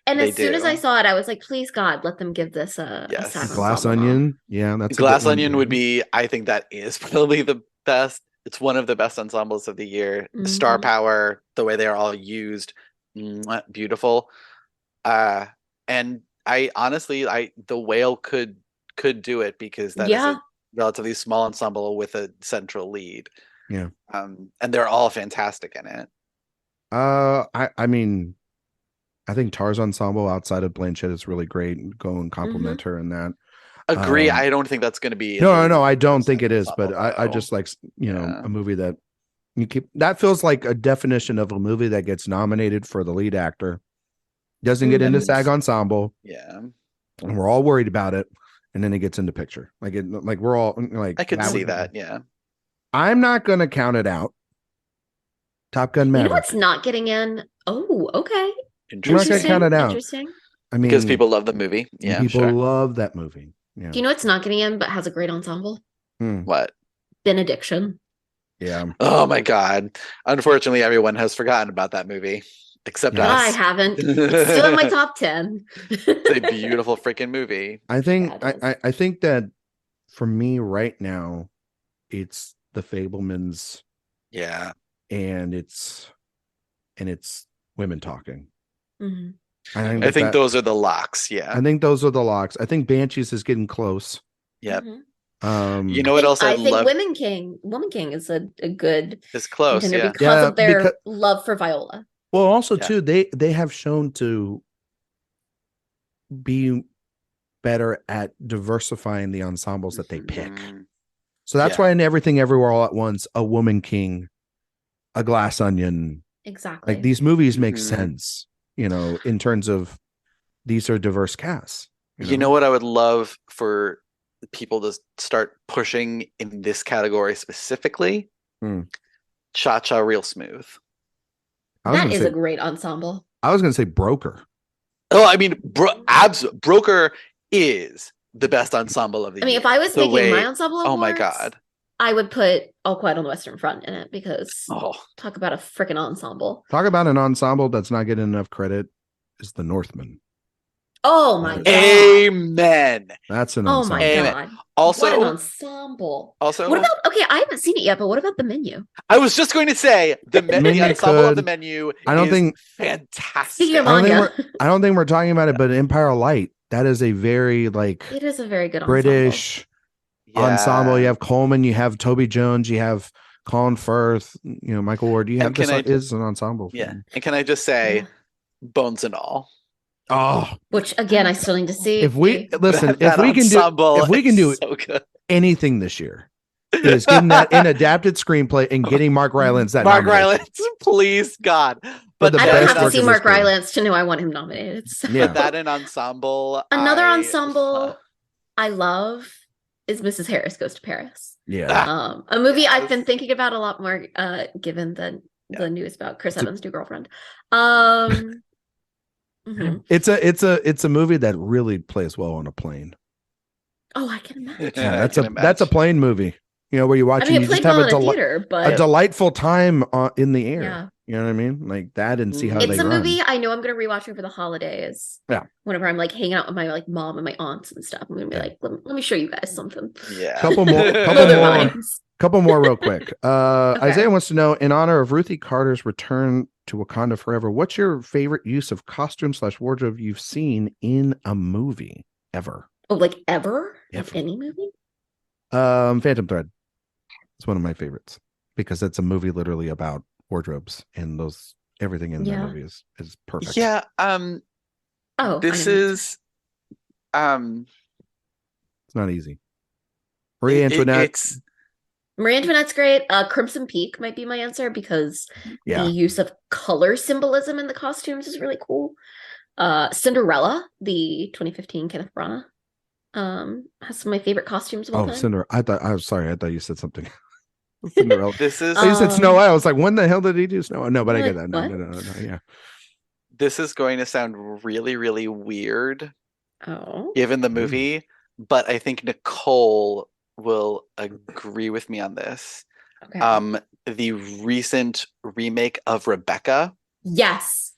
As soon as I saw it, I was like, please God, let them give this a Glass Onion. Yeah, that's Glass Onion would be, I think that is probably the best. It's one of the best ensembles of the year. The star power, the way they are all used, beautiful. And I honestly, The Whale could do it, because that is a relatively small ensemble with a central lead. Yeah. And they're all fantastic in it. I mean, I think Tar's ensemble outside of Blanchett is really great. Go and compliment her in that. Agree. I don't think that's going to be. No, I don't think it is. But I just like, a movie that you keep. That feels like a definition of a movie that gets nominated for the lead actor, doesn't get into SAG ensemble. Yeah. And we're all worried about it, and then it gets into picture. Like we're all like. I could see that. Yeah. I'm not going to count it out. Top Gun Maverick. You know what's not getting in? Oh, okay. I'm not going to count it out. Interesting. I mean, because people love the movie. Yeah, people love that movie. Yeah. Do you know what's not getting in but has a great ensemble? What? Benediction. Yeah. Oh my God. Unfortunately, everyone has forgotten about that movie. Except us. I haven't. It's still in my top 10. It's a beautiful freaking movie. I think I think that for me right now, it's The Fablemans. Yeah. And it's Women Talking. Mm-hmm. I think those are the locks. Yeah. I think those are the locks. I think Banshees is getting close. Yep. Mm-hmm. You know what else I think Woman King is a good. It's close, because of their love for Viola. Well, also too, they have shown to be better at diversifying the ensembles that they pick. So that's why in Everything Everywhere All at Once, a Woman King, a Glass Onion, exactly, like these movies make sense, in terms of these are diverse casts. You know what I would love for people to start pushing in this category specifically? Cha-Cha Real Smooth. That is a great ensemble. I was going to say Broker. Oh, I mean, Broker is the best ensemble of the year. I mean, if I was making my ensemble awards, oh my God, I would put All Quiet on the Western Front in it, because talk about a freaking ensemble. Talk about an ensemble that's not getting enough credit is The Northman. Oh my God. Amen. That's an ensemble. Oh my God. Also, what an ensemble. Also, what about, I haven't seen it yet, but what about The Menu? I was just going to say the ensemble of The Menu is fantastic. I don't think we're talking about it, but Empire of Light, that is a very it is a very good British ensemble. You have Coleman, you have Toby Jones, you have Colin Firth, Michael Ward. You have is an ensemble. Yeah. And can I just say Bones and all. Oh, Which again, I still need to see. if we listen, That if we can do so good. anything this year, it is getting that in adapted screenplay and getting Mark Rylance that Mark nomination. Rylance, please God. But the I don't best have to work see of Mark his career. Rylance to know I want him nominated. So. Yeah. but that in ensemble. Another ensemble I love is Mrs. Harris Goes to Paris. Yeah. A movie Yes. I've been thinking about a lot more, given the news about Chris Evans' new girlfriend. Mhm. It's a movie that really plays well on a plane. Oh, I can imagine. Yeah, that's a plane movie. You know, where you watch I mean, and it you just played have well in a theater, but a delightful time in the air. Yeah. You know what I mean? Like that, and see how it's they a run. movie I know I'm going to rewatch over the holidays. Yeah. Whenever I'm like hanging out with my like mom and my aunts and stuff, I'm going to be like, let me show you guys something. Yeah. Couple more real quick. Okay. Isaiah wants to know, in honor of Ruthie Carter's return to Wakanda Forever, what's your favorite use of costume/wardrobe you've seen in a movie ever? Oh, like ever? Ever. Like any movie? Phantom Thread. It's one of my favorites because it's a movie literally about wardrobes, and everything in that movie is perfect. Yeah. This is it's not easy. Marie Antoinette. Marie Antoinette's great. Crimson Peak might be my answer because Yeah. the use of color symbolism in the costumes is really cool. Cinderella, the 2015 Kenneth Branagh, has some of my favorite costumes of all time. Cinderella. I thought you said something. Cinderella. This is you said Snow White. I was like, when the hell did he do Snow White? No, but I get that. No, yeah. This is going to sound really, really weird. Oh. Given the movie, but I think Nicole will agree with me on this. Okay. The recent remake of Rebecca. Yes.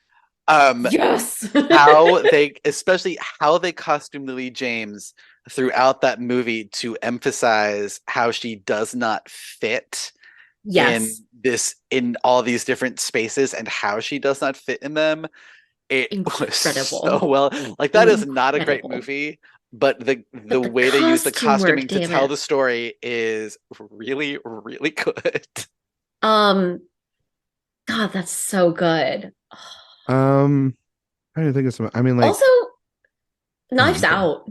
Yes. how they costumed Lily James throughout that movie to emphasize how she does not fit in all these different spaces and how she does not fit in them. It was so well. Like that is not a great movie, but the way they use the costuming to tell the story is really, really good. God, that's so good. I don't think it's. I mean, like also, Knives Out.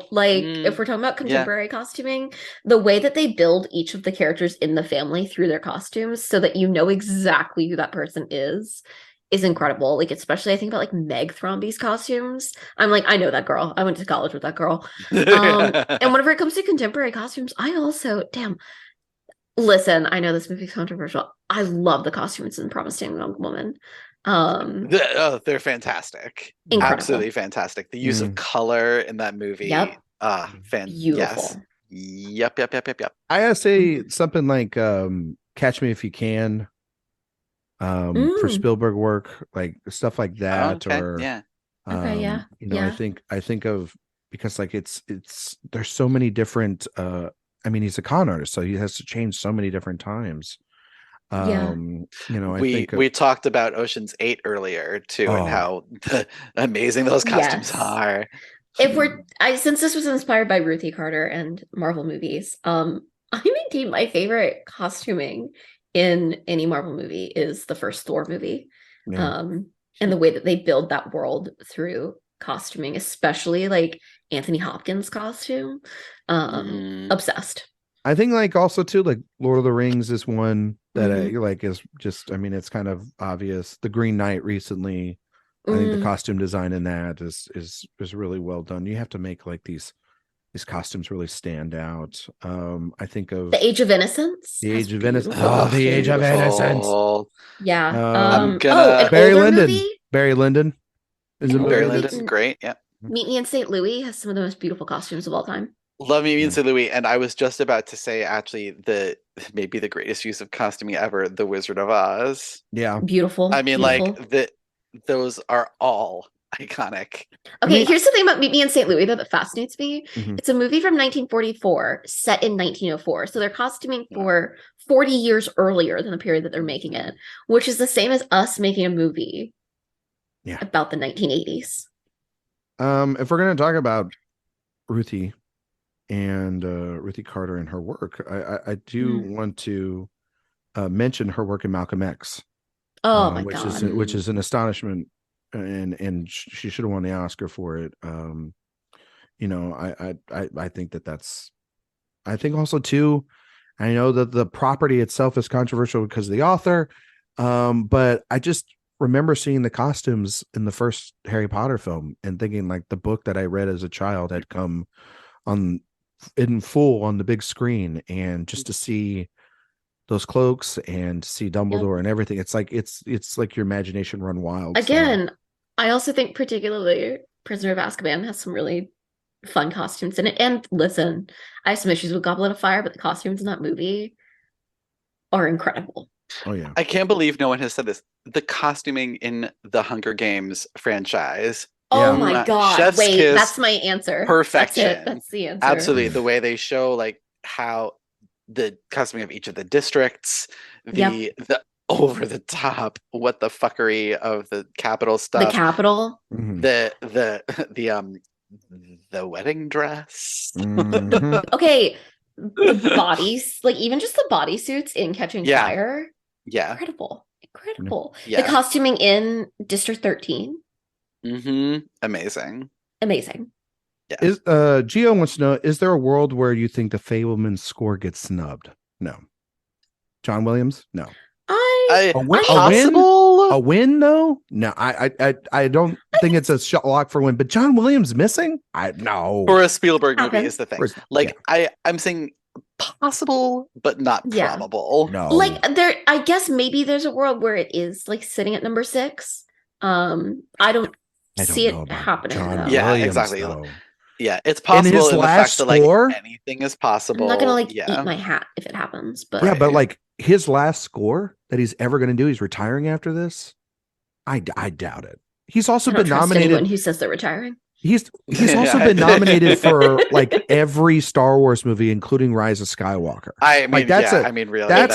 Like, if we're talking about contemporary costuming, the way that they build each of the characters in the family through their costumes, so that you know exactly who that person is incredible. Like, especially I think about like Meg Thromby's costumes. I'm like, I know that girl. I went to college with that girl. And whenever it comes to contemporary costumes, I also listen. I know this movie's controversial. I love the costumes in Promising Young Woman. They're fantastic. Incredible. Absolutely fantastic. The use of color in that movie. Yep. Beautiful. Yes. Yep. I gotta say something like Catch Me If You Can. For Spielberg work, like stuff like that, I think of, because like it's there's so many different I mean, he's a con artist, so he has to change so many different times. We talked about Ocean's 8 earlier too, and how amazing those costumes are. Since this was inspired by Ruthie Carter and Marvel movies, I maintain my favorite costuming in any Marvel movie is the first Thor movie. And the way that they build that world through costuming, especially like Anthony Hopkins' costume. Obsessed. I think like also too, like Lord of the Rings is one that I like is just, I mean, it's kind of obvious. The Green Knight recently, I think the costume design in that is really well done. You have to make like these costumes really stand out. I think of The Age of Innocence. The Age of Innocence. Oh, The Age of Innocence. Yeah. Barry Lyndon. Barry Lyndon is Barry Lyndon. Great. Yeah. Meet Me in St. Louis has some of the most beautiful costumes of all time. Love Me in St. Louis, and I was just about to say actually maybe the greatest use of costuming ever, The Wizard of Oz. Yeah, beautiful. I mean, like those are all iconic. Okay, here's the thing about Meet Me in St. Louis that fascinates me. It's a movie from 1944 set in 1904, so they're costuming for 40 years earlier than the period that they're making it, which is the same as us making a movie about the 1980s. If we're going to talk about Ruthie and Ruthie Carter and her work, I do want to mention her work in Malcolm X. Oh my which god. is an astonishment, and she should have won the Oscar for it. I think that's. I think also too. I know that the property itself is controversial because of the author, but I just remember seeing the costumes in the first Harry Potter film and thinking like the book that I read as a child had come on in full on the big screen, and just to see those cloaks and see Dumbledore and everything, it's like your imagination run wild. Again, I also think particularly Prisoner of Azkaban has some really fun costumes in it. And listen, I have some issues with Goblet of Fire, but the costumes in that movie are incredible. Oh yeah. I can't believe no one has said this. The costuming in the Hunger Games franchise. Oh my god. Chef's Wait, kiss, that's my answer. perfection. That's the answer. Absolutely. The way they show like how the costuming of each of the districts, the over the top, what the fuckery of the Capitol stuff. The Capitol. The wedding dress. Okay. The bodies, like even just the bodysuits in Catching Fire. Yeah. Incredible. Yeah. The costuming in District 13. Amazing. Yeah. Is Gio wants to know, is there a world where you think the Fabelman score gets snubbed? No. John Williams? No. A win though? No, I don't think it's a shot lock for win, but John Williams missing? No. For a Spielberg movie is the thing. I'm saying possible, but not probable. No. Like I guess maybe there's a world where it is like sitting at number 6. I don't see it happening. Williams, exactly. Though. Yeah, it's possible in the fact that like anything is possible. I'm not gonna eat my hat if it happens, but but like his last score that he's ever going to do, he's retiring after this. I doubt it. He's also been nominated. Anyone who says they're retiring. He's also been nominated for like every Star Wars movie, including Rise of Skywalker. Really, that's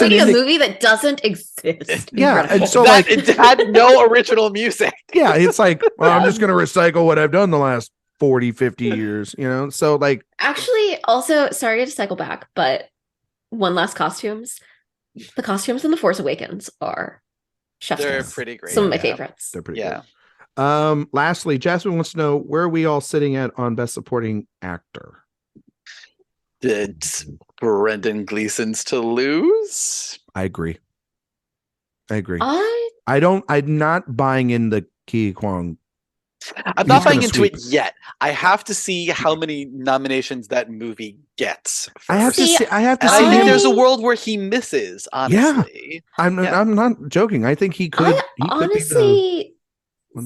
a movie that doesn't exist. Yeah, and so it had no original music. Yeah, it's like, well, I'm just going to recycle what I've done the last 40, 50 years, So like, actually, also sorry to cycle back, but one last costumes. The costumes in The Force Awakens are chef's They're kiss. pretty great. Some of my favorites. They're pretty good. Lastly, Jasmine wants to know where are we all sitting at on Best Supporting Actor? It's Brendan Gleeson's to lose. I agree. I'm not buying in the Ki Kwong. I'm not buying into it yet. I have to see how many nominations that movie gets. First. I have to see. I think there's a world where he misses. Honestly, I'm not joking. I think he could. I honestly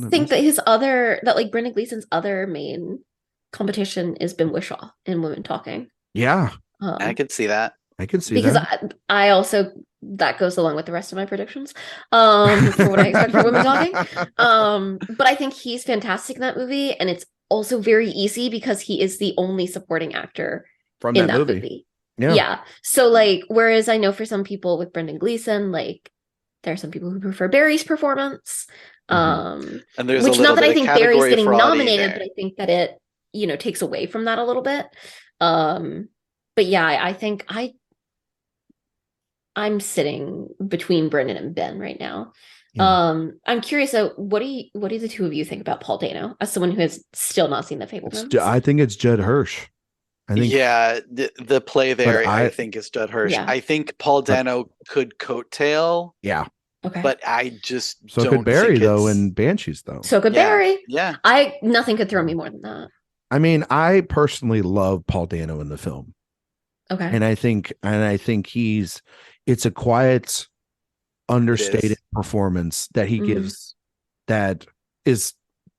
think that like Brendan Gleeson's other main competition is Ben Whishaw in Women Talking. Yeah, I could see that. Because I also that goes along with the rest of my predictions for what I expect for Women Talking. But I think he's fantastic in that movie, and it's also very easy because he is the only supporting actor from that movie. Yeah. So like, whereas I know for some people with Brendan Gleeson, like there are some people who prefer Barry's performance. And there's which not that I think Barry's getting nominated, but I think that it takes away from that a little bit. But yeah, I think I'm sitting between Brendan and Ben right now. I'm curious. So, what do the two of you think about Paul Dano as someone who has still not seen The Fabelmans? I think it's Judd Hirsch. The play there, I think is Judd Hirsch. Yeah. I think Paul Dano could coattail. Yeah. Okay. But I just don't could Barry though, and Banshees though. So could Barry. Yeah. Nothing could throw me more than that. I mean, I personally love Paul Dano in the film. Okay. And I think it's a quiet, understated performance that he gives that is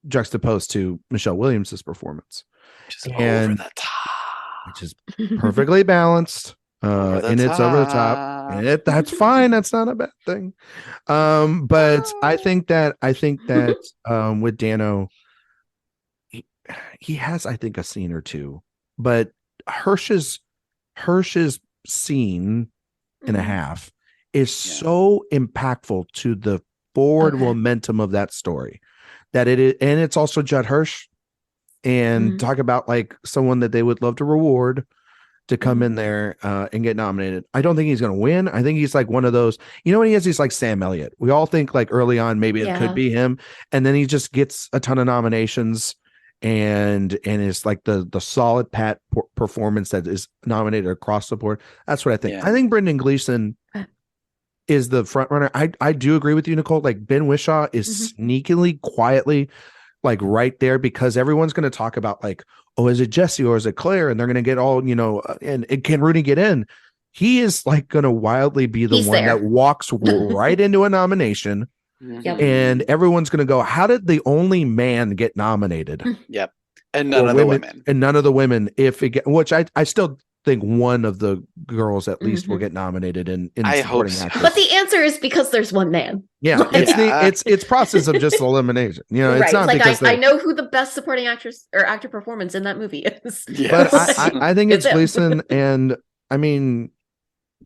juxtaposed to Michelle Williams' performance. Just over the top. Which is perfectly balanced. And it's over the top. And that's fine. That's not a bad thing. But I think that with Dano, he has, I think, a scene or two. But Hirsch's scene and a half is so impactful to the forward momentum of that story that it is, and it's also Judd Hirsch, and talk about like someone that they would love to reward. to come in there and get nominated. I don't think he's going to win. I think he's like one of those, you know what he is? He's like Sam Elliott. We all think like early on, maybe it could be him. And then he just gets a ton of nominations and is like the solid pat performance that is nominated across the board. That's what I think. I think Brendan Gleeson is the front runner. I do agree with you, Nicole. Like Ben Whishaw is sneakily, quietly like right there because everyone's going to talk about like, oh, is it Jesse or is it Claire? And they're going to get all, and can Rooney get in? He is like going to wildly be the one that walks right into a nomination. And everyone's going to go, how did the only man get nominated? Yep. And none of the women. And none of the women, which I still think one of the girls at least will get nominated in I hope supporting so. actress. But the answer is because there's one man. Yeah, it's process of just elimination. It's not like because I know who the best supporting actress or actor performance in that movie is. But I think it's Gleason, and I mean,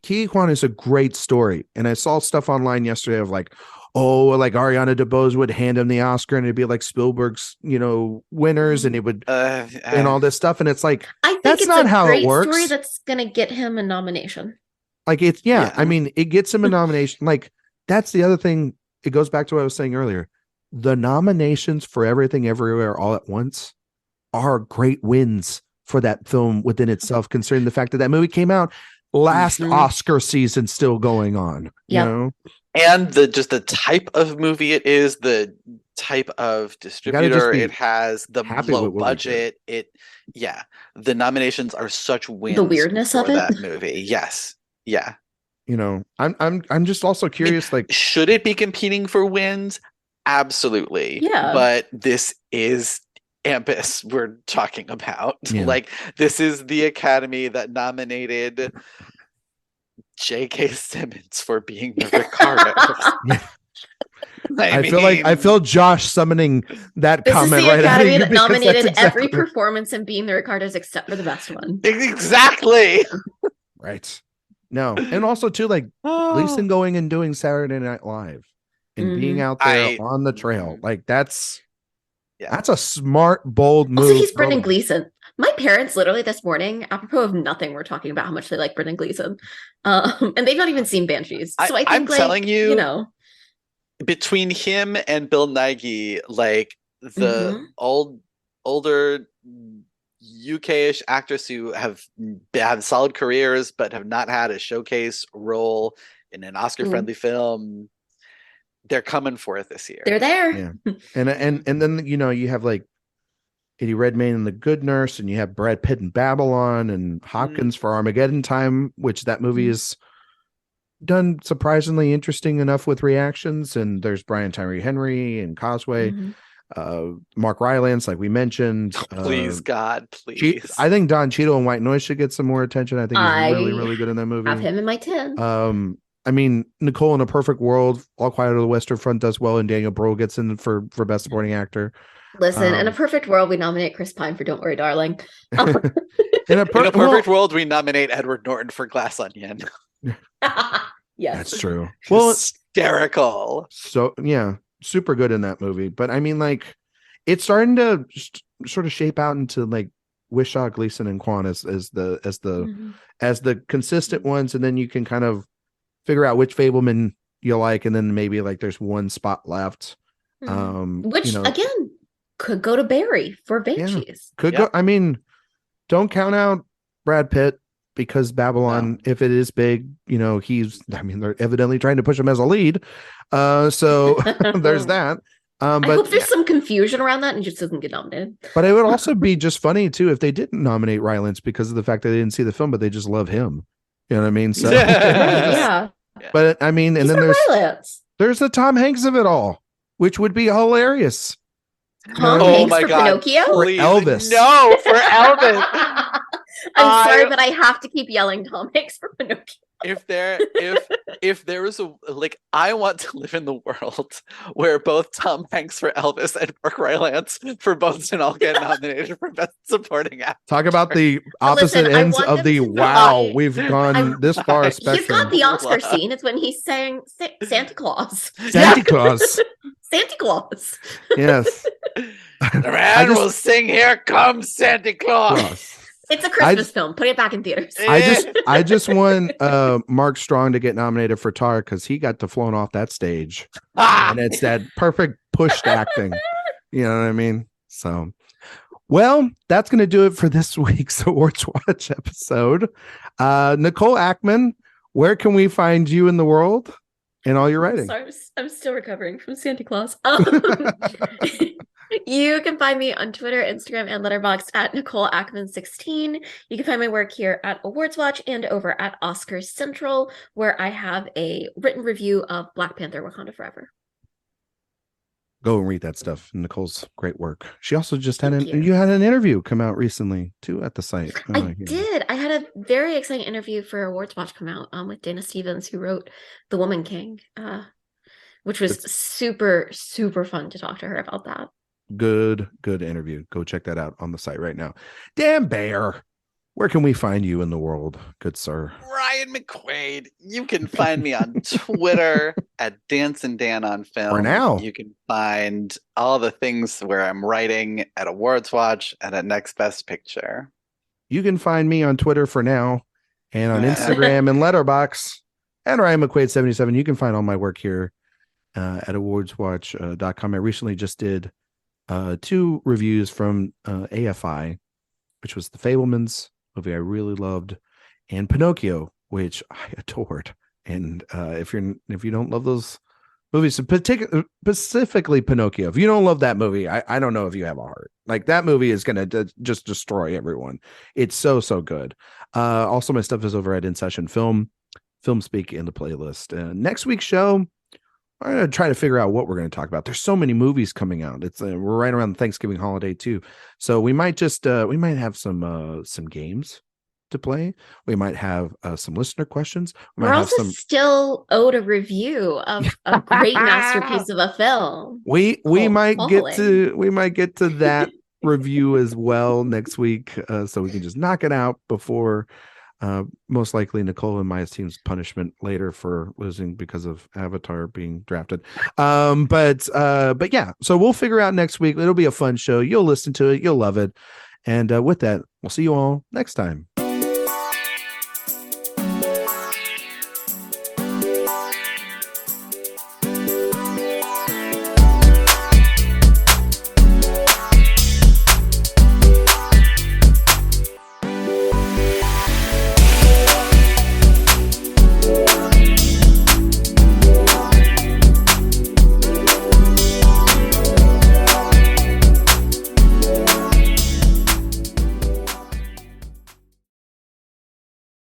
Ke Quan is a great story. And I saw stuff online yesterday of like, oh, like Ariana DeBose would hand him the Oscar, and it'd be like Spielberg's, winners, and it would and all this stuff. And it's like, I think that's it's not a how great it works. story that's gonna get him a nomination. Like I mean, it gets him a nomination. Like that's the other thing. It goes back to what I was saying earlier. The nominations for Everything Everywhere All at Once are great wins for that film within itself, considering the fact that movie came out last Oscar season, still going on. And the type of movie it is, the type of distributor it has, the low budget. The nominations are such wins. The weirdness of it, that movie. Yes. Yeah. I'm just also curious, like, should it be competing for wins? Absolutely. Yeah. But this is Ampus we're talking about. Like, this is the Academy that nominated J.K. Simmons for being the Ricardo. I feel Josh summoning that comment right out of you. This is the Academy that nominated every performance and being the Ricardos except for the best one. Exactly. Right. No, and also too, like Gleason going and doing Saturday Night Live and being out there on the trail, like that's a smart, bold move. Also, he's Brendan Gleeson. My parents literally this morning, apropos of nothing, were talking about how much they like Brendan Gleeson, and they've not even seen Banshees. So I think, I'm telling you, between him and Bill Nighy, like the older UK-ish actors who have had solid careers but have not had a showcase role in an Oscar-friendly film, they're coming for it this year. They're there. Yeah. And then you have like Eddie Redmayne in The Good Nurse, and you have Brad Pitt in Babylon, and Hopkins for Armageddon Time, which that movie is done surprisingly interesting enough with reactions. And there's Brian Tyree Henry and Causeway. Mark Rylance, like we mentioned. Please, God, please. I think Don Cheadle and White Noise should get some more attention. I think he's really, really good in that movie. Have him in my 10. I mean, Nicole in A Perfect World, All Quiet on the Western Front does well, and Daniel Bruhl gets in for Best Supporting Actor. Listen, in A Perfect World, we nominate Chris Pine for Don't Worry, Darling. In a perfect world, we nominate Edward Norton for Glass Onion. Yes, that's true. Well, hysterical. So yeah, super good in that movie. But I mean, like, it's starting to sort of shape out into like Whishaw, Gleason, and Quan as the consistent ones, and then you can kind of figure out which Fableman you like, and then maybe like there's one spot left. Which again could go to Barry for Banshees. Could go. I mean, don't count out Brad Pitt, because Babylon, if it is big, they're evidently trying to push him as a lead. So there's that. But I hope there's some confusion around that and just doesn't get nominated. But it would also be just funny too if they didn't nominate Rylance because of the fact that they didn't see the film, but they just love him. You know what I mean? So yeah. But I mean, and then there's the Tom Hanks of it all, which would be hilarious. Tom Hanks for Pinocchio? For Elvis. No, for Elvis. I'm sorry, but I have to keep yelling Tom Hanks for Pinocchio. If there was I want to live in the world where both Tom Hanks for Elvis and Mark Rylance for Boseman all get nominated for Best Supporting Actor. Talk about the opposite ends of the we've gone this far. Spectrum. He's got the Oscar scene. It's when he sang Santa Claus. Santa Claus. Santa Claus. Yes. The man will sing "Here Comes Santa Claus." It's a Christmas film. Put it back in theaters. I just want Mark Strong to get nominated for Tar because he got to flown off that stage. And it's that perfect pushed acting. You know what I mean? So, well, that's going to do it for this week's Awards Watch episode. Nicole Ackman, where can we find you in the world and all your writing? Sorry, I'm still recovering from Santa Claus. You can find me on Twitter, Instagram, and Letterboxd at Nicole Ackman 16. You can find my work here at AwardsWatch and over at Oscars Central, where I have a written review of Black Panther: Wakanda Forever. Go and read that stuff. Nicole's great work. She also just had Thank you. you had an interview come out recently too at the site. I did. I had a very exciting interview for AwardsWatch come out with Dana Stevens, who wrote The Woman King, which was super, super fun to talk to her about that. Good interview. Go check that out on the site right now. Dan Bayer, where can we find you in the world, good sir? Ryan McQuade. You can find me on Twitter at Dancin' Dan on Film. For now. You can find all the things where I'm writing at AwardsWatch and at Next Best Picture. You can find me on Twitter for now and on Instagram and Letterboxd and Ryan McQuade 77. You can find all my work here at awardswatch.com. I recently just did 2 reviews from AFI, which was The Fabelmans, movie I really loved, and Pinocchio, which I adored. And if you don't love those movies, specifically Pinocchio, if you don't love that movie, I don't know if you have a heart. Like, that movie is gonna just destroy everyone. It's so good. Also, my stuff is over at In Session Film Speak in the playlist. Next week's show, I'm going to try to figure out what we're going to talk about. There's so many movies coming out. It's we're right around the Thanksgiving holiday too. So we might just we might have some games to play. We might have some listener questions. We're also still owed a review of a great masterpiece of a film. We might get to that review as well next week, so we can just knock it out before most likely Nicole and Maya's team's punishment later for losing because of Avatar being drafted. But yeah, so we'll figure out next week. It'll be a fun show. You'll listen to it. You'll love it. And with that, we'll see you all next time.